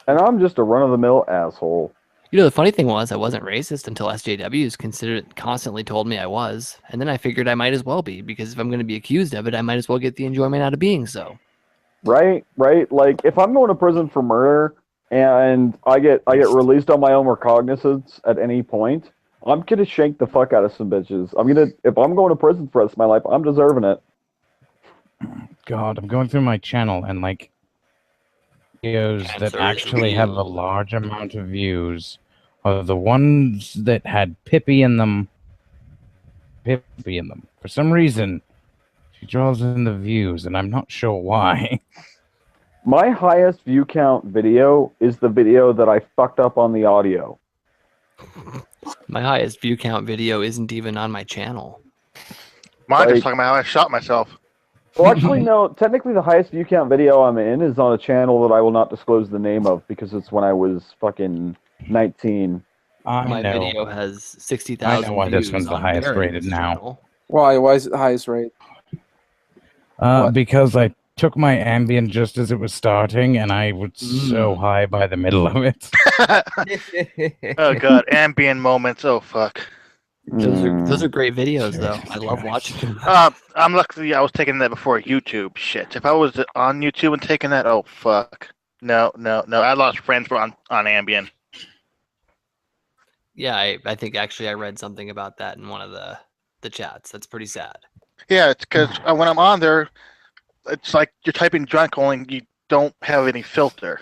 Speaker 8: And I'm just a run-of-the-mill asshole.
Speaker 1: You know, the funny thing was, I wasn't racist until SJWs constantly told me I was, and then I figured I might as well be, because if I'm going to be accused of it, I might as well get the enjoyment out of being so.
Speaker 8: Right. Like if I'm going to prison for murder and I get released on my own recognizance at any point, I'm gonna shank the fuck out of some bitches. If I'm going to prison for the rest of my life, I'm deserving it.
Speaker 5: God, I'm going through my channel and like videos that
Speaker 1: Cancer is
Speaker 5: actually have a
Speaker 1: real.
Speaker 5: large amount of views are the ones that had Pippi in them. For some reason, she draws in the views, and I'm not sure why.
Speaker 8: My highest view count video is the video that I fucked up on the audio.
Speaker 1: My highest view count video isn't even on my channel.
Speaker 4: Mine
Speaker 8: Like-
Speaker 4: just talking about how I shot myself.
Speaker 8: Well, actually, no. Technically, the highest view count video I'm in is on a channel that I will not disclose the name of because it's when I was fucking 19.
Speaker 1: My
Speaker 5: know.
Speaker 1: video has
Speaker 5: I
Speaker 1: 60,000
Speaker 5: know why
Speaker 1: views
Speaker 5: this one's the
Speaker 1: on
Speaker 5: highest
Speaker 1: Barrington's
Speaker 5: rated now.
Speaker 1: channel.
Speaker 6: Why? Why is it the highest rate? What?
Speaker 5: Because I took my Ambien just as it was starting, and I was so high by the middle of it.
Speaker 4: Oh god, ambient moments. Oh fuck.
Speaker 1: Those are great videos, though. I love watching them.
Speaker 4: I'm lucky I was taking that before YouTube. Shit, if I was on YouTube and taking that, oh fuck. No. I lost friends on Ambien.
Speaker 1: Yeah, I think actually I read something about that in one of the chats. That's pretty sad.
Speaker 4: Yeah, it's because when I'm on there, it's like you're typing drunk, only you don't have any filter.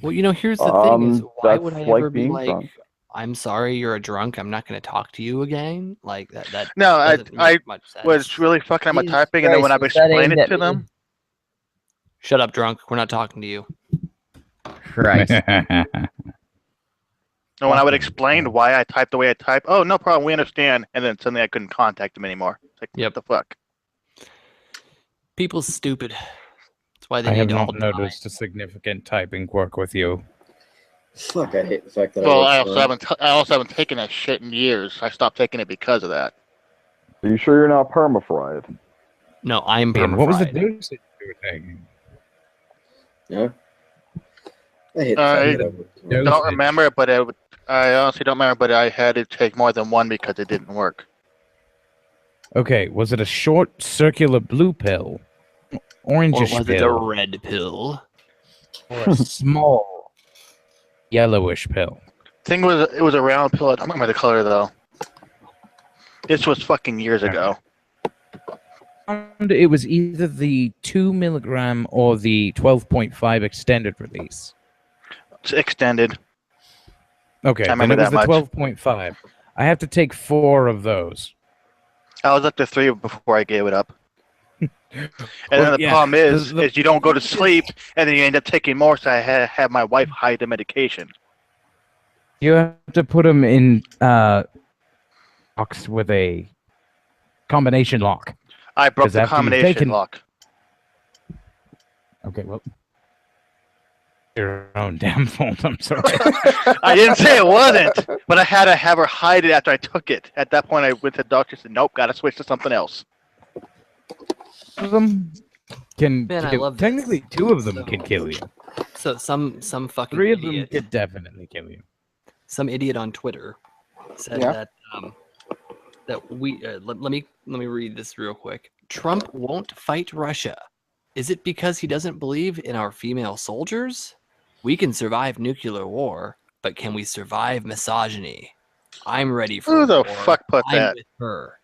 Speaker 1: Well, you know, here's the thing: is why would I
Speaker 8: that's like
Speaker 1: ever be
Speaker 8: being
Speaker 1: like,
Speaker 8: drunk.
Speaker 1: "I'm sorry, you're a drunk. I'm not going to talk to you again." Like that. That
Speaker 4: No,
Speaker 1: doesn't
Speaker 4: I
Speaker 1: make much sense.
Speaker 4: was really fucking at my
Speaker 3: Jesus
Speaker 4: typing, and then when
Speaker 3: Christ,
Speaker 4: I've
Speaker 3: was that
Speaker 4: explained
Speaker 3: aimed
Speaker 4: it
Speaker 3: at
Speaker 4: to
Speaker 3: me?
Speaker 4: them,
Speaker 1: Shut up, drunk. We're not talking to you.
Speaker 3: Christ.
Speaker 4: and when I would explain why I typed the way I type, oh, no problem, we understand, and then suddenly I couldn't contact them anymore. It's like,
Speaker 1: Yep.
Speaker 4: what the fuck?
Speaker 1: People's stupid. That's why they
Speaker 5: I
Speaker 1: need
Speaker 5: have
Speaker 1: to all
Speaker 5: not
Speaker 1: die.
Speaker 5: noticed a significant typing quirk with you.
Speaker 2: Fuck, I hate the fact that
Speaker 4: Well,
Speaker 2: I
Speaker 4: I also haven't taken that shit in years. I stopped taking it because of that.
Speaker 8: Are you sure you're not permafried?
Speaker 1: No, I'm
Speaker 5: And what was the
Speaker 1: permafried.
Speaker 5: dose that you were taking?
Speaker 2: Yeah. I hate the
Speaker 4: Uh,
Speaker 2: fact that I
Speaker 5: Dosage.
Speaker 4: Don't remember, but I honestly don't remember, but I had to take more than one because it didn't work.
Speaker 5: Okay, was it a short circular blue pill,
Speaker 1: Or
Speaker 5: orangish
Speaker 1: was it a
Speaker 5: pill,
Speaker 1: red pill?
Speaker 5: or a small yellowish pill?
Speaker 4: Thing was, it was a round pill. I don't remember the color though. This was fucking years ago.
Speaker 5: And it was either the 2 milligram or the 12.5 extended release.
Speaker 4: It's extended.
Speaker 5: Okay,
Speaker 4: I
Speaker 5: then
Speaker 4: remember
Speaker 5: it was
Speaker 4: that
Speaker 5: the
Speaker 4: much.
Speaker 5: 12.5. I have to take 4 of those.
Speaker 4: I was up to 3 before I gave it up. And
Speaker 5: Well,
Speaker 4: then the
Speaker 5: yeah,
Speaker 4: problem is
Speaker 5: the-
Speaker 4: you don't go to sleep, and then you end up taking more. So I had to have my wife hide the medication.
Speaker 5: You have to put them in box with a combination lock.
Speaker 4: I broke
Speaker 5: 'Cause
Speaker 4: the
Speaker 5: after you've
Speaker 4: combination
Speaker 5: taken-
Speaker 4: lock.
Speaker 5: Okay, well, your own damn fault. I'm sorry.
Speaker 4: I didn't say it wasn't, but I had to have her hide it after I took it. At that point, I went to the doctor and said, "Nope, gotta switch to something else."
Speaker 5: One of them can
Speaker 1: Man, I
Speaker 5: kill,
Speaker 1: love this.
Speaker 5: technically 2 of them
Speaker 1: So-
Speaker 5: can kill you.
Speaker 1: So some fucking
Speaker 5: 3 of them
Speaker 1: idiot,
Speaker 5: could definitely kill you.
Speaker 1: some idiot on Twitter said
Speaker 6: Yeah.
Speaker 1: that we let me read this real quick. Trump won't fight Russia. Is it because he doesn't believe in our female soldiers? We can survive nuclear war, but can we survive misogyny? I'm ready for
Speaker 4: Who the
Speaker 1: war.
Speaker 4: fuck put
Speaker 1: I'm
Speaker 4: that?
Speaker 1: with her.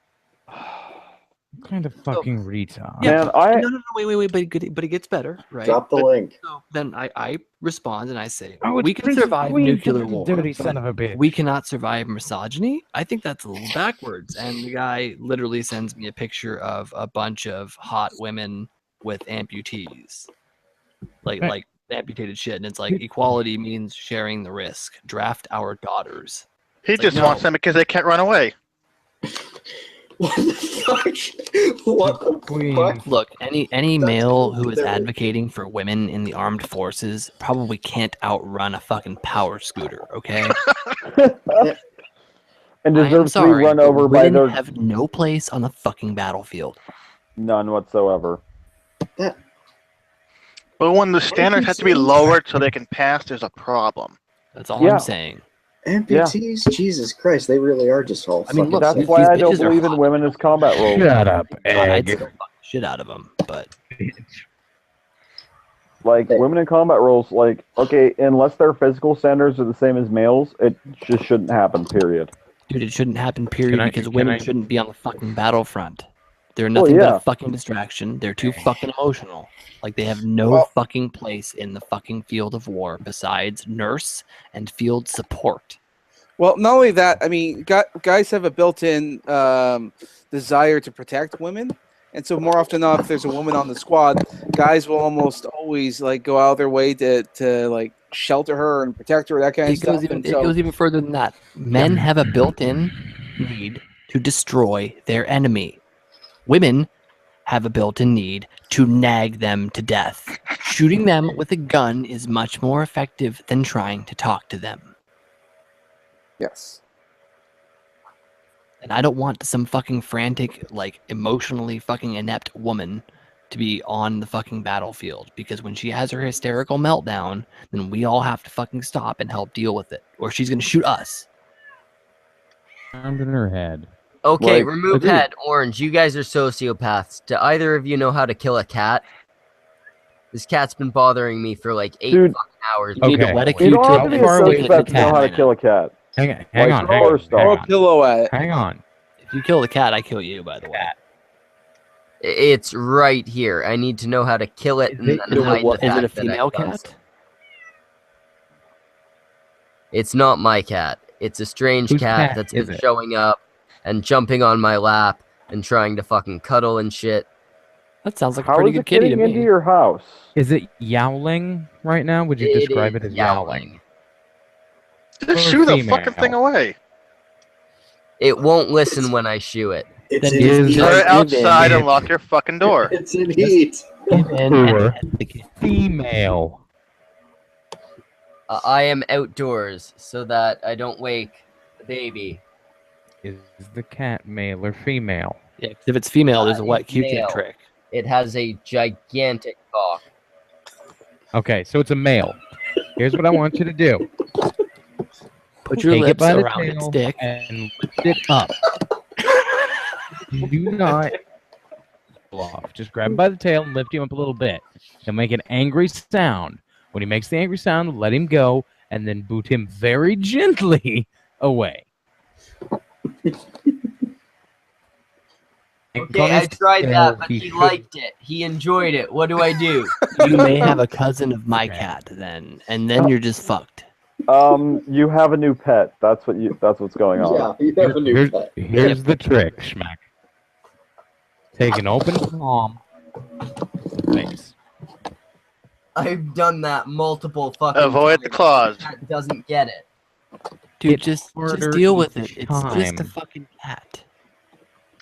Speaker 5: What kind of fucking retard?
Speaker 1: Yeah.
Speaker 8: Man,
Speaker 1: No, wait, but it gets better, right?
Speaker 2: Drop the
Speaker 1: But-
Speaker 2: link.
Speaker 1: So then I respond and I say,
Speaker 5: Oh, it's
Speaker 1: we can
Speaker 5: Prince of
Speaker 1: survive
Speaker 5: Queens,
Speaker 1: nuclear
Speaker 5: the
Speaker 1: war.
Speaker 5: dirty son of a bitch.
Speaker 1: We cannot survive misogyny. I think that's a little backwards. And the guy literally sends me a picture of a bunch of hot women with amputees, like amputated shit. And it's like equality means sharing the risk. Draft our daughters.
Speaker 4: He
Speaker 1: It's like,
Speaker 4: just wants them because they can't run away.
Speaker 2: What the fuck? What the
Speaker 5: Queen.
Speaker 2: fuck?
Speaker 1: Look, any
Speaker 2: That's
Speaker 1: male
Speaker 2: cool,
Speaker 1: who is
Speaker 2: they're-
Speaker 1: advocating for women in the armed forces probably can't outrun a fucking power scooter. Okay.
Speaker 8: and
Speaker 1: I am
Speaker 8: deserve to be
Speaker 1: sorry.
Speaker 8: run
Speaker 1: but
Speaker 8: over by
Speaker 1: women
Speaker 8: their
Speaker 1: have no place on the fucking battlefield.
Speaker 8: none whatsoever.
Speaker 4: But when the standards have to be lowered so they can pass, there's a problem.
Speaker 1: That's all
Speaker 8: Yeah.
Speaker 1: I'm saying.
Speaker 2: Amputees? Jesus Christ, they really are just all
Speaker 1: I mean,
Speaker 2: fucking
Speaker 1: look,
Speaker 8: That's
Speaker 1: these
Speaker 8: why I don't
Speaker 1: bitches are
Speaker 8: believe in
Speaker 1: hot.
Speaker 8: women as combat roles.
Speaker 5: Shut up,
Speaker 1: I'd
Speaker 5: egg.
Speaker 1: still fuck the shit out of them, but
Speaker 8: Like, women in combat roles, like, okay, unless their physical standards are the same as males, it just shouldn't happen, period.
Speaker 1: dude, it shouldn't happen, period, because women shouldn't be on the fucking battlefront. They're
Speaker 8: Well,
Speaker 1: nothing but
Speaker 8: yeah.
Speaker 1: a fucking distraction. They're too fucking emotional. Like, they have no
Speaker 6: Well-
Speaker 1: fucking place in the fucking field of war besides nurse and field support.
Speaker 6: Well, not only that, I mean, guys have a built-in desire to protect women, and so more often than not, if there's a woman on the squad, guys will almost always like go out of their way to like shelter her and protect her, that kind of
Speaker 1: It goes
Speaker 6: stuff.
Speaker 1: even
Speaker 6: And
Speaker 1: it
Speaker 6: so,
Speaker 1: goes even further than that. Men have a built-in need to destroy their enemy. Women have a built-in need to nag them to death. Shooting them with a gun is much more effective than trying to talk to them.
Speaker 6: yes.
Speaker 1: And I don't want some fucking frantic, like, emotionally fucking inept woman to be on the fucking battlefield, because when she has her hysterical meltdown, then we all have to fucking stop and help deal with it, or she's gonna shoot us.
Speaker 5: Sound in her head.
Speaker 3: Okay,
Speaker 8: Like,
Speaker 3: remove
Speaker 8: agreed.
Speaker 3: head. Orange, you guys are sociopaths. Do either of you know how to kill a cat? This cat's been bothering me for like 8
Speaker 8: Dude.
Speaker 3: fucking hours.
Speaker 1: You need to
Speaker 5: Okay.
Speaker 1: wet a
Speaker 8: You don't have
Speaker 1: Q-tip
Speaker 8: to be
Speaker 1: and
Speaker 8: a
Speaker 5: far away
Speaker 1: stick it
Speaker 5: from
Speaker 8: sociopath
Speaker 1: in
Speaker 8: to know how to
Speaker 1: the
Speaker 8: kill a cat.
Speaker 5: Hang on,
Speaker 8: Like,
Speaker 5: hang
Speaker 6: Throw a
Speaker 5: on.
Speaker 6: pillow at it.
Speaker 5: Hang on.
Speaker 1: If you kill the cat, I kill you, by the way.
Speaker 3: It's right here. I need to know how to kill it and then hide the
Speaker 1: Is it a
Speaker 3: fact that I've
Speaker 1: female
Speaker 3: done
Speaker 1: cat?
Speaker 3: so. It's not my cat. It's a strange
Speaker 5: Whose
Speaker 3: cat
Speaker 5: cat
Speaker 3: that's
Speaker 5: is
Speaker 3: been
Speaker 5: it?
Speaker 3: showing up and jumping on my lap and trying to fucking cuddle and shit.
Speaker 1: That sounds like a
Speaker 8: How
Speaker 1: pretty
Speaker 8: is
Speaker 1: good
Speaker 8: it
Speaker 1: kitty to
Speaker 8: getting into
Speaker 1: me.
Speaker 8: your house?
Speaker 5: Is it yowling right now? Would you describe it
Speaker 3: is
Speaker 5: as yowling?
Speaker 4: Just
Speaker 5: Or
Speaker 4: shoo the
Speaker 5: female.
Speaker 4: fucking thing away.
Speaker 3: It won't listen when I shoo it.
Speaker 2: It's
Speaker 1: Then
Speaker 2: in
Speaker 5: is-
Speaker 2: heat.
Speaker 4: Put it
Speaker 1: Give
Speaker 4: outside
Speaker 1: in.
Speaker 4: and lock your fucking door.
Speaker 2: It's in heat.
Speaker 1: Give in
Speaker 5: Or
Speaker 1: and pet the kitty.
Speaker 5: female.
Speaker 3: I am outdoors so that I don't wake the baby.
Speaker 5: Is the cat male or female?
Speaker 1: Yeah, 'cause if it's female, there's a wet
Speaker 3: It's
Speaker 1: Q-tip
Speaker 3: male.
Speaker 1: trick.
Speaker 3: It has a gigantic cock.
Speaker 5: Okay, so it's a male. Here's what I want you to do.
Speaker 1: Put your
Speaker 5: Take it
Speaker 1: lips
Speaker 5: by the
Speaker 1: around its
Speaker 5: tail
Speaker 1: dick.
Speaker 5: and lift it up. Do not pull off. Just grab him by the tail and lift him up a little bit. He'll make an angry sound. When he makes the angry sound, let him go, and then boot him very gently away.
Speaker 3: Okay, I tried that, but he liked it. He enjoyed it. What do I do?
Speaker 1: You may have a cousin of my
Speaker 5: Okay.
Speaker 1: cat then, and then you're just fucked.
Speaker 8: You have a new pet. That's what's going on.
Speaker 2: Yeah, you have a new
Speaker 5: Here's,
Speaker 2: pet.
Speaker 5: here's the trick, Schmack. Take an open palm. Thanks.
Speaker 3: I've done that multiple fucking
Speaker 4: Avoid the
Speaker 3: times.
Speaker 4: claws.
Speaker 3: Cat doesn't get it.
Speaker 1: Dude,
Speaker 5: It's
Speaker 1: just
Speaker 5: harder
Speaker 1: deal with
Speaker 5: each
Speaker 1: it. It's just a
Speaker 5: time.
Speaker 1: fucking cat.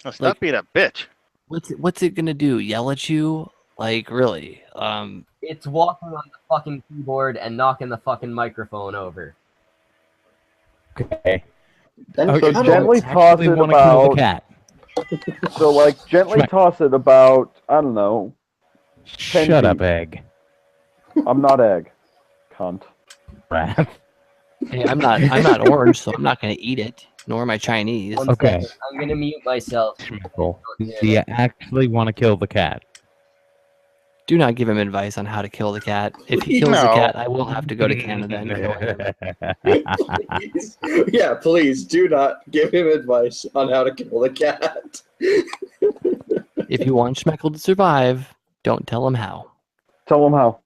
Speaker 4: Let's
Speaker 1: Like-
Speaker 4: not being a bitch.
Speaker 1: What's it gonna do? Yell at you? Like, really?
Speaker 3: It's walking on the fucking keyboard and knocking the fucking microphone over.
Speaker 5: Okay.
Speaker 2: Then
Speaker 5: Okay,
Speaker 2: cuddle
Speaker 8: gently
Speaker 2: it.
Speaker 8: toss
Speaker 5: Actually
Speaker 8: it
Speaker 5: wanna kill the
Speaker 8: about-
Speaker 5: cat.
Speaker 8: So, like, gently
Speaker 5: Schmack.
Speaker 8: toss it about, I don't know.
Speaker 5: Shut up,
Speaker 8: feet.
Speaker 5: egg.
Speaker 8: I'm not egg. Cunt.
Speaker 5: Wrath.
Speaker 1: Hey, I'm not orange, so I'm not gonna eat it. Nor am I Chinese.
Speaker 3: One
Speaker 5: Okay.
Speaker 3: second, I'm gonna mute myself.
Speaker 5: Schmeckle. Do you actually want to kill the cat?
Speaker 1: Do not give him advice on how to kill the cat. If he kills the
Speaker 4: No.
Speaker 3: Mm-hmm.
Speaker 1: cat, I will have to go to Canada and kill him.
Speaker 2: Please. Yeah, please do not give him advice on how to kill the cat.
Speaker 1: If you want Schmeckle to survive, don't tell him how.
Speaker 8: Tell them how.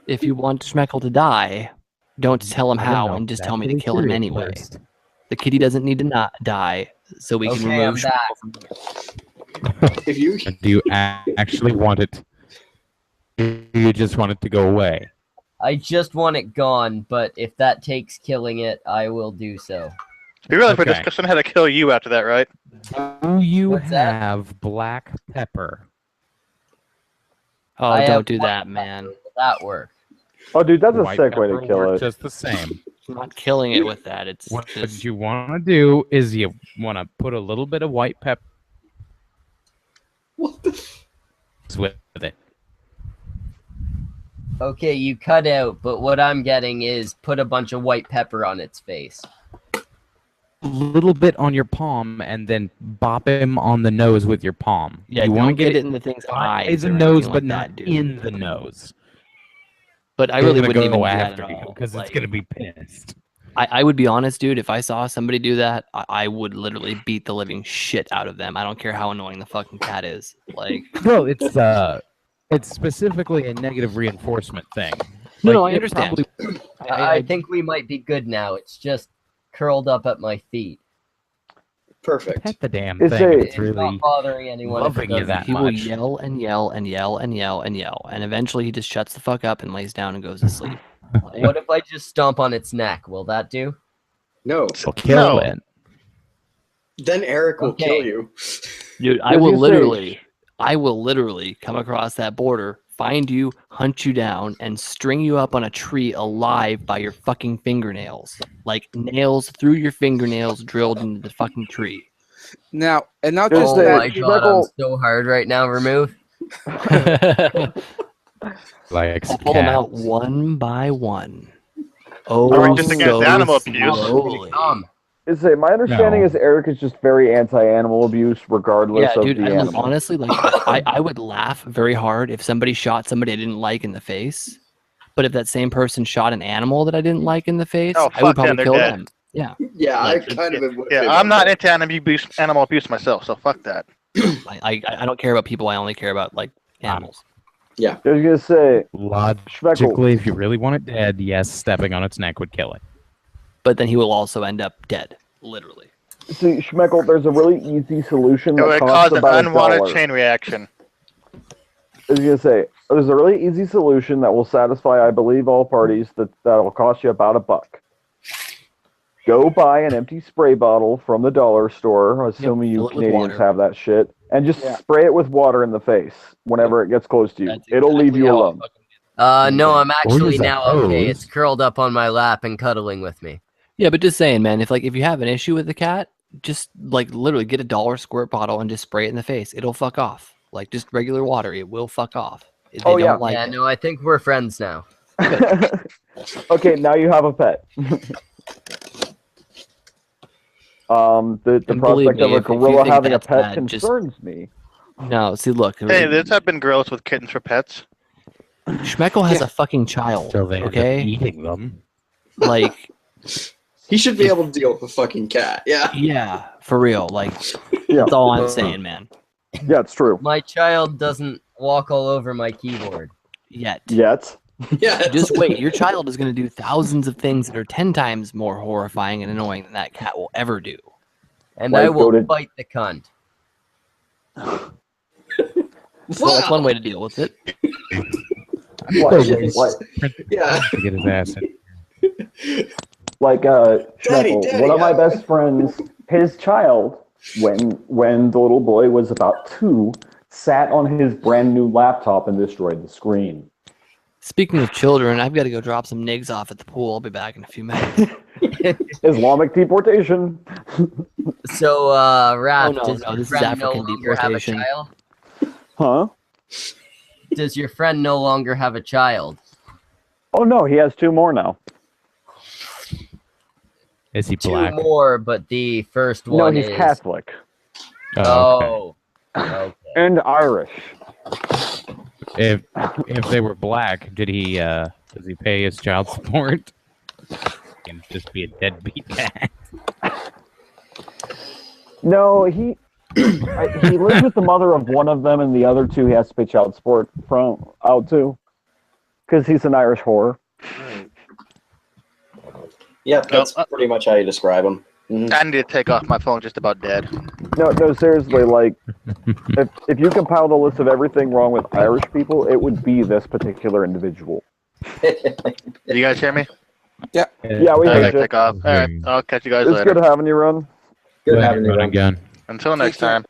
Speaker 1: If you want Schmeckle to die, don't tell him
Speaker 5: I don't
Speaker 1: how
Speaker 5: know.
Speaker 1: and just
Speaker 5: That's
Speaker 1: tell me to
Speaker 5: really
Speaker 1: kill him
Speaker 5: serious
Speaker 1: anyway.
Speaker 5: first.
Speaker 1: The kitty doesn't need to not die, so we can
Speaker 3: Okay, I'm
Speaker 1: remove
Speaker 3: back.
Speaker 1: Schmeckle from here.
Speaker 2: If you
Speaker 5: Do you actually want it? Do you just want it to go away?
Speaker 3: I just want it gone, but if that takes killing it, I will do so.
Speaker 4: We realize we're
Speaker 5: Okay.
Speaker 4: discussing how to kill you after that, right?
Speaker 5: Do you
Speaker 3: What's that?
Speaker 5: have black pepper?
Speaker 1: Oh,
Speaker 3: I have
Speaker 1: don't do
Speaker 3: one
Speaker 1: that, man.
Speaker 3: Will that work?
Speaker 8: Oh, dude, that's a
Speaker 5: White
Speaker 8: sick way to
Speaker 5: pepper
Speaker 8: kill
Speaker 5: works
Speaker 8: it.
Speaker 5: Just the same.
Speaker 1: I'm not killing it with that. It's
Speaker 5: What
Speaker 1: just
Speaker 5: you want to do is you want to put a little bit of white pepper
Speaker 2: what the
Speaker 5: with it.
Speaker 3: Okay, you cut out, but what I'm getting is put a bunch of white pepper on its face.
Speaker 5: A little bit on your palm, and then bop him on the nose with your palm.
Speaker 1: Yeah,
Speaker 5: you
Speaker 1: don't
Speaker 5: want to
Speaker 1: get it in the thing's
Speaker 5: by
Speaker 1: eyes
Speaker 5: the
Speaker 1: or
Speaker 5: nose,
Speaker 1: anything
Speaker 5: but
Speaker 1: like
Speaker 5: not
Speaker 1: that, dude.
Speaker 5: in the nose.
Speaker 1: But I really
Speaker 5: Gonna
Speaker 1: wouldn't even
Speaker 5: go
Speaker 1: do that
Speaker 5: after
Speaker 1: at
Speaker 5: you
Speaker 1: all.
Speaker 5: because it's gonna be pissed.
Speaker 1: I would be honest, dude. If I saw somebody do that, I would literally beat the living shit out of them. I don't care how annoying the fucking cat is. Like,
Speaker 5: Bro, it's specifically a negative reinforcement thing.
Speaker 1: no,
Speaker 5: Like,
Speaker 1: I
Speaker 5: it
Speaker 1: understand.
Speaker 5: probably-
Speaker 3: I think we might be good now. It's just curled up at my feet.
Speaker 2: Perfect.
Speaker 5: Pet the damn
Speaker 8: It's
Speaker 5: thing.
Speaker 8: a-
Speaker 5: if
Speaker 3: It's
Speaker 5: it's really
Speaker 3: not bothering anyone. if it
Speaker 5: loving you
Speaker 3: doesn't.
Speaker 5: that
Speaker 1: He will
Speaker 5: much.
Speaker 1: yell and yell and yell and yell and yell, and eventually he just shuts the fuck up and lays down and goes to sleep. Like,
Speaker 3: What if I just stomp on its neck? Will that do?
Speaker 2: No.
Speaker 5: We'll kill
Speaker 4: No.
Speaker 5: it.
Speaker 2: Then Eric will
Speaker 3: Okay.
Speaker 2: kill you.
Speaker 1: dude,
Speaker 8: What
Speaker 1: I will literally come across that border, find you, hunt you down, and string you up on a tree alive by your fucking fingernails. Like nails through your fingernails drilled into the fucking tree.
Speaker 6: Now, and not
Speaker 8: There's
Speaker 6: just
Speaker 3: Oh
Speaker 8: a-
Speaker 6: that.
Speaker 3: my god, I'm
Speaker 8: Schmeckle-
Speaker 3: so hard right now. Remove.
Speaker 5: Like
Speaker 1: I'll pull them
Speaker 5: cats.
Speaker 1: out one by one. Oh,
Speaker 4: Or just against animal abuse.
Speaker 1: slowly.
Speaker 8: My understanding
Speaker 5: No.
Speaker 8: is Eric is just very anti-animal abuse, regardless
Speaker 1: Yeah,
Speaker 8: of
Speaker 1: dude.
Speaker 8: the
Speaker 1: And
Speaker 8: animal.
Speaker 1: honestly, like I would laugh very hard if somebody shot somebody I didn't like in the face. But if that same person shot an animal that I didn't like in the face,
Speaker 4: Oh,
Speaker 1: I would
Speaker 4: fuck them,
Speaker 1: probably
Speaker 4: they're
Speaker 1: kill
Speaker 4: dead.
Speaker 1: them. Yeah,
Speaker 2: Yeah,
Speaker 1: Like,
Speaker 2: I kind of am with
Speaker 4: Yeah,
Speaker 2: him
Speaker 4: I'm
Speaker 2: on
Speaker 4: not
Speaker 2: that.
Speaker 4: into animal abuse myself, so fuck that.
Speaker 1: I don't care about people. I only care about like animals.
Speaker 8: I was gonna say,
Speaker 5: Logically, if you really want it dead, yes, stepping on its neck would kill it.
Speaker 1: But then he will also end up dead, literally.
Speaker 8: see, Schmeckle, there's a really easy solution
Speaker 4: It
Speaker 8: that
Speaker 4: would
Speaker 8: costs
Speaker 4: cause an
Speaker 8: about
Speaker 4: unwanted
Speaker 8: $1.
Speaker 4: chain reaction.
Speaker 8: I was gonna say, there's a really easy solution that will satisfy, I believe, all parties. That will cost you about $1. Go buy an empty spray bottle from the dollar store, assuming you
Speaker 1: fill it with
Speaker 8: Canadians
Speaker 1: water.
Speaker 8: have that shit, and just
Speaker 6: Yeah.
Speaker 8: spray it with water in the face whenever it gets close to you.
Speaker 1: That's
Speaker 8: It'll leave
Speaker 1: exactly
Speaker 8: you
Speaker 1: how it
Speaker 8: alone.
Speaker 1: fucking-
Speaker 3: No, I'm actually
Speaker 5: use a
Speaker 3: now okay.
Speaker 5: hose.
Speaker 3: It's curled up on my lap and cuddling with me.
Speaker 1: Yeah, but just saying, man. If you have an issue with the cat, just like literally get a dollar squirt bottle and just spray it in the face. It'll fuck off. Like just regular water, it will fuck off. They
Speaker 8: Oh, yeah.
Speaker 1: don't like
Speaker 3: Yeah,
Speaker 1: it.
Speaker 3: no, I think we're friends now.
Speaker 8: Okay, now you have a pet. The
Speaker 1: And believe
Speaker 8: prospect of
Speaker 1: me,
Speaker 8: a
Speaker 1: if you
Speaker 8: gorilla
Speaker 1: think
Speaker 8: having a
Speaker 1: that's
Speaker 8: pet
Speaker 1: bad, just-
Speaker 8: concerns me.
Speaker 1: No, see, look.
Speaker 4: Hey, there's have been girls with kittens for pets.
Speaker 1: Schmeckle has a fucking child.
Speaker 5: So they end up
Speaker 1: Okay,
Speaker 5: eating them.
Speaker 1: like
Speaker 2: He should be able to deal with a fucking cat. Yeah.
Speaker 1: yeah, for real. Like
Speaker 8: Yeah,
Speaker 1: that's all I'm saying, man.
Speaker 8: yeah, it's true.
Speaker 3: My child doesn't walk all over my keyboard.
Speaker 1: Yet.
Speaker 8: Yet.
Speaker 2: Yeah.
Speaker 1: Just wait. Your child is going to do thousands of things that are 10 times more horrifying and annoying than that cat will ever do.
Speaker 3: And
Speaker 8: Like
Speaker 3: I will
Speaker 8: goated-
Speaker 3: fight the cunt.
Speaker 1: So that's one way to deal with it.
Speaker 2: Yeah.
Speaker 5: To get his ass in.
Speaker 2: Daddy,
Speaker 8: Schmeckle, one of my best friends, his child, when the little boy was about 2, sat on his brand new laptop and destroyed the screen.
Speaker 1: Speaking of children, I've got to go drop some nigs off at the pool. I'll be back in a few minutes.
Speaker 8: Islamic deportation.
Speaker 3: So, Raph,
Speaker 1: Oh, no,
Speaker 3: does
Speaker 1: no,
Speaker 3: your
Speaker 1: this is
Speaker 3: friend no
Speaker 1: African
Speaker 3: longer have a
Speaker 1: deportation.
Speaker 3: child?
Speaker 8: Huh?
Speaker 3: Does your friend no longer have a child?
Speaker 8: Oh no, he has 2 more now.
Speaker 5: Is he
Speaker 3: 2
Speaker 5: black?
Speaker 3: more, but the first
Speaker 8: No,
Speaker 3: one
Speaker 8: he's
Speaker 3: is...
Speaker 8: Catholic
Speaker 3: Oh. Okay.
Speaker 8: and Irish.
Speaker 5: If they were black, does he pay his child support? Can just be a deadbeat cat.
Speaker 8: No, he lives with the mother of one of them, and the other 2 he has to pay child support from out to, because he's an Irish whore.
Speaker 2: Yeah, that's pretty much how you describe him. Mhm.
Speaker 4: I need to take off my phone. Just about dead.
Speaker 8: No, seriously, like, if you compiled a list of everything wrong with Irish people, it would be this particular individual.
Speaker 4: You guys hear me?
Speaker 8: Yeah, we
Speaker 4: I
Speaker 8: heard
Speaker 4: gotta
Speaker 8: you.
Speaker 4: take off. All right, I'll catch you guys
Speaker 8: It's
Speaker 4: later.
Speaker 8: good having you, Run.
Speaker 2: Good having you.
Speaker 5: Run
Speaker 2: Ron.
Speaker 5: again.
Speaker 4: Until next
Speaker 6: care.
Speaker 4: time.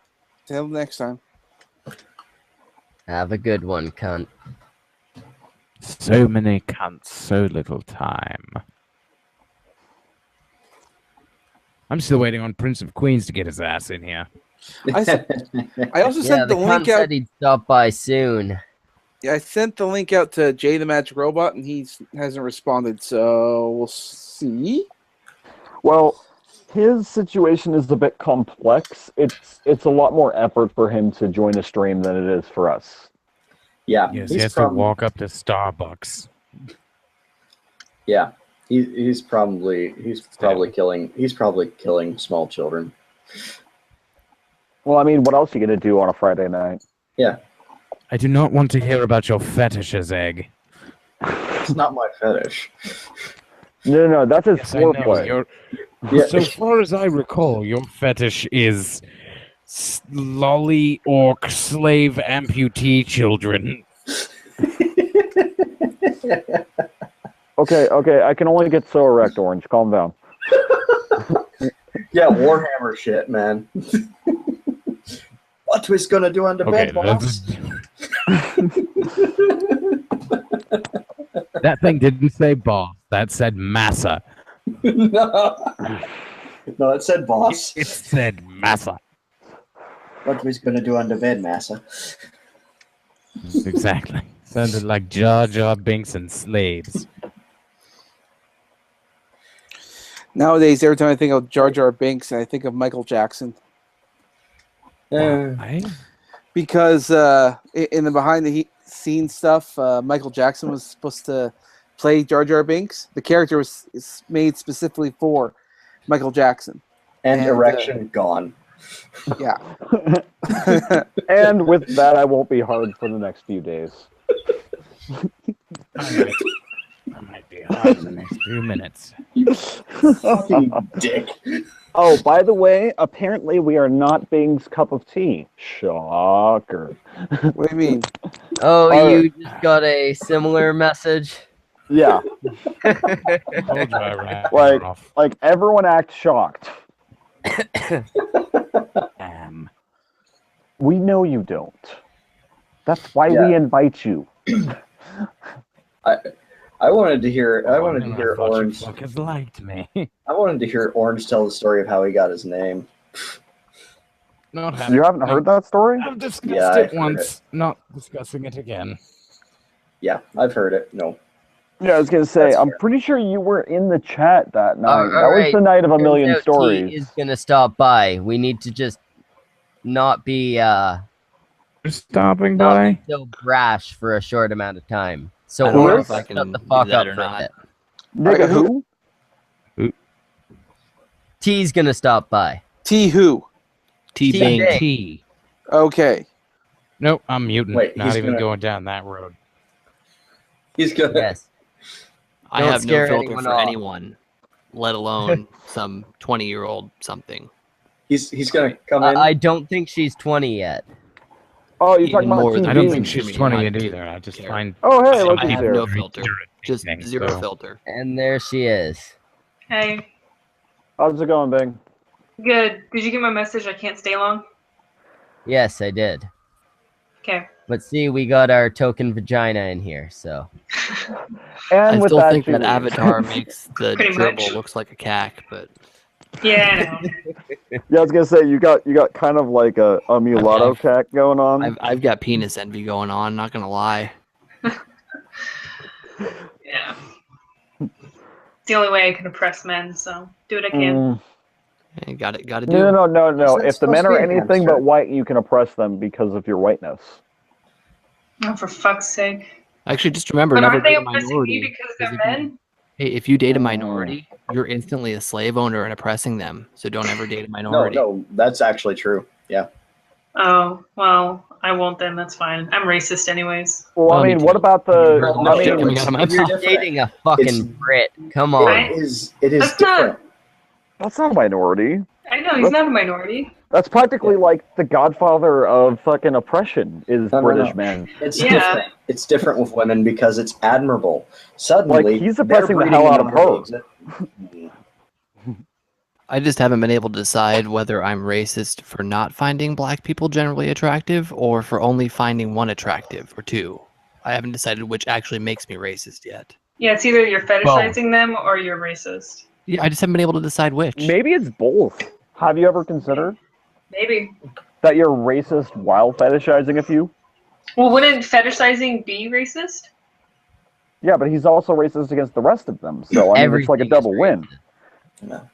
Speaker 6: Till next time.
Speaker 3: Have a good one, cunt.
Speaker 5: So many cunts, so little time. I'm still waiting on Prince of Queens to get his ass in here.
Speaker 6: I also
Speaker 3: Yeah,
Speaker 6: sent
Speaker 3: the
Speaker 6: the
Speaker 3: cunt
Speaker 6: link out.
Speaker 3: said he'd stop by soon.
Speaker 6: Yeah, I sent the link out to Jay the Magic Robot, and he hasn't responded. So we'll see.
Speaker 8: Well, his situation is a bit complex. It's a lot more effort for him to join a stream than it is for us.
Speaker 2: Yeah,
Speaker 5: Yes, he has to walk up to Starbucks.
Speaker 2: Yeah, he's probably killing small children.
Speaker 8: Well, I mean, what else are you gonna do on a Friday night?
Speaker 2: Yeah,
Speaker 5: I do not want to hear about your fetishes, Egg.
Speaker 2: it's not my fetish.
Speaker 8: No, that's his
Speaker 5: Yes, I know.
Speaker 8: foreplay.
Speaker 2: Yeah.
Speaker 5: So far as I recall, your fetish is lolly orc slave amputee children.
Speaker 8: Okay, I can only get so erect, Orange. Calm down.
Speaker 2: Yeah, Warhammer shit, man. What was gonna do on the bed, boss?
Speaker 5: That thing didn't say boss. That said massa.
Speaker 2: No, it said boss.
Speaker 5: It said massa.
Speaker 2: What was gonna do on the bed, massa?
Speaker 5: Exactly. Sounded like Jar Jar Binks and slaves.
Speaker 6: Nowadays, every time I think of Jar Jar Binks, I think of Michael Jackson.
Speaker 5: Why?
Speaker 6: Because in the behind-the-scenes stuff, Michael Jackson was supposed to play Jar Jar Binks. The character was made specifically for Michael Jackson.
Speaker 2: And erection gone.
Speaker 6: Yeah.
Speaker 8: And with that, I won't be hard for the next few days.
Speaker 5: I might be hard in the next few minutes.
Speaker 2: Fucking dick.
Speaker 8: Oh, by the way, apparently we are not Bing's cup of tea. Shocker.
Speaker 6: What do you mean?
Speaker 3: Oh, you just got a similar message?
Speaker 8: Yeah.
Speaker 5: Told you I ran off.
Speaker 8: Like everyone acts shocked. We know you don't. That's why we invite you.
Speaker 2: I wanted to hear Orange.
Speaker 5: Fuckers liked me.
Speaker 2: I wanted to hear Orange tell the story of how he got his name.
Speaker 5: Not
Speaker 8: You haven't heard that story?
Speaker 5: I've discussed
Speaker 2: Yeah,
Speaker 5: it
Speaker 2: I've heard
Speaker 5: once. Not discussing it again.
Speaker 2: Yeah, I've heard it. No.
Speaker 8: Yeah, I was gonna say,
Speaker 2: That's
Speaker 8: I'm
Speaker 2: fair.
Speaker 8: pretty sure you were in the chat that night.
Speaker 3: All
Speaker 8: That was
Speaker 3: right.
Speaker 8: the night of a million
Speaker 3: Turns out
Speaker 8: stories.
Speaker 3: T is gonna stop by. We need to just not be
Speaker 5: Stopping
Speaker 3: not
Speaker 5: by?
Speaker 3: be so brash for a short amount of time. So
Speaker 1: I don't know
Speaker 3: Orange,
Speaker 1: if I
Speaker 3: shut
Speaker 1: can
Speaker 3: the
Speaker 1: do
Speaker 3: fuck
Speaker 1: that
Speaker 3: up
Speaker 1: or
Speaker 3: for a
Speaker 1: not.
Speaker 3: bit.
Speaker 8: Nigga, who?
Speaker 3: T's gonna stop by.
Speaker 6: T who?
Speaker 1: T-Bing.
Speaker 3: T-Bing.
Speaker 5: T.
Speaker 6: Okay.
Speaker 5: Nope, I'm muting.
Speaker 2: Wait,
Speaker 5: Not
Speaker 2: he's
Speaker 5: even
Speaker 2: gonna-
Speaker 5: going down that road.
Speaker 2: He's gonna.
Speaker 3: Yes.
Speaker 1: I
Speaker 3: Don't
Speaker 1: have no
Speaker 3: scare
Speaker 1: filter
Speaker 3: anyone
Speaker 1: for
Speaker 3: off.
Speaker 1: anyone, let alone some 20-year-old something.
Speaker 2: He's gonna come in.
Speaker 3: I don't think she's 20 yet.
Speaker 8: Oh, you're
Speaker 1: Even
Speaker 8: talking about
Speaker 1: more than
Speaker 8: TV.
Speaker 5: I don't
Speaker 1: Being
Speaker 5: think she's
Speaker 1: streaming,
Speaker 5: 20
Speaker 1: not
Speaker 5: yet
Speaker 1: to
Speaker 5: either. I just
Speaker 1: care.
Speaker 5: find
Speaker 8: Oh, hey, look
Speaker 1: I
Speaker 8: who's
Speaker 1: have
Speaker 8: here.
Speaker 1: no filter. Just
Speaker 5: irritating,
Speaker 1: zero
Speaker 5: so-
Speaker 1: filter.
Speaker 3: And there she is.
Speaker 10: Hey,
Speaker 8: How's it going, Bing?
Speaker 10: good. Did you get my message? I can't stay long.
Speaker 3: Yes, I did.
Speaker 10: Okay.
Speaker 3: But see, we got our token vagina in here, so.
Speaker 8: And
Speaker 1: I
Speaker 8: with
Speaker 1: still
Speaker 8: that,
Speaker 1: think
Speaker 8: she
Speaker 1: that
Speaker 8: leaves.
Speaker 1: avatar makes the
Speaker 10: Pretty
Speaker 1: dribble
Speaker 10: much.
Speaker 1: looks like a cack, but
Speaker 10: Yeah, I know.
Speaker 8: Yeah, I was gonna say you got kind of like a mulatto
Speaker 1: I've-
Speaker 8: cat going on.
Speaker 1: I've got penis envy going on. Not gonna lie.
Speaker 10: Yeah. It's the only way I can oppress men, so do what I can.
Speaker 8: Mm.
Speaker 1: Got to do.
Speaker 8: No.
Speaker 2: It's
Speaker 8: If the men
Speaker 2: supposed to
Speaker 8: are
Speaker 2: be a
Speaker 8: anything
Speaker 2: hamster.
Speaker 8: but white, you can oppress them because of your whiteness.
Speaker 10: Oh, for fuck's sake.
Speaker 1: Actually, just remember,
Speaker 10: But
Speaker 1: never
Speaker 10: aren't they
Speaker 1: date a
Speaker 10: oppressing
Speaker 1: minority.
Speaker 10: me because
Speaker 1: because
Speaker 10: they're
Speaker 1: if you-
Speaker 10: men?
Speaker 1: Hey, if you date a minority, you're instantly a slave owner and oppressing them. So don't ever date a minority.
Speaker 2: No, that's actually true. Yeah.
Speaker 10: Oh, well, I won't then. That's fine. I'm racist anyways.
Speaker 8: Well,
Speaker 1: Well,
Speaker 8: I
Speaker 1: me
Speaker 8: mean,
Speaker 1: too.
Speaker 8: what about
Speaker 1: You
Speaker 8: the?
Speaker 1: heard
Speaker 2: no,
Speaker 1: enough
Speaker 8: I
Speaker 1: shit
Speaker 8: mean,
Speaker 1: coming out of my
Speaker 3: You're
Speaker 1: mouth.
Speaker 3: dating a fucking
Speaker 2: It's-
Speaker 3: Brit. Come
Speaker 2: It
Speaker 3: on.
Speaker 2: is
Speaker 10: That's
Speaker 2: different.
Speaker 8: that's not a minority.
Speaker 10: I know, he's not a minority.
Speaker 8: That's practically like the godfather of fucking oppression is
Speaker 2: No, no,
Speaker 8: British
Speaker 2: no.
Speaker 8: men.
Speaker 2: It's
Speaker 10: Yeah.
Speaker 2: different. It's different with women because it's admirable. Suddenly,
Speaker 8: Like, he's
Speaker 2: they're
Speaker 8: oppressing the
Speaker 2: breeding
Speaker 8: hell out
Speaker 2: a
Speaker 8: of
Speaker 2: minority.
Speaker 1: I just haven't been able to decide whether I'm racist for not finding black people generally attractive or for only finding one attractive or two. I haven't decided which actually makes me racist yet.
Speaker 10: Yeah, it's either you're fetishizing them or you're racist.
Speaker 1: Yeah, I just haven't been able to decide which.
Speaker 8: Maybe it's both. Have you ever considered
Speaker 10: Maybe.
Speaker 8: that you're racist while fetishizing a few?
Speaker 10: Well, wouldn't fetishizing be racist?
Speaker 8: Yeah, but he's also racist against the rest of them. So I mean, it's like a
Speaker 3: Everything is
Speaker 8: double win.
Speaker 2: No.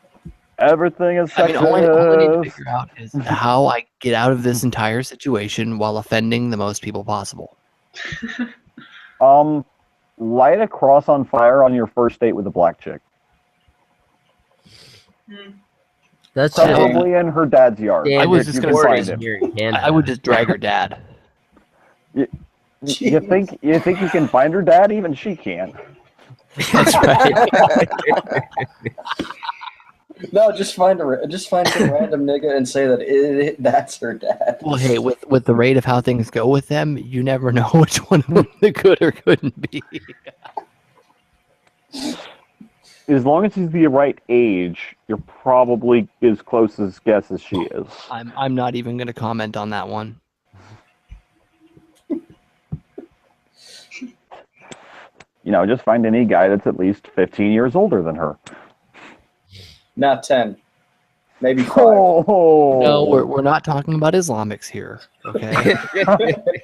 Speaker 8: Everything is
Speaker 1: I mean, all I need to
Speaker 8: sexist.
Speaker 1: figure out is how I get out of this entire situation while offending the most people possible.
Speaker 8: Light a cross on fire on your first date with a black chick.
Speaker 3: That's
Speaker 8: Probably in her dad's yard.
Speaker 1: I was
Speaker 8: if
Speaker 1: just
Speaker 8: you
Speaker 1: gonna
Speaker 8: can
Speaker 1: say
Speaker 8: find him.
Speaker 3: here in Canada.
Speaker 1: I would just drag her dad.
Speaker 8: You think you can find her dad? Even she can't.
Speaker 1: That's right.
Speaker 2: No, just find some random nigga and say that that's her dad.
Speaker 1: Well, hey, with the rate of how things go with them, you never know which one of them the could or couldn't be.
Speaker 8: As long as he's the right age, you're probably as close as guess as she is.
Speaker 1: I'm not even going to comment on that one.
Speaker 8: Just find any guy that's at least 15 years older than her.
Speaker 2: Not 10. Maybe 5.
Speaker 8: Oh.
Speaker 1: No, we're not talking about Islamics here, okay?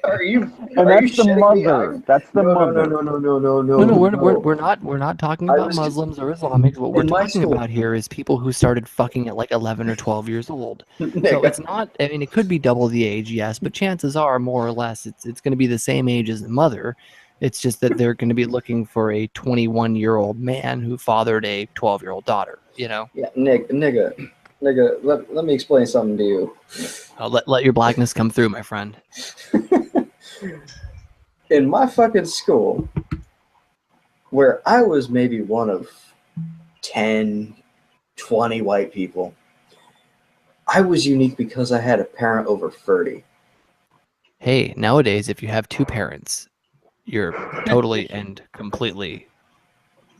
Speaker 2: Are you?
Speaker 8: And
Speaker 2: are
Speaker 8: that's
Speaker 2: you
Speaker 8: the
Speaker 2: shitting me?
Speaker 8: mother. That's the mother.
Speaker 1: No, we're not talking
Speaker 2: I
Speaker 1: about
Speaker 2: was-
Speaker 1: Muslims or Islamics. What we're
Speaker 2: in my
Speaker 1: talking
Speaker 2: school-
Speaker 1: about here is people who started fucking at like 11 or 12 years old. So
Speaker 2: Nigga.
Speaker 1: it's not. I mean, it could be double the age, yes, but chances are, more or less, it's going to be the same age as the mother. It's just that they're going to be looking for a 21-year-old man who fathered a 12-year-old daughter.
Speaker 2: Yeah, nigga, let me explain something to you.
Speaker 1: Let your blackness come through, my friend.
Speaker 2: In my fucking school, where I was maybe one of 10, 20 white people, I was unique because I had a parent over 30.
Speaker 1: Hey, nowadays, if you have two parents, you're totally and completely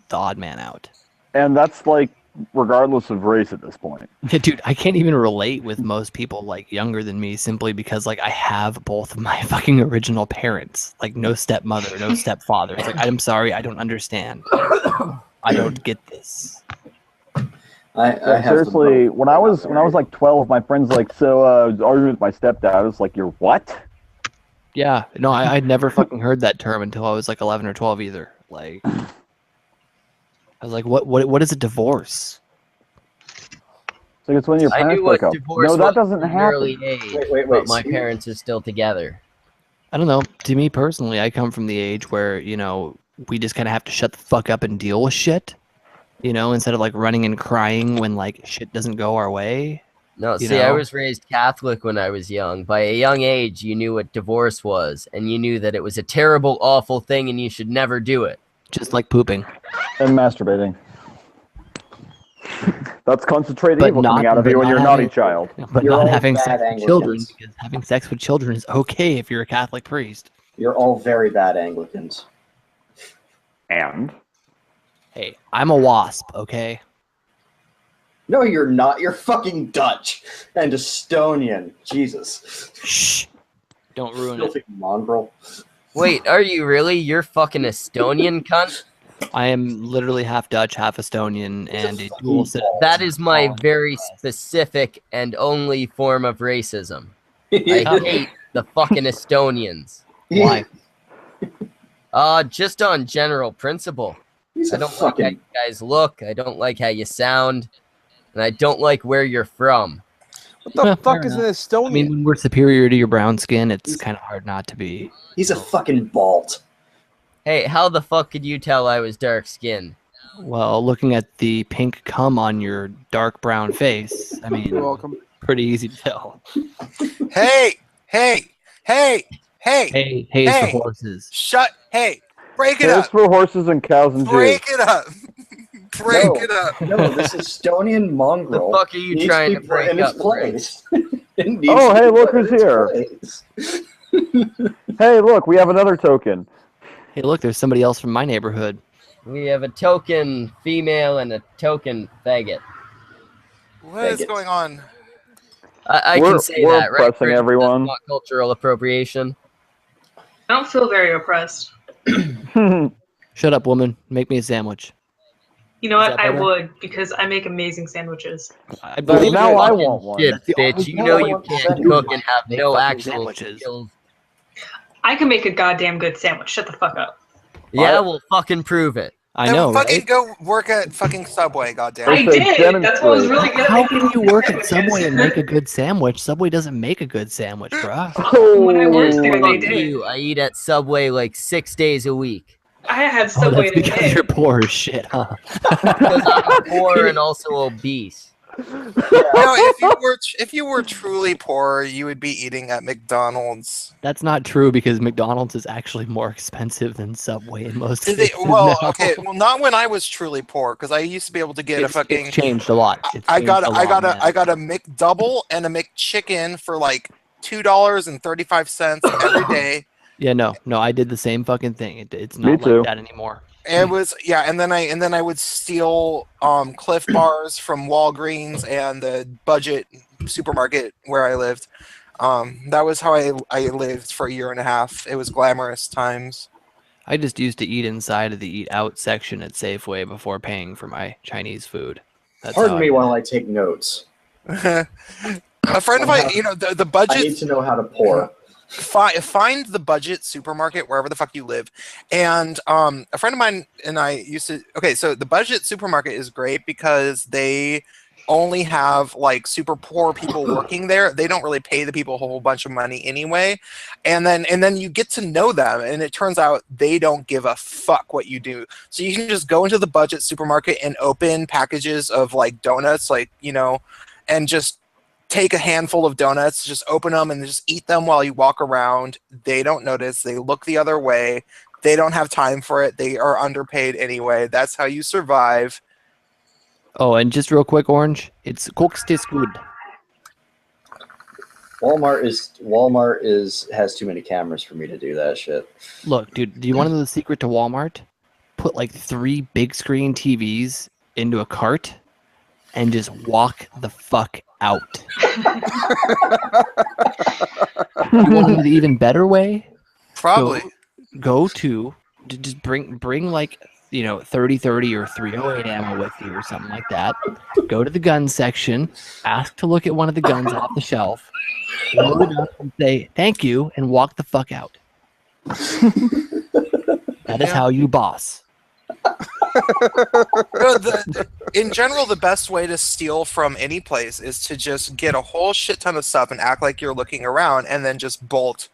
Speaker 1: the odd man out.
Speaker 8: And that's like regardless of race at this point.
Speaker 1: Yeah, dude, I can't even relate with most people like younger than me simply because like I have both of my fucking original parents. Like no stepmother, no stepfather. It's like I'm sorry, I don't understand. I don't get this.
Speaker 2: I have
Speaker 8: Seriously, when I was like 12, my friends like, so arguing with my stepdad. I was like, you're what?
Speaker 1: Yeah, no, I'd never fucking heard that term until I was like 11 or 12 either. Like I was like, what is a divorce?
Speaker 8: So it's when your
Speaker 3: I
Speaker 8: parents
Speaker 3: knew what
Speaker 8: break up.
Speaker 3: divorce
Speaker 8: No, that
Speaker 3: was
Speaker 8: doesn't
Speaker 3: at an early
Speaker 8: happen.
Speaker 3: age,
Speaker 2: Wait,
Speaker 3: but my
Speaker 2: see?
Speaker 3: parents are still together.
Speaker 1: I don't know. To me personally, I come from the age where, we just kind of have to shut the fuck up and deal with shit. Instead of like running and crying when like shit doesn't go our way.
Speaker 3: No,
Speaker 1: You
Speaker 3: see, I
Speaker 1: know?
Speaker 3: was raised Catholic when I was young. By a young age, you knew what divorce was, and you knew that it was a terrible, awful thing, and you should never do it.
Speaker 1: Just like pooping.
Speaker 8: And masturbating. That's concentrated
Speaker 1: But
Speaker 8: evil
Speaker 1: not-
Speaker 8: coming out of
Speaker 1: but
Speaker 8: you when
Speaker 1: not
Speaker 8: you're a naughty
Speaker 1: having-
Speaker 8: child.
Speaker 1: But
Speaker 2: You're
Speaker 1: not
Speaker 2: all
Speaker 1: having
Speaker 2: bad
Speaker 1: sex with
Speaker 2: Anglicans.
Speaker 1: children, because having sex with children is okay if you're a Catholic priest.
Speaker 2: You're all very bad Anglicans.
Speaker 8: And
Speaker 1: Hey, I'm a wasp, okay?
Speaker 2: No, you're not. You're fucking Dutch and Estonian. Jesus.
Speaker 1: Shh. Don't ruin it.
Speaker 2: Filthy mongrel.
Speaker 3: Wait, are you really? You're fucking Estonian, cunt?
Speaker 1: I am literally half Dutch, half Estonian, and a dual citizen.
Speaker 3: That is my very specific and only form of racism. I hate the fucking Estonians.
Speaker 1: Why?
Speaker 3: Just on general principle. I don't like how you guys look, I don't like how you sound, and I don't like where you're from.
Speaker 6: What the
Speaker 1: Well,
Speaker 6: fuck
Speaker 1: fair
Speaker 6: is an
Speaker 1: enough.
Speaker 6: Estonian?
Speaker 1: I mean, when we're superior to your brown skin, it's kind of hard not to be.
Speaker 2: He's a fucking Balt.
Speaker 3: Hey, how the fuck could you tell I was dark-skinned?
Speaker 1: Well, looking at the pink cum on your dark brown face, I mean,
Speaker 6: You're welcome.
Speaker 1: pretty easy to tell.
Speaker 11: Hey!
Speaker 1: Hey is
Speaker 11: Hey.
Speaker 1: for horses.
Speaker 11: Hey! Break it
Speaker 8: There's
Speaker 11: up!
Speaker 8: for horses and cows and Jews.
Speaker 11: Break it up! Break it up!
Speaker 2: No, this Estonian mongrel.
Speaker 3: The fuck are you
Speaker 2: needs
Speaker 3: trying
Speaker 2: be
Speaker 3: to
Speaker 2: put
Speaker 3: break
Speaker 2: in his
Speaker 3: up,
Speaker 2: place. It needs
Speaker 8: Oh,
Speaker 2: to
Speaker 8: hey,
Speaker 2: be
Speaker 8: look
Speaker 2: put in
Speaker 8: who's
Speaker 2: its
Speaker 8: here.
Speaker 2: place.
Speaker 8: Hey, look, we have another token.
Speaker 1: Hey, look, there's somebody else from my neighborhood.
Speaker 3: We have a token female and a token faggot.
Speaker 11: What is going on?
Speaker 3: I
Speaker 8: We're-
Speaker 3: can say
Speaker 8: we're
Speaker 3: that, right?
Speaker 8: oppressing
Speaker 3: Chris?
Speaker 8: everyone.
Speaker 3: That's not cultural appropriation.
Speaker 10: I don't feel very oppressed.
Speaker 1: Shut up, woman. Make me a sandwich.
Speaker 10: You know
Speaker 1: Is
Speaker 10: what?
Speaker 1: that
Speaker 10: I
Speaker 1: better?
Speaker 10: would, because I make amazing sandwiches.
Speaker 1: I
Speaker 8: But
Speaker 1: believe
Speaker 8: now
Speaker 1: it.
Speaker 8: I
Speaker 3: Fucking
Speaker 8: want one.
Speaker 3: shit,
Speaker 1: That's the
Speaker 3: bitch.
Speaker 1: only
Speaker 3: You
Speaker 1: thing
Speaker 3: know
Speaker 1: I
Speaker 3: you
Speaker 2: want to
Speaker 3: can't
Speaker 2: send
Speaker 3: cook
Speaker 2: you.
Speaker 3: and have
Speaker 1: Make
Speaker 3: no
Speaker 1: fucking
Speaker 3: actual
Speaker 1: sandwiches.
Speaker 3: skills.
Speaker 10: I can make a goddamn good sandwich. Shut the fuck up.
Speaker 3: Yeah, we'll fucking prove it.
Speaker 1: I
Speaker 11: Then
Speaker 1: know,
Speaker 11: fucking
Speaker 1: right?
Speaker 11: go work at fucking Subway, goddamn.
Speaker 10: I did. That's what I was really good at.
Speaker 1: How
Speaker 10: making
Speaker 1: can you work at
Speaker 10: sandwiches.
Speaker 1: Subway and make a good sandwich? Subway doesn't make a good sandwich, bruh.
Speaker 10: When I worked there, they
Speaker 3: Fuck
Speaker 10: did.
Speaker 3: you. I eat at Subway like 6 days a week.
Speaker 10: I had
Speaker 1: Oh,
Speaker 10: Subway
Speaker 1: that's
Speaker 10: in a
Speaker 1: because
Speaker 10: day.
Speaker 1: you're poor as shit, huh?
Speaker 3: Because I'm poor and also obese.
Speaker 11: No, if you were truly poor, you would be eating at McDonald's.
Speaker 1: That's not true because McDonald's is actually more expensive than Subway in most
Speaker 11: Did
Speaker 1: cases.
Speaker 11: they, well,
Speaker 1: now.
Speaker 11: okay, well, not when I was truly poor, because I used to be able to get a fucking.
Speaker 1: It's changed a lot.
Speaker 11: I got a McDouble and a McChicken for like $2.35 every day.
Speaker 1: Yeah, no, I did the same fucking thing. It's
Speaker 8: Me
Speaker 1: not
Speaker 8: too.
Speaker 1: like that anymore.
Speaker 11: It was and then I would steal Cliff Bars from Walgreens and the budget supermarket where I lived. That was how I lived for a year and a half. It was glamorous times.
Speaker 1: I just used to eat inside of the eat out section at Safeway before paying for my Chinese food. That's
Speaker 2: Pardon
Speaker 1: how
Speaker 2: me
Speaker 1: I
Speaker 2: while I take notes.
Speaker 11: A friend of mine, the budget.
Speaker 2: I need to know how to pour.
Speaker 11: Find the budget supermarket wherever the fuck you live, and a friend of mine and I used to. Okay, so the budget supermarket is great because they only have like super poor people working there. They don't really pay the people a whole bunch of money anyway, and then you get to know them, and it turns out they don't give a fuck what you do. So you can just go into the budget supermarket and open packages of like donuts, like and just take a handful of donuts, just open them and just eat them while you walk around. They don't notice. They look the other way. They don't have time for it. They are underpaid anyway. That's how you survive.
Speaker 1: Oh, and just real quick, Orange, it's cooks taste good.
Speaker 2: Walmart has too many cameras for me to do that shit.
Speaker 1: Look, dude, do you want to know the secret to Walmart? Put like 3 big screen TVs into a cart and just walk the fuck out. You want to know the even better way?
Speaker 11: Probably.
Speaker 1: Go to just bring like 30-30 or 308 ammo with you or something like that. Go to the gun section, ask to look at one of the guns off the shelf, load it up and say thank you and walk the fuck out. That is how you boss.
Speaker 11: In general, the best way to steal from any place is to just get a whole shit ton of stuff and act like you're looking around and then just bolt.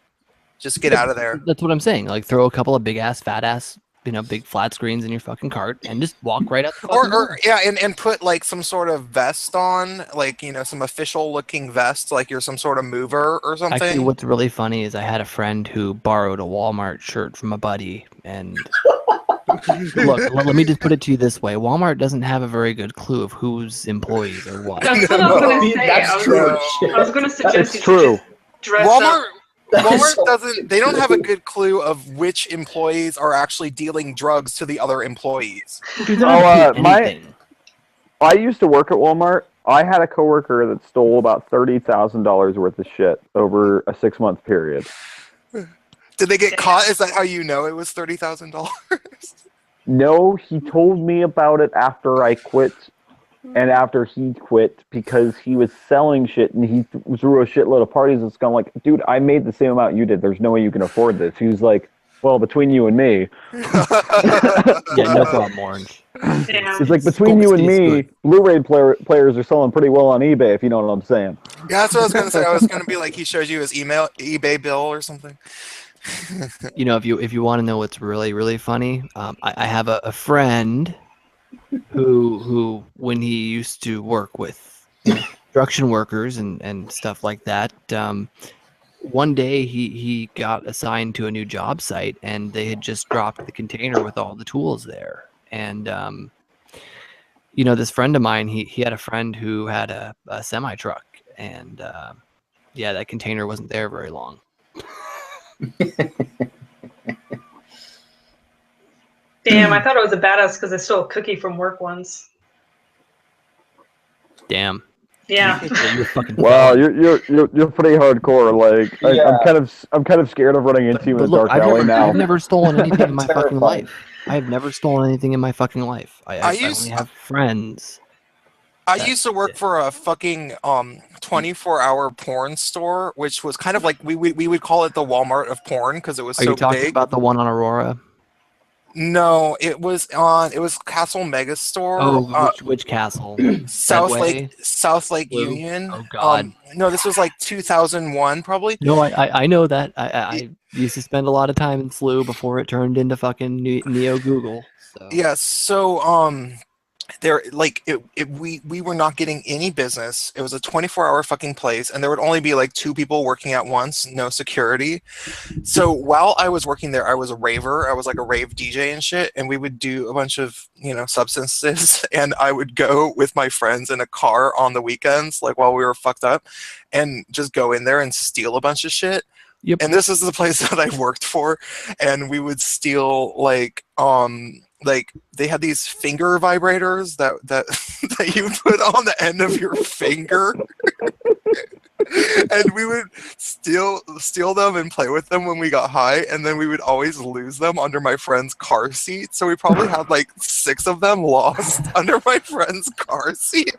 Speaker 11: Just get out of there.
Speaker 1: That's what I'm saying. Like throw a couple of big ass, fat ass, big flat screens in your fucking cart and just walk right out the fucking door.
Speaker 11: And put like some sort of vest on, like some official looking vest, like you're some sort of mover or something.
Speaker 1: Actually, what's really funny is I had a friend who borrowed a Walmart shirt from a buddy, and look, let me just put it to you this way: Walmart doesn't have a very good clue of whose employees are what.
Speaker 10: That's what I was going to say.
Speaker 2: That's true.
Speaker 10: I was going to suggest
Speaker 8: That's true.
Speaker 10: Dress
Speaker 11: Walmart
Speaker 10: up.
Speaker 11: doesn't. They don't have a good clue of which employees are actually dealing drugs to the other employees.
Speaker 8: I used to work at Walmart. I had a coworker that stole about $30,000 worth of shit over a 6-month period.
Speaker 11: Did they get caught? Is that how you know it was $30,000?
Speaker 8: No, he told me about it after I quit and after he quit because he was selling shit and he threw a shitload of parties. It's kind of like, dude, I made the same amount you did. There's no way you can afford this. He was like, well, between you and me.
Speaker 1: Yeah, no problem, Orange.
Speaker 8: It's like, between you and me, Blu-ray players are selling pretty well on eBay, if you know what I'm saying.
Speaker 11: Yeah, that's what I was going to say. I was going to be like, he shows you his eBay bill or something.
Speaker 1: If you want to know what's really, really funny, I have a friend who when he used to work with construction workers and stuff like that, one day he got assigned to a new job site and they had just dropped the container with all the tools there. And this friend of mine, he had a friend who had a semi truck, and that container wasn't there very long.
Speaker 10: Damn, I thought it was a badass because I stole a cookie from work once.
Speaker 1: Damn.
Speaker 10: Yeah.
Speaker 1: You're fucking
Speaker 8: wow, you're pretty hardcore. Like
Speaker 2: Yeah.
Speaker 8: I'm kind of scared of running into you in a
Speaker 1: look,
Speaker 8: dark alley now.
Speaker 1: I've never stolen anything in my fucking
Speaker 2: Terrifying.
Speaker 1: life. I have never stolen anything in my fucking life. I only have friends.
Speaker 11: I used to work for a fucking 24-hour porn store, which was kind of like we would call it the Walmart of porn because it was
Speaker 1: Are
Speaker 11: so
Speaker 1: you talking
Speaker 11: big.
Speaker 1: about the one on Aurora?
Speaker 11: No, it was Castle Megastore.
Speaker 1: Oh, which castle?
Speaker 11: South
Speaker 1: Medway?
Speaker 11: Lake
Speaker 1: Blue?
Speaker 11: Union.
Speaker 1: Oh God.
Speaker 11: No, this was like 2001 probably.
Speaker 1: No, I know that. I used to spend a lot of time in SLU before it turned into fucking Neo Google. So.
Speaker 11: Yeah, so there we were not getting any business. It was a 24-hour fucking place, and there would only be like 2 people working at once, no security. So while I was working there, I was a raver. I was like a rave DJ and shit, and we would do a bunch of, substances, and I would go with my friends in a car on the weekends, like while we were fucked up, and just go in there and steal a bunch of shit.
Speaker 1: Yep.
Speaker 11: And this is the place that I worked for, and we would steal like they had these finger vibrators that that you put on the end of your finger. And we would steal them and play with them when we got high, and then we would always lose them under my friend's car seat. So we probably had like 6 of them lost under my friend's car seat.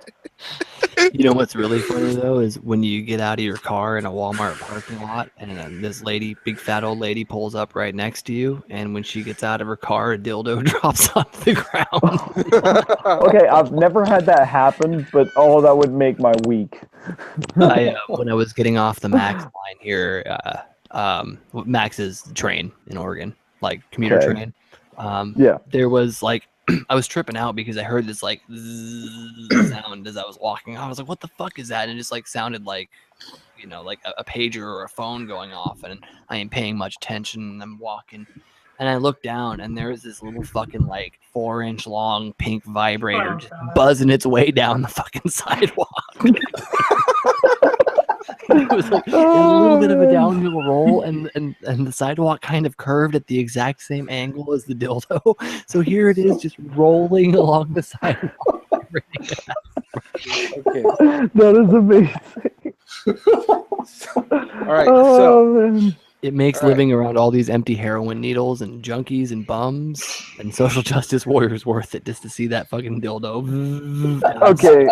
Speaker 1: You know what's really funny though is when you get out of your car in a Walmart parking lot, and then this lady, big fat old lady, pulls up right next to you, and when she gets out of her car, a dildo drops on the ground.
Speaker 8: Okay, I've never had that happen, but that would make my week.
Speaker 1: When I was getting off the Max line here, Max's train in Oregon, like commuter train.
Speaker 8: Yeah.
Speaker 1: There was like, I was tripping out because I heard this like sound as I was walking. I was like, "What the fuck is that?" And it just like sounded like, like a pager or a phone going off. And I ain't paying much attention. And I'm walking, and I look down, and there's this little fucking like 4-inch long pink vibrator just buzzing its way down the fucking sidewalk. It was like a little bit of a downhill roll, and the sidewalk kind of curved at the exact same angle as the dildo. So here it is, just rolling along the sidewalk.
Speaker 6: Okay.
Speaker 8: That is amazing.
Speaker 6: All right. So
Speaker 1: it makes living around all these empty heroin needles and junkies and bums and social justice warriors worth it just to see that fucking dildo.
Speaker 8: Okay,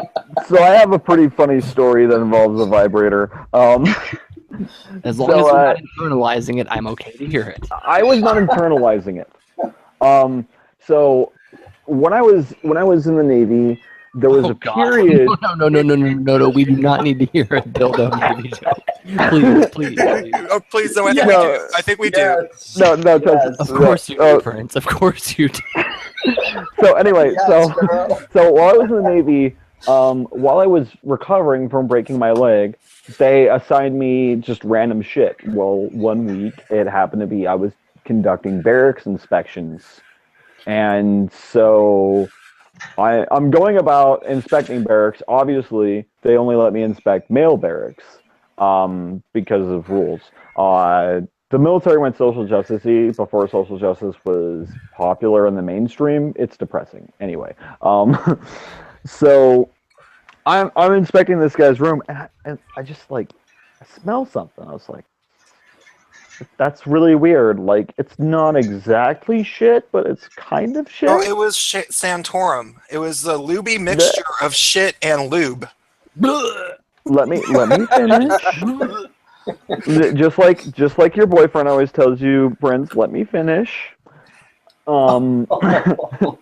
Speaker 8: so I have a pretty funny story that involves a vibrator.
Speaker 1: As long as you're not internalizing it, I'm okay to hear it.
Speaker 8: I was not internalizing it. So when I was in the Navy, there was a period.
Speaker 1: No. We do not need to hear a dildo Navy joke. Please.
Speaker 11: Oh, please, no. I think we do.
Speaker 8: No.
Speaker 1: Of course you do, Prince. Of course you do.
Speaker 8: So anyway, so while I was in the Navy, while I was recovering from breaking my leg, they assigned me just random shit. Well, one week it happened to be I was conducting barracks inspections, and so I'm going about inspecting barracks. Obviously, they only let me inspect male barracks because of rules. The military went social justice-y before social justice was popular in the mainstream. It's depressing. Anyway, so I'm inspecting this guy's room, and I just I smell something. I was like, that's really weird. Like, it's not exactly shit, but it's kind of shit.
Speaker 11: Oh, it was shit Santorum. It was the lubey mixture of shit and lube.
Speaker 8: Let me finish. just like your boyfriend always tells you, Prince, let me finish. So I'm like, what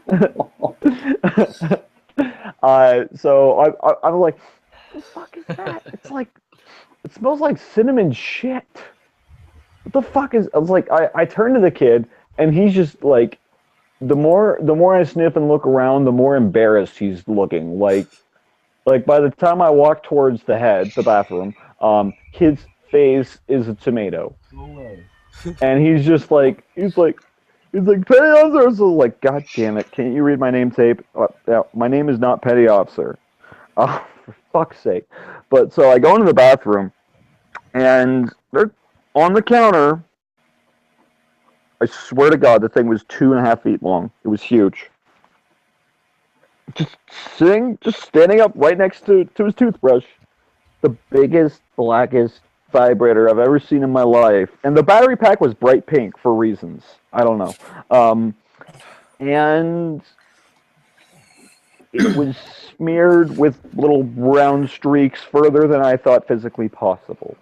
Speaker 8: the fuck is that? It smells like cinnamon shit. What the fuck is? I was like, I turn to the kid, and he's just like, the more I sniff and look around, the more embarrassed he's looking. Like by the time I walk towards the bathroom, his face is a tomato.
Speaker 9: No way.
Speaker 8: And he's just like, Petty Officer. I was like, God damn it! Can't you read my name tape? My name is not Petty Officer. Oh, for fuck's sake! But so I go into the bathroom, and they're on the counter. I swear to God, the thing was 2.5 feet long. It was huge. Just standing up right next to his toothbrush. The biggest, blackest vibrator I've ever seen in my life. And the battery pack was bright pink for reasons. I don't know. And it was smeared with little brown streaks further than I thought physically possible.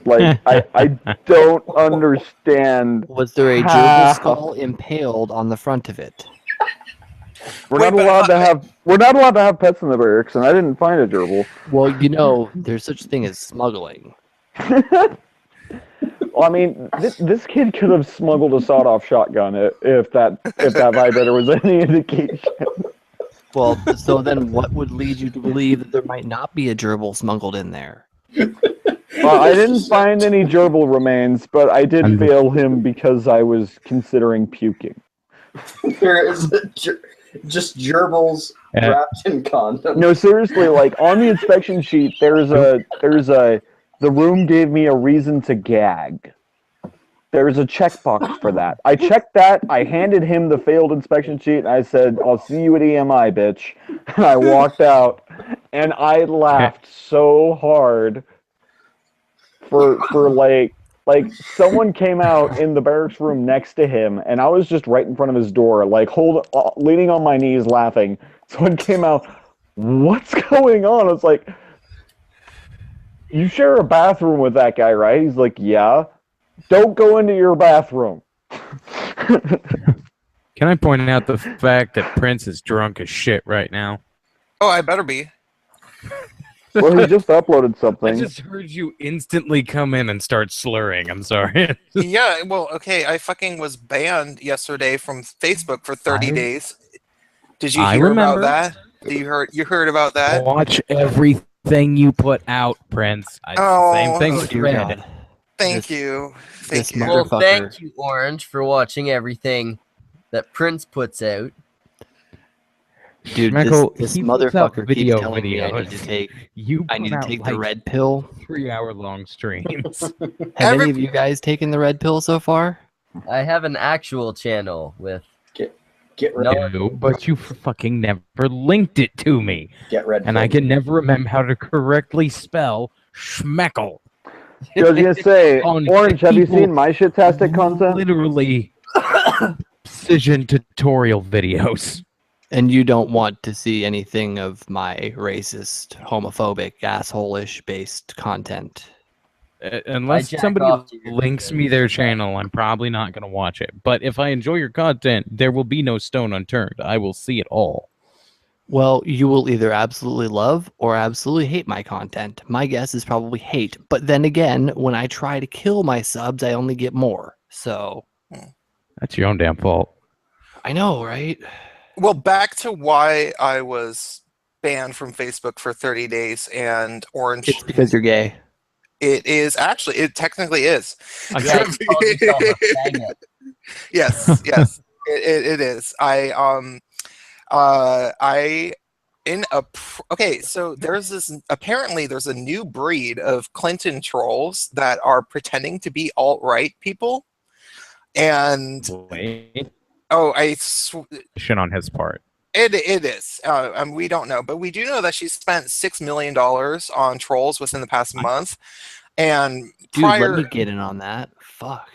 Speaker 8: Like, I don't understand.
Speaker 1: Was there a gerbil skull impaled on the front of it?
Speaker 8: We're not allowed to have pets in the barracks, and I didn't find a gerbil.
Speaker 1: Well, you know, there's such a thing as smuggling.
Speaker 8: Well, I mean, this kid could have smuggled a sawed-off shotgun if that vibrator was any indication.
Speaker 1: Well, so then what would lead you to believe that there might not be a gerbil smuggled in there?
Speaker 8: I didn't find any gerbil remains, but I did fail him because I was considering puking.
Speaker 2: There is just gerbils wrapped in condoms.
Speaker 8: No, seriously, like on the inspection sheet, the room gave me a reason to gag. There's a checkbox for that. I checked that. I handed him the failed inspection sheet, and I said, "I'll see you at EMI, bitch." And I walked out, and I laughed so hard for like someone came out in the barracks room next to him, and I was just right in front of his door, like leaning on my knees, laughing. Someone came out. What's going on? I was like, "You share a bathroom with that guy, right?" He's like, "Yeah." Don't go into your bathroom.
Speaker 5: Can I point out the fact that Prince is drunk as shit right now?
Speaker 11: Oh, I better be.
Speaker 8: Well, he just uploaded something.
Speaker 5: I just heard you instantly come in and start slurring. I'm sorry.
Speaker 11: Yeah, well, okay, I fucking was banned yesterday from Facebook for 30 days. Did you hear about that? You heard about that?
Speaker 5: Watch everything you put out, Prince. Same thing with Red.
Speaker 11: Thank you. Thank you.
Speaker 3: Well, thank you, Orange, for watching everything that Prince puts out.
Speaker 1: Dude,
Speaker 5: Schmeckle,
Speaker 1: this
Speaker 5: he puts out
Speaker 1: motherfucker keeps telling me I
Speaker 5: videos.
Speaker 1: need to take.
Speaker 5: You
Speaker 1: I need to
Speaker 5: put out,
Speaker 1: take the
Speaker 5: like,
Speaker 1: red pill.
Speaker 5: 3-hour-long streams.
Speaker 1: Have any of you guys taken the red pill so far?
Speaker 3: I have an actual channel with.
Speaker 2: Get red.
Speaker 5: No, but you fucking never linked it to me.
Speaker 2: Get red.
Speaker 5: And I can never remember how to correctly spell Schmeckle.
Speaker 8: I was gonna say,
Speaker 5: On
Speaker 8: Orange, have you
Speaker 5: people
Speaker 8: seen my shit-tastic content?
Speaker 5: Literally precision tutorial videos.
Speaker 1: And you don't want to see anything of my racist, homophobic, asshole-ish based content.
Speaker 5: Unless somebody links me their channel, I'm probably not going to watch it. But if I enjoy your content, there will be no stone unturned. I will see it all.
Speaker 1: Well, you will either absolutely love or absolutely hate my content. My guess is probably hate. But then again, when I try to kill my subs, I only get more. So
Speaker 5: that's your own damn fault.
Speaker 1: I know, right?
Speaker 11: Well, back to why I was banned from Facebook for 30 days and Orange.
Speaker 1: It's because you're gay.
Speaker 11: It is actually. It technically is.
Speaker 3: Yeah, you called yourself a faggot.
Speaker 11: Yes, yes, it is. Okay, so apparently there's a new breed of Clinton trolls that are pretending to be alt-right people, and
Speaker 5: shit on his part.
Speaker 11: It is. We don't know, but we do know that she spent $6 million on trolls within the past month, and
Speaker 1: dude, let me get in on that. Fuck.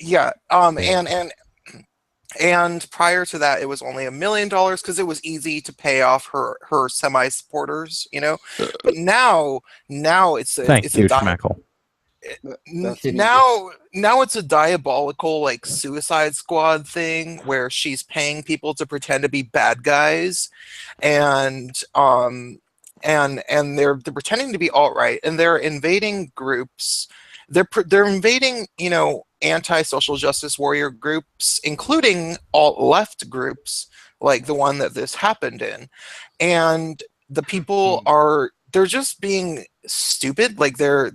Speaker 11: Yeah. And prior to that, it was only $1 million because it was easy to pay off her semi-supporters, you know. But now it's a
Speaker 5: Schmeckle.
Speaker 11: Now it's a diabolical like Suicide Squad thing where she's paying people to pretend to be bad guys, and they're pretending to be alt-right, and they're invading groups. They're invading, you know, anti-social justice warrior groups, including alt-left groups like the one that this happened in, and the people they're just being stupid. Like they're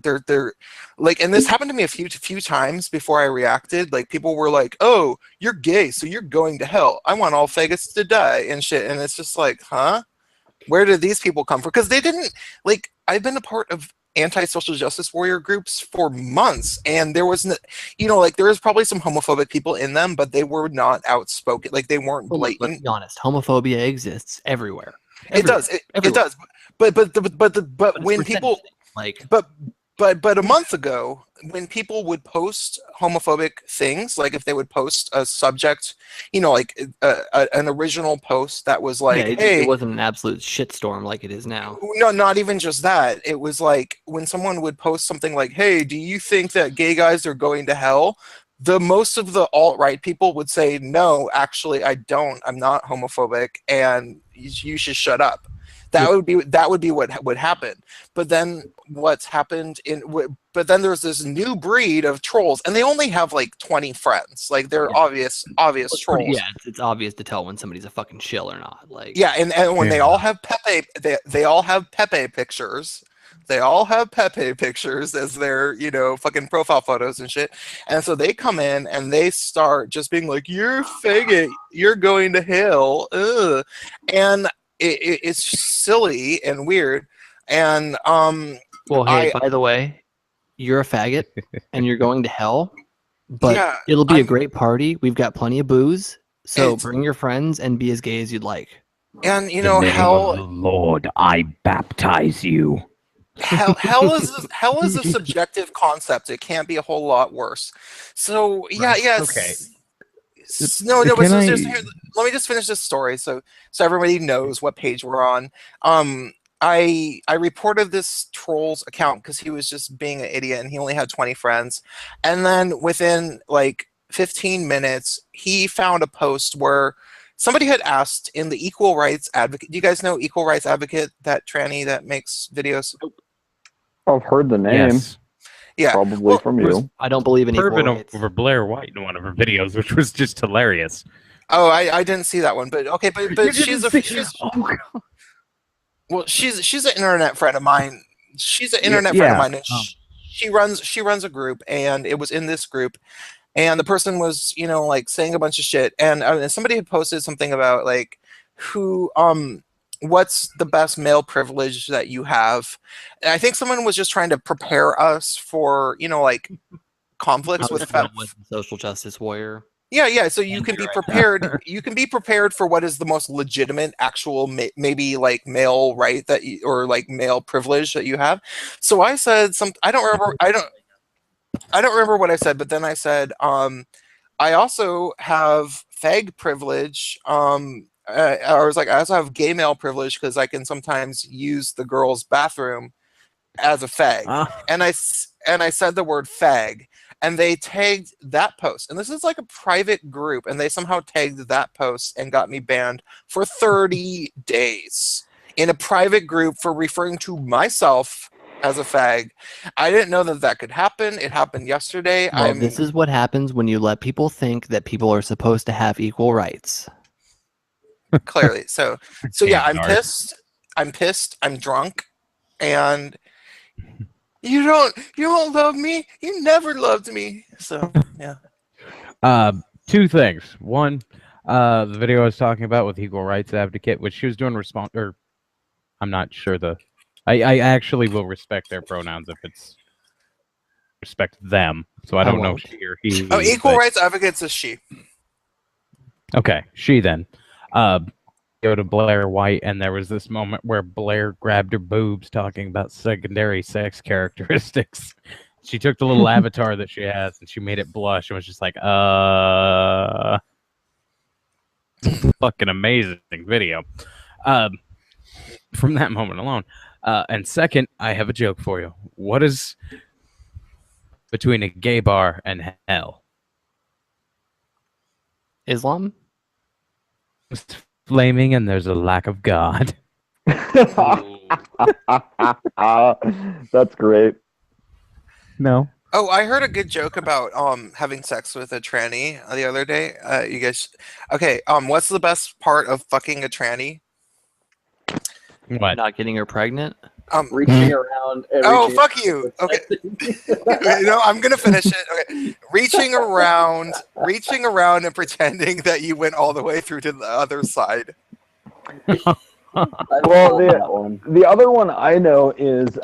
Speaker 11: like, and this happened to me a few times before I reacted. Like people were like, "Oh, you're gay, so you're going to hell. I want all faggots to die," and shit. And it's just like, huh? Where did these people come from? Because they didn't like. I've been a part of anti-social justice warrior groups for months, and there was, you know, like there was probably some homophobic people in them, but they were not outspoken. Like they weren't blatant.
Speaker 1: Let's be honest, homophobia exists everywhere.
Speaker 11: It does. It does. But when people
Speaker 1: like,
Speaker 11: but But a month ago, when people would post homophobic things, like if they would post a subject, like an original post that was like,
Speaker 1: yeah,
Speaker 11: hey,
Speaker 1: it wasn't an absolute shitstorm like it is now.
Speaker 11: no, not even just that. It was like when someone would post something like, hey, do you think that gay guys are going to hell? Most of the alt-right people would say, no, actually, I don't. I'm not homophobic, and you should shut up. That would be what would happen. But then what's happened but then there's this new breed of trolls, and they only have like 20 friends. Like they're obvious trolls.
Speaker 1: Yeah, it's obvious to tell when somebody's a fucking shill or not. Like
Speaker 11: yeah, and when they all have Pepe, they all have Pepe pictures. They all have Pepe pictures as their, fucking profile photos and shit. And so they come in and they start just being like, you're a faggot, you're going to hell. Ugh. And it's silly and weird. And
Speaker 1: well, hey, by the way, you're a faggot and you're going to hell, but it'll be a great party. We've got plenty of booze, so bring your friends and be as gay as you'd like.
Speaker 11: And
Speaker 5: In the name of the Lord, I baptize you.
Speaker 11: Hell is a subjective concept. It can't be a whole lot worse. So
Speaker 5: Okay.
Speaker 11: No, but let me just finish this story so everybody knows what page we're on. I reported this troll's account because he was just being an idiot and he only had 20 friends. And then within like 15 minutes, he found a post where somebody had asked in the Equal Rights Advocate. Do you guys know Equal Rights Advocate, that tranny that makes videos?
Speaker 8: I've heard the name.
Speaker 5: Yes.
Speaker 11: Yeah,
Speaker 8: probably from you.
Speaker 1: I don't believe in equal rights.
Speaker 5: Over Blair White in one of her videos, which was just hilarious.
Speaker 11: Oh, I didn't see that one, but okay, but she's she's an internet friend of mine. She's an internet friend of mine, and she runs a group, and it was in this group, and the person was like saying a bunch of shit, and somebody had posted something about like what's the best male privilege that you have. And I think someone was just trying to prepare us for like conflicts with
Speaker 1: social justice warrior.
Speaker 11: Yeah, so you can be prepared. You can be prepared for what is the most legitimate, actual, maybe like male right or like male privilege that you have. So I said I don't remember what I said, but then I said, I also have fag privilege. I was like, I also have gay male privilege because I can sometimes use the girls' bathroom as a fag. And I said the word fag. And they tagged that post. And this is like a private group. And they somehow tagged that post and got me banned for 30 days in a private group for referring to myself as a fag. I didn't know that could happen. It happened yesterday.
Speaker 1: Well, this is what happens when you let people think that people are supposed to have equal rights.
Speaker 11: Clearly. So yeah, I'm pissed. I'm drunk. And you don't love me. You never loved me. So yeah.
Speaker 5: Two things. One, the video I was talking about with Equal Rights Advocate, which she was doing I'm not sure I actually will respect their pronouns if it's respect them. So I don't know she or he.
Speaker 11: Oh, Equal Rights Advocate's a she.
Speaker 5: Okay, she then. Go to Blair White, and there was this moment where Blair grabbed her boobs talking about secondary sex characteristics. She took the little avatar that she has and she made it blush and was just like, fucking amazing video. From that moment alone. And second, I have a joke for you. What is between a gay bar and hell?
Speaker 1: Islam?
Speaker 5: It's flaming and there's a lack of God.
Speaker 8: That's great.
Speaker 5: No.
Speaker 11: Oh, I heard a good joke about having sex with a tranny the other day. You guys, okay? What's the best part of fucking a tranny?
Speaker 5: What?
Speaker 1: Not getting her pregnant?
Speaker 2: Reaching around.
Speaker 11: Oh, fuck you. Okay. No, I'm gonna finish it. Okay. Reaching around and pretending that you went all the way through to the other side.
Speaker 8: Well, the other one I know is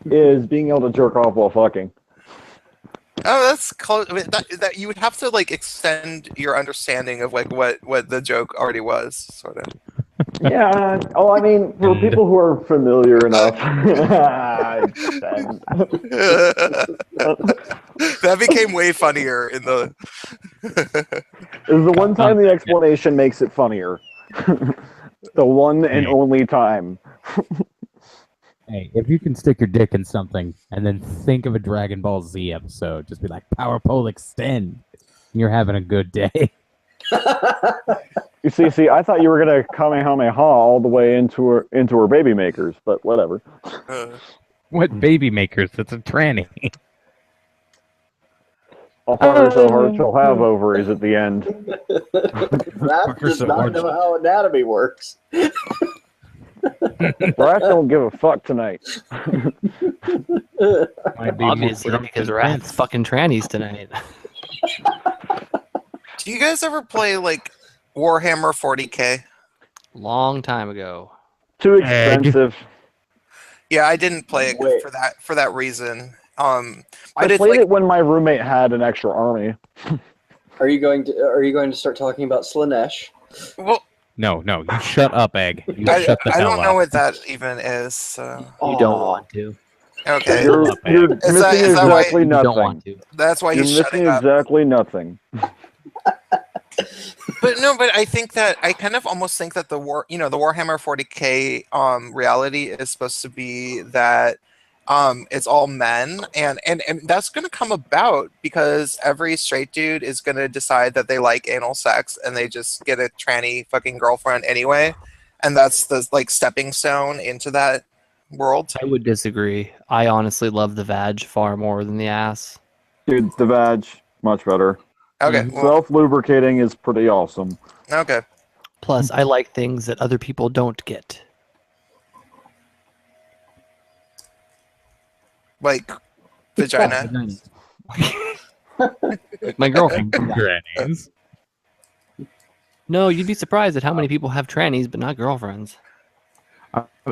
Speaker 8: is being able to jerk off while fucking.
Speaker 11: Oh, that's close. I mean, that you would have to like extend your understanding of like what the joke already was, sort of.
Speaker 8: Yeah. Oh, I mean, for
Speaker 5: And-
Speaker 8: people who are familiar enough, then.
Speaker 11: That became way funnier in the.
Speaker 8: This is the one time the explanation makes it funnier. The one and only time.
Speaker 5: Hey, if you can stick your dick in something and then think of a Dragon Ball Z episode, just be like, Power Pole Extend. And you're having a good day.
Speaker 8: You see, I thought you were gonna Kamehameha all the way into her baby makers, but whatever.
Speaker 5: What baby makers? It's a tranny.
Speaker 8: A heart so hard she'll have ovaries at the end.
Speaker 2: That does not know how anatomy works.
Speaker 8: Wrath don't give a fuck tonight.
Speaker 1: Obviously, because Wrath's fucking trannies tonight.
Speaker 11: Do you guys ever play like Warhammer 40K?
Speaker 1: Long time ago.
Speaker 8: Too expensive.
Speaker 11: Yeah, I didn't play it for that reason.
Speaker 8: I
Speaker 11: But it's
Speaker 8: played
Speaker 11: like,
Speaker 8: it when my roommate had an extra army.
Speaker 2: Are you going to start talking about Slanesh?
Speaker 11: well,
Speaker 5: No, you shut up, Egg. You shut the
Speaker 11: I
Speaker 5: hell
Speaker 11: don't
Speaker 5: up.
Speaker 11: know what that even is. So.
Speaker 1: You don't want to.
Speaker 11: Okay.
Speaker 8: You're
Speaker 11: Is
Speaker 8: missing
Speaker 11: that why
Speaker 8: exactly
Speaker 1: you don't
Speaker 8: nothing.
Speaker 1: want to?
Speaker 11: That's why
Speaker 8: You're
Speaker 11: he's
Speaker 8: missing
Speaker 11: shutting up.
Speaker 8: exactly nothing.
Speaker 11: But I think that I kind of almost think that the Warhammer 40K reality is supposed to be that it's all men, and that's going to come about because every straight dude is going to decide that they like anal sex and they just get a tranny fucking girlfriend anyway, and that's the like stepping stone into that world.
Speaker 1: I would disagree. I honestly love the vag far more than the ass.
Speaker 8: Dude, the vag, much better.
Speaker 11: Okay. Well,
Speaker 8: Self-lubricating is pretty awesome.
Speaker 11: okay.
Speaker 1: Plus, I like things that other people don't get.
Speaker 11: Like vagina.
Speaker 1: My girlfriend.
Speaker 5: Trannies.
Speaker 1: No, you'd be surprised at how many people have trannies, but not girlfriends.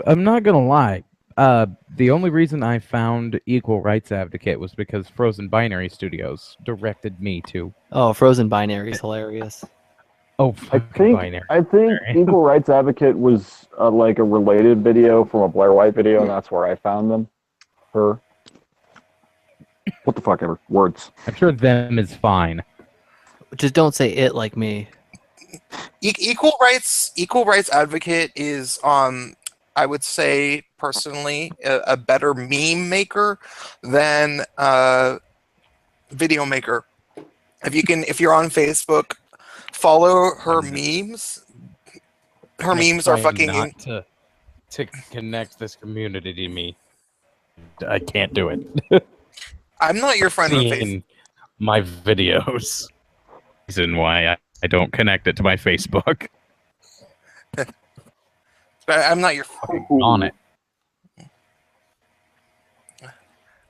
Speaker 5: I'm not gonna lie. The only reason I found Equal Rights Advocate was because Frozen Binary Studios directed me to.
Speaker 1: Oh, Frozen Binary is hilarious.
Speaker 5: Oh,
Speaker 8: I think Equal Rights Advocate was like a related video from a Blair White video, and that's where I found them. Her. What the fuck ever. Words.
Speaker 5: I'm sure them is fine.
Speaker 1: Just don't say it like me.
Speaker 11: Equal rights advocate is I would say personally a better meme maker than video maker. If you're on Facebook, follow her memes. Her memes are fucking
Speaker 5: not to connect this community to me. I can't do it.
Speaker 11: I'm not your friend on Facebook.
Speaker 5: Seeing my videos. Reason why I don't connect it to my Facebook.
Speaker 11: But I'm not your
Speaker 5: On it.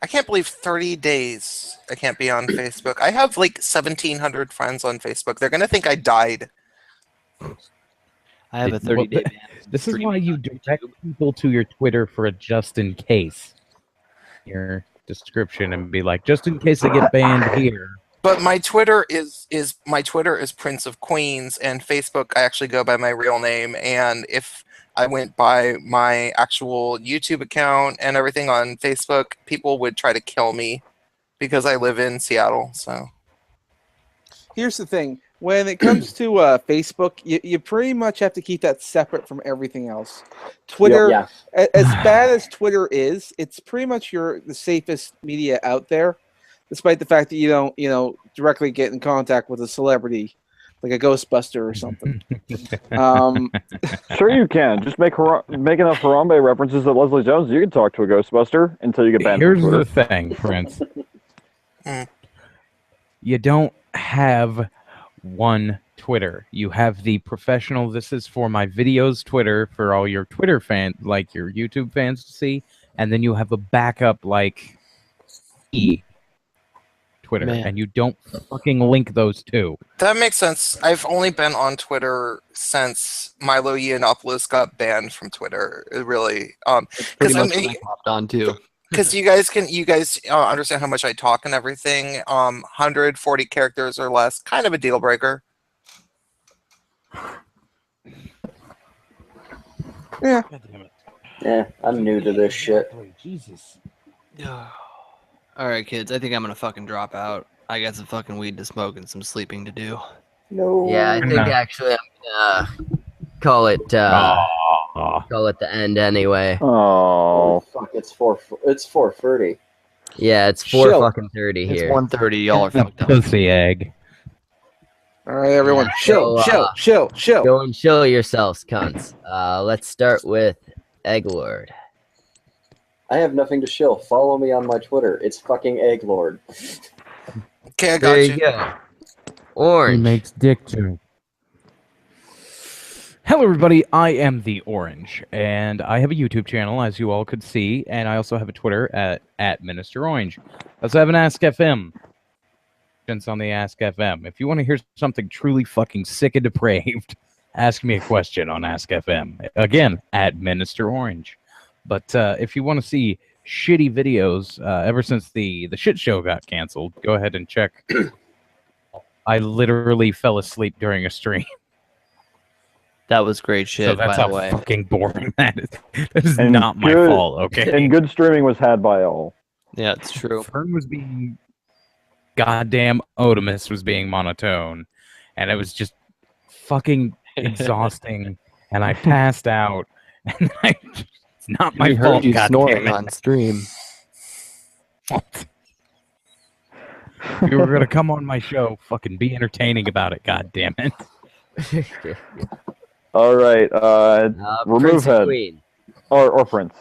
Speaker 11: I can't believe 30 days I can't be on Facebook. I have like 1,700 friends on Facebook. They're gonna think I died.
Speaker 1: I have a 30-day ban.
Speaker 5: This is why you direct people to your Twitter for a just in case. Your description and be like, just in case I get banned here.
Speaker 11: But my Twitter is Prince of Queens, and Facebook I actually go by my real name. And if I went by my actual YouTube account and everything on Facebook, people would try to kill me because I live in Seattle. So
Speaker 6: Here's the thing. When it comes to Facebook, you pretty much have to keep that separate from everything else. Twitter,
Speaker 2: Yeah.
Speaker 6: as bad as Twitter is, it's pretty much the safest media out there, despite the fact that you don't, directly get in contact with a celebrity like a Ghostbuster or something.
Speaker 8: Sure you can. Just make enough Harambe references that Leslie Jones, you can talk to a Ghostbuster until you get banned
Speaker 5: Here's
Speaker 8: from
Speaker 5: the
Speaker 8: Twitter.
Speaker 5: thing, Prince. You don't have one Twitter. You have the professional, this is for my videos Twitter for all your Twitter fans, like your YouTube fans to see, and then you have a backup like Twitter,
Speaker 1: Man.
Speaker 5: and you don't fucking link those two.
Speaker 11: that makes sense. I've only been on Twitter since Milo Yiannopoulos got banned from Twitter. It really,
Speaker 1: Pretty
Speaker 11: because
Speaker 1: much when I popped on too.
Speaker 11: because you guys understand how much I talk and everything. 140 characters or less, kind of a deal breaker.
Speaker 6: Yeah.
Speaker 5: God damn it.
Speaker 2: Yeah, I'm new to this shit.
Speaker 5: Jesus.
Speaker 1: All right, kids. I think I'm gonna fucking drop out. I got some fucking weed to smoke and some sleeping to do.
Speaker 2: No.
Speaker 3: Yeah, I think actually I'm gonna call it the end anyway.
Speaker 2: Oh
Speaker 8: Oh,
Speaker 2: fuck! It's 4:30.
Speaker 3: Yeah, it's
Speaker 6: Shill.
Speaker 3: 4:30
Speaker 1: It's
Speaker 3: here.
Speaker 1: 1:30. Y'all are fucked up.
Speaker 5: Pussy egg.
Speaker 6: All right, everyone,
Speaker 3: Yeah,
Speaker 6: chill,
Speaker 3: so,
Speaker 6: chill.
Speaker 3: Go and chill yourselves, cunts. Let's start with Egglord.
Speaker 2: I have nothing to shill. Follow me on my Twitter. It's fucking Egglord.
Speaker 11: Okay, I got
Speaker 3: There
Speaker 11: you.
Speaker 3: you go.
Speaker 5: He
Speaker 3: Orange.
Speaker 5: makes dick joke. Hello, everybody. I am the Orange, and I have a YouTube channel, as you all could see, and I also have a Twitter at Minister Orange. I also have an Ask FM. On the Ask FM. If you want to hear something truly fucking sick and depraved, ask me a question on Ask FM. Again, at Minister Orange. But if you want to see shitty videos, ever since the shit show got canceled, go ahead and check. I literally fell asleep during a stream.
Speaker 1: That was great shit,
Speaker 5: So that's
Speaker 1: by
Speaker 5: how
Speaker 1: the way.
Speaker 5: fucking boring that is. That is
Speaker 8: And
Speaker 5: not my
Speaker 8: good-
Speaker 5: fault, okay?
Speaker 8: and good streaming was had by all.
Speaker 1: Yeah, it's true.
Speaker 5: Fern was being goddamn Otimus was being monotone, and it was just fucking exhausting. And I passed out, and it's not my
Speaker 1: We
Speaker 5: fault.
Speaker 1: heard you snoring
Speaker 5: goddammit.
Speaker 1: on stream.
Speaker 5: You were gonna come on my show, fucking be entertaining about it. God damn it!
Speaker 8: All right, remove
Speaker 3: Prince of
Speaker 8: head
Speaker 3: Queen.
Speaker 8: or Prince.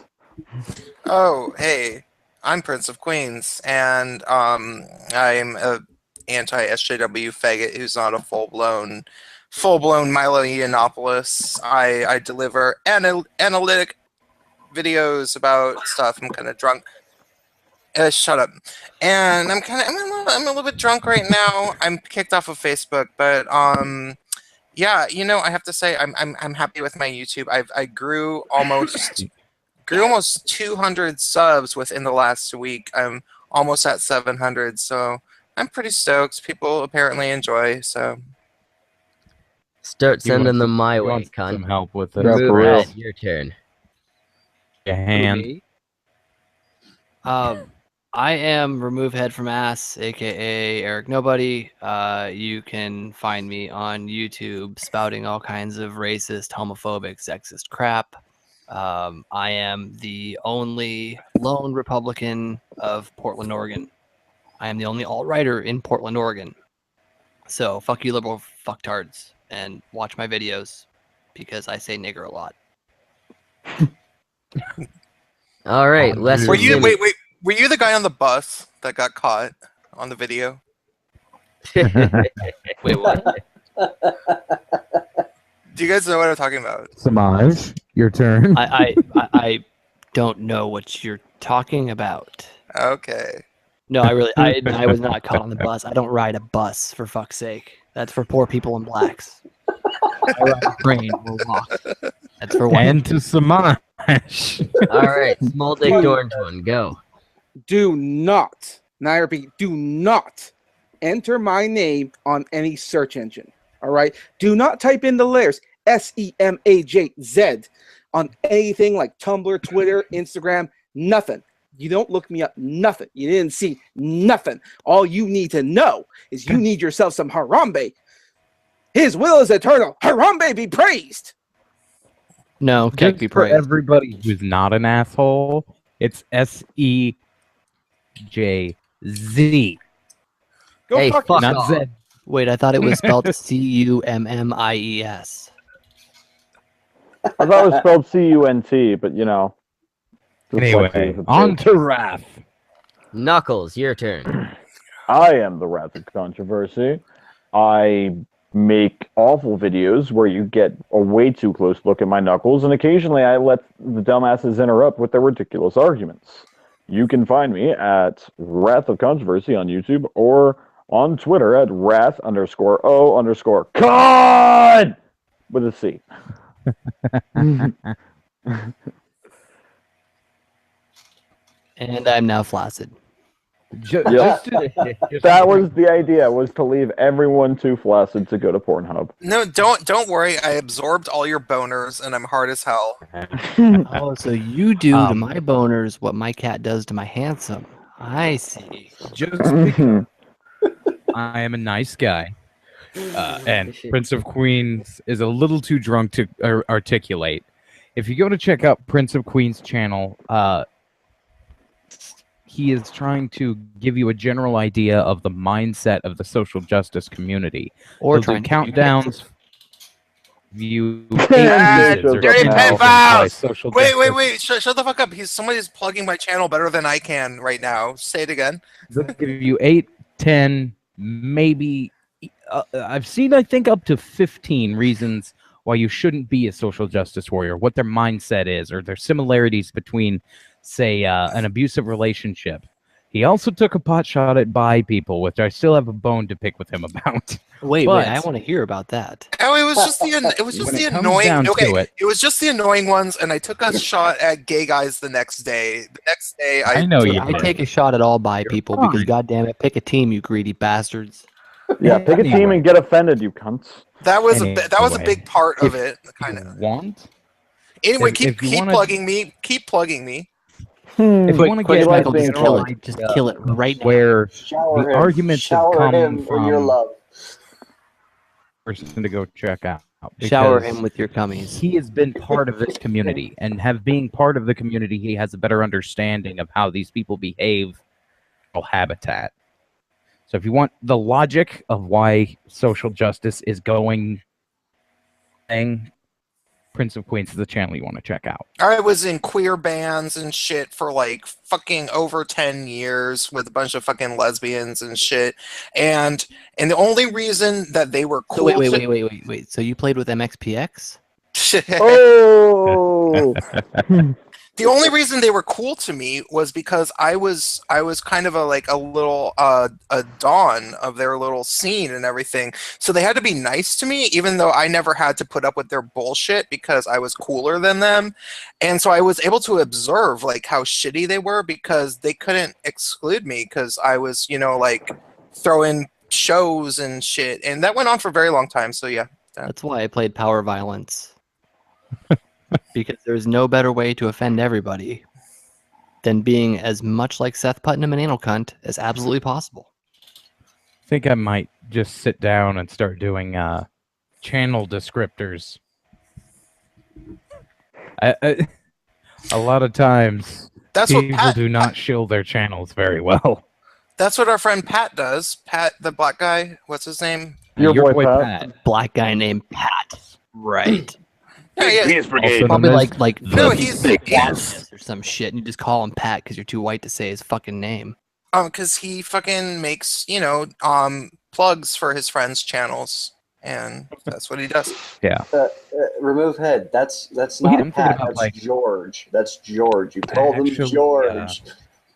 Speaker 11: Oh, hey, I'm Prince of Queens, and I'm a anti-SJW faggot who's not a full-blown Milo Yiannopoulos. I deliver analytic videos about stuff. I'm kind of drunk. Shut up. And I'm a little bit drunk right now. I'm kicked off of Facebook, but yeah, you know, I have to say I'm happy with my YouTube. I grew almost 200 subs within the last week. I'm almost at 700, so I'm pretty stoked. People apparently enjoy, so
Speaker 3: Start
Speaker 5: You want
Speaker 3: sending them
Speaker 5: some-
Speaker 3: my
Speaker 5: you
Speaker 3: way,
Speaker 5: want
Speaker 3: cunt.
Speaker 5: some help with it?
Speaker 8: Yeah,
Speaker 3: Remove
Speaker 8: for real.
Speaker 3: head, your turn.
Speaker 5: Your hand.
Speaker 1: Me? I am Remove Head from Ass, aka Eric Nobody. You can find me on YouTube spouting all kinds of racist, homophobic, sexist crap. I am the only lone Republican of Portland, Oregon. I am the only alt-righter in Portland, Oregon. So fuck you liberal fucktards and watch my videos because I say nigger a lot.
Speaker 3: All right, Lesser
Speaker 11: were you
Speaker 3: Jimmy.
Speaker 11: wait, were you the guy on the bus that got caught on the video?
Speaker 1: Wait, what?
Speaker 11: Do you guys know what I'm talking about?
Speaker 5: Samaj, your turn.
Speaker 1: I don't know what you're talking about.
Speaker 11: Okay.
Speaker 1: No, I was not caught on the bus. I don't ride a bus, for fuck's sake. That's for poor people and blacks. I ride a train or walk. That's for white.
Speaker 5: And to Samaj.
Speaker 3: All right, small dick orange one, go.
Speaker 6: Do not, and I repeat, do not enter my name on any search engine. All right? Do not type in the letters SEMAJZ on anything like Tumblr, Twitter, Instagram, nothing. You don't look me up, nothing. You didn't see nothing. All you need to know is you need yourself some Harambe. His will is eternal. Harambe be praised.
Speaker 1: No, can't
Speaker 5: Just
Speaker 1: be
Speaker 5: for
Speaker 1: praised.
Speaker 5: everybody who's not an asshole, it's SEJZ.
Speaker 6: Go
Speaker 3: Hey,
Speaker 6: fuck
Speaker 3: fuck
Speaker 6: yourself.
Speaker 5: Not
Speaker 3: off.
Speaker 5: Z.
Speaker 1: Wait, I thought it was spelled CUMMIES.
Speaker 8: I thought it was spelled CUNT, but you know.
Speaker 5: Anyway,
Speaker 8: dyslexia is a
Speaker 5: on
Speaker 8: bitch.
Speaker 5: to Wrath.
Speaker 3: Knuckles, your turn.
Speaker 8: I am the Wrath of Controversy. I make awful videos where you get a way too close look at my knuckles, and occasionally I let the dumbasses interrupt with their ridiculous arguments. You can find me at Wrath of Controversy on YouTube or on Twitter at Wrath_O_CON with a C.
Speaker 1: And I'm now flaccid.
Speaker 5: Just,
Speaker 8: Yep.
Speaker 5: just
Speaker 8: That was the idea, was to leave everyone too flaccid to go to Pornhub.
Speaker 11: No, don't worry. I absorbed all your boners, and I'm hard as hell.
Speaker 1: Oh, so you do to my boners what my cat does to my handsome. I see.
Speaker 5: just because I am a nice guy, and Prince of Queens is a little too drunk to articulate. If you go to check out Prince of Queens' channel, he is trying to give you a general idea of the mindset of the social justice community.
Speaker 1: Or
Speaker 5: He'll
Speaker 1: trying
Speaker 5: do
Speaker 1: to
Speaker 5: countdowns. View
Speaker 11: Dirty
Speaker 5: pedophiles.
Speaker 11: Wait! Shut the fuck up. Somebody's plugging my channel better than I can right now. Say it again.
Speaker 5: They'll give you 8, 10, maybe. I've seen, I think, up to 15 reasons why you shouldn't be a social justice warrior, what their mindset is, or their similarities between, say, an abusive relationship. He also took a pot shot at bi people, which I still have a bone to pick with him about.
Speaker 1: Wait, I want to hear about that.
Speaker 11: Oh, it was just the annoying. Okay, it was just the annoying ones, and I took a shot at gay guys the next day. The next day, I
Speaker 1: take a shot at all bi people because goddamn it, pick a team, you greedy bastards.
Speaker 8: Yeah, pick a team and get offended, you cunts.
Speaker 11: That was a big part of it, kind of. Anyway, keep plugging me. Keep plugging me.
Speaker 5: If you want to get
Speaker 1: Michael, just kill it right now.
Speaker 5: Where the
Speaker 2: him.
Speaker 5: arguments have
Speaker 2: Shower
Speaker 5: come
Speaker 2: him
Speaker 5: from
Speaker 2: with your love.
Speaker 5: Person to go check out.
Speaker 1: Shower him with your cummies.
Speaker 5: He has been part of this community, and being part of the community, he has a better understanding of how these people behave in habitat. So if you want the logic of why social justice is going, Prince of Queens is the channel you want to check out.
Speaker 11: I was in queer bands and shit for like fucking over 10 years with a bunch of fucking lesbians and shit. And the only reason that they were cool.
Speaker 1: So wait. So you played with MXPX?
Speaker 8: Oh.
Speaker 11: The only reason they were cool to me was because I was kind of a little a don of their little scene and everything. So they had to be nice to me, even though I never had to put up with their bullshit because I was cooler than them. And so I was able to observe like how shitty they were because they couldn't exclude me because I was, like throwing shows and shit. And that went on for a very long time. So yeah.
Speaker 1: That's why I played Power Violence. Because there's no better way to offend everybody than being as much like Seth Putnam and Anal Cunt as absolutely possible.
Speaker 5: I think I might just sit down and start doing channel descriptors. A lot of times, people do not shield their channels very well.
Speaker 11: That's what our friend Pat does. Pat, the black guy. What's his name?
Speaker 5: Your boy Pat.
Speaker 1: Black guy named Pat. Right.
Speaker 11: Yeah.
Speaker 1: Probably like
Speaker 11: no, he's
Speaker 1: or some shit, and you just call him Pat because you're too white to say his fucking name.
Speaker 11: Because he fucking makes plugs for his friends' channels, and that's what he does.
Speaker 5: Yeah.
Speaker 2: Remove head. That's not Pat. That's George. That's George. You called him George.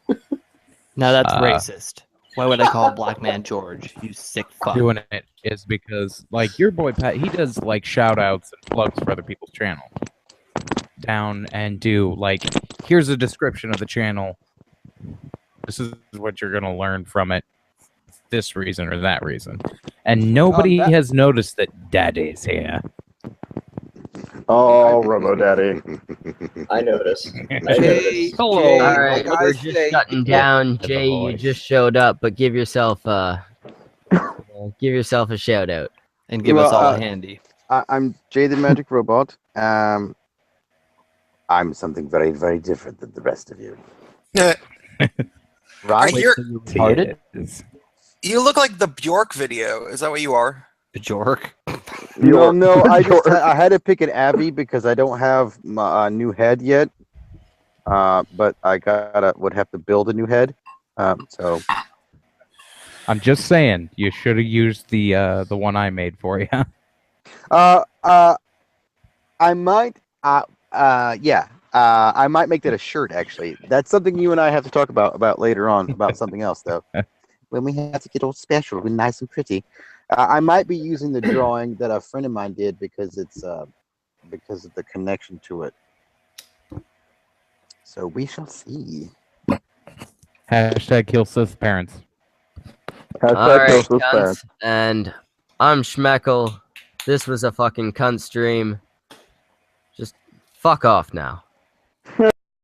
Speaker 1: No, that's racist. Why would I call a black man George? You sick fuck.
Speaker 5: Doing it is because, like, your boy Pat, he does, like, shout-outs and plugs for other people's channel. Down and do, like, here's a description of the channel. This is what you're going to learn from it. This reason or that reason. And nobody has noticed that Daddy's here.
Speaker 8: Oh, Robo Daddy.
Speaker 2: I noticed.
Speaker 3: Hello. All right, we're just shutting down. Jay, you just showed up, but give yourself a shout out
Speaker 1: and give us all a handy.
Speaker 12: I'm Jay the Magic Robot. I'm something very, very different than the rest of you.
Speaker 11: Right?
Speaker 1: Retarded?
Speaker 11: You look like the Bjork video. Is that what you are?
Speaker 1: Bjork?
Speaker 12: No. I had to pick an Abby because I don't have my new head yet. But I would have to build a new head. So
Speaker 5: I'm just saying, you should have used the one I made for you.
Speaker 12: I might. I might make that a shirt. Actually, that's something you and I have to talk about later on. About something else, though. When we have to get all special, we're nice and pretty. I might be using the drawing that a friend of mine did because it's because of the connection to it. So we shall see.
Speaker 5: Hashtag kill Sith's parents.
Speaker 8: Hashtag
Speaker 3: Alright,
Speaker 8: kill Sith's
Speaker 3: cunts,
Speaker 8: parents.
Speaker 3: and I'm Schmeckle. This was a fucking cunt stream. Just fuck off now.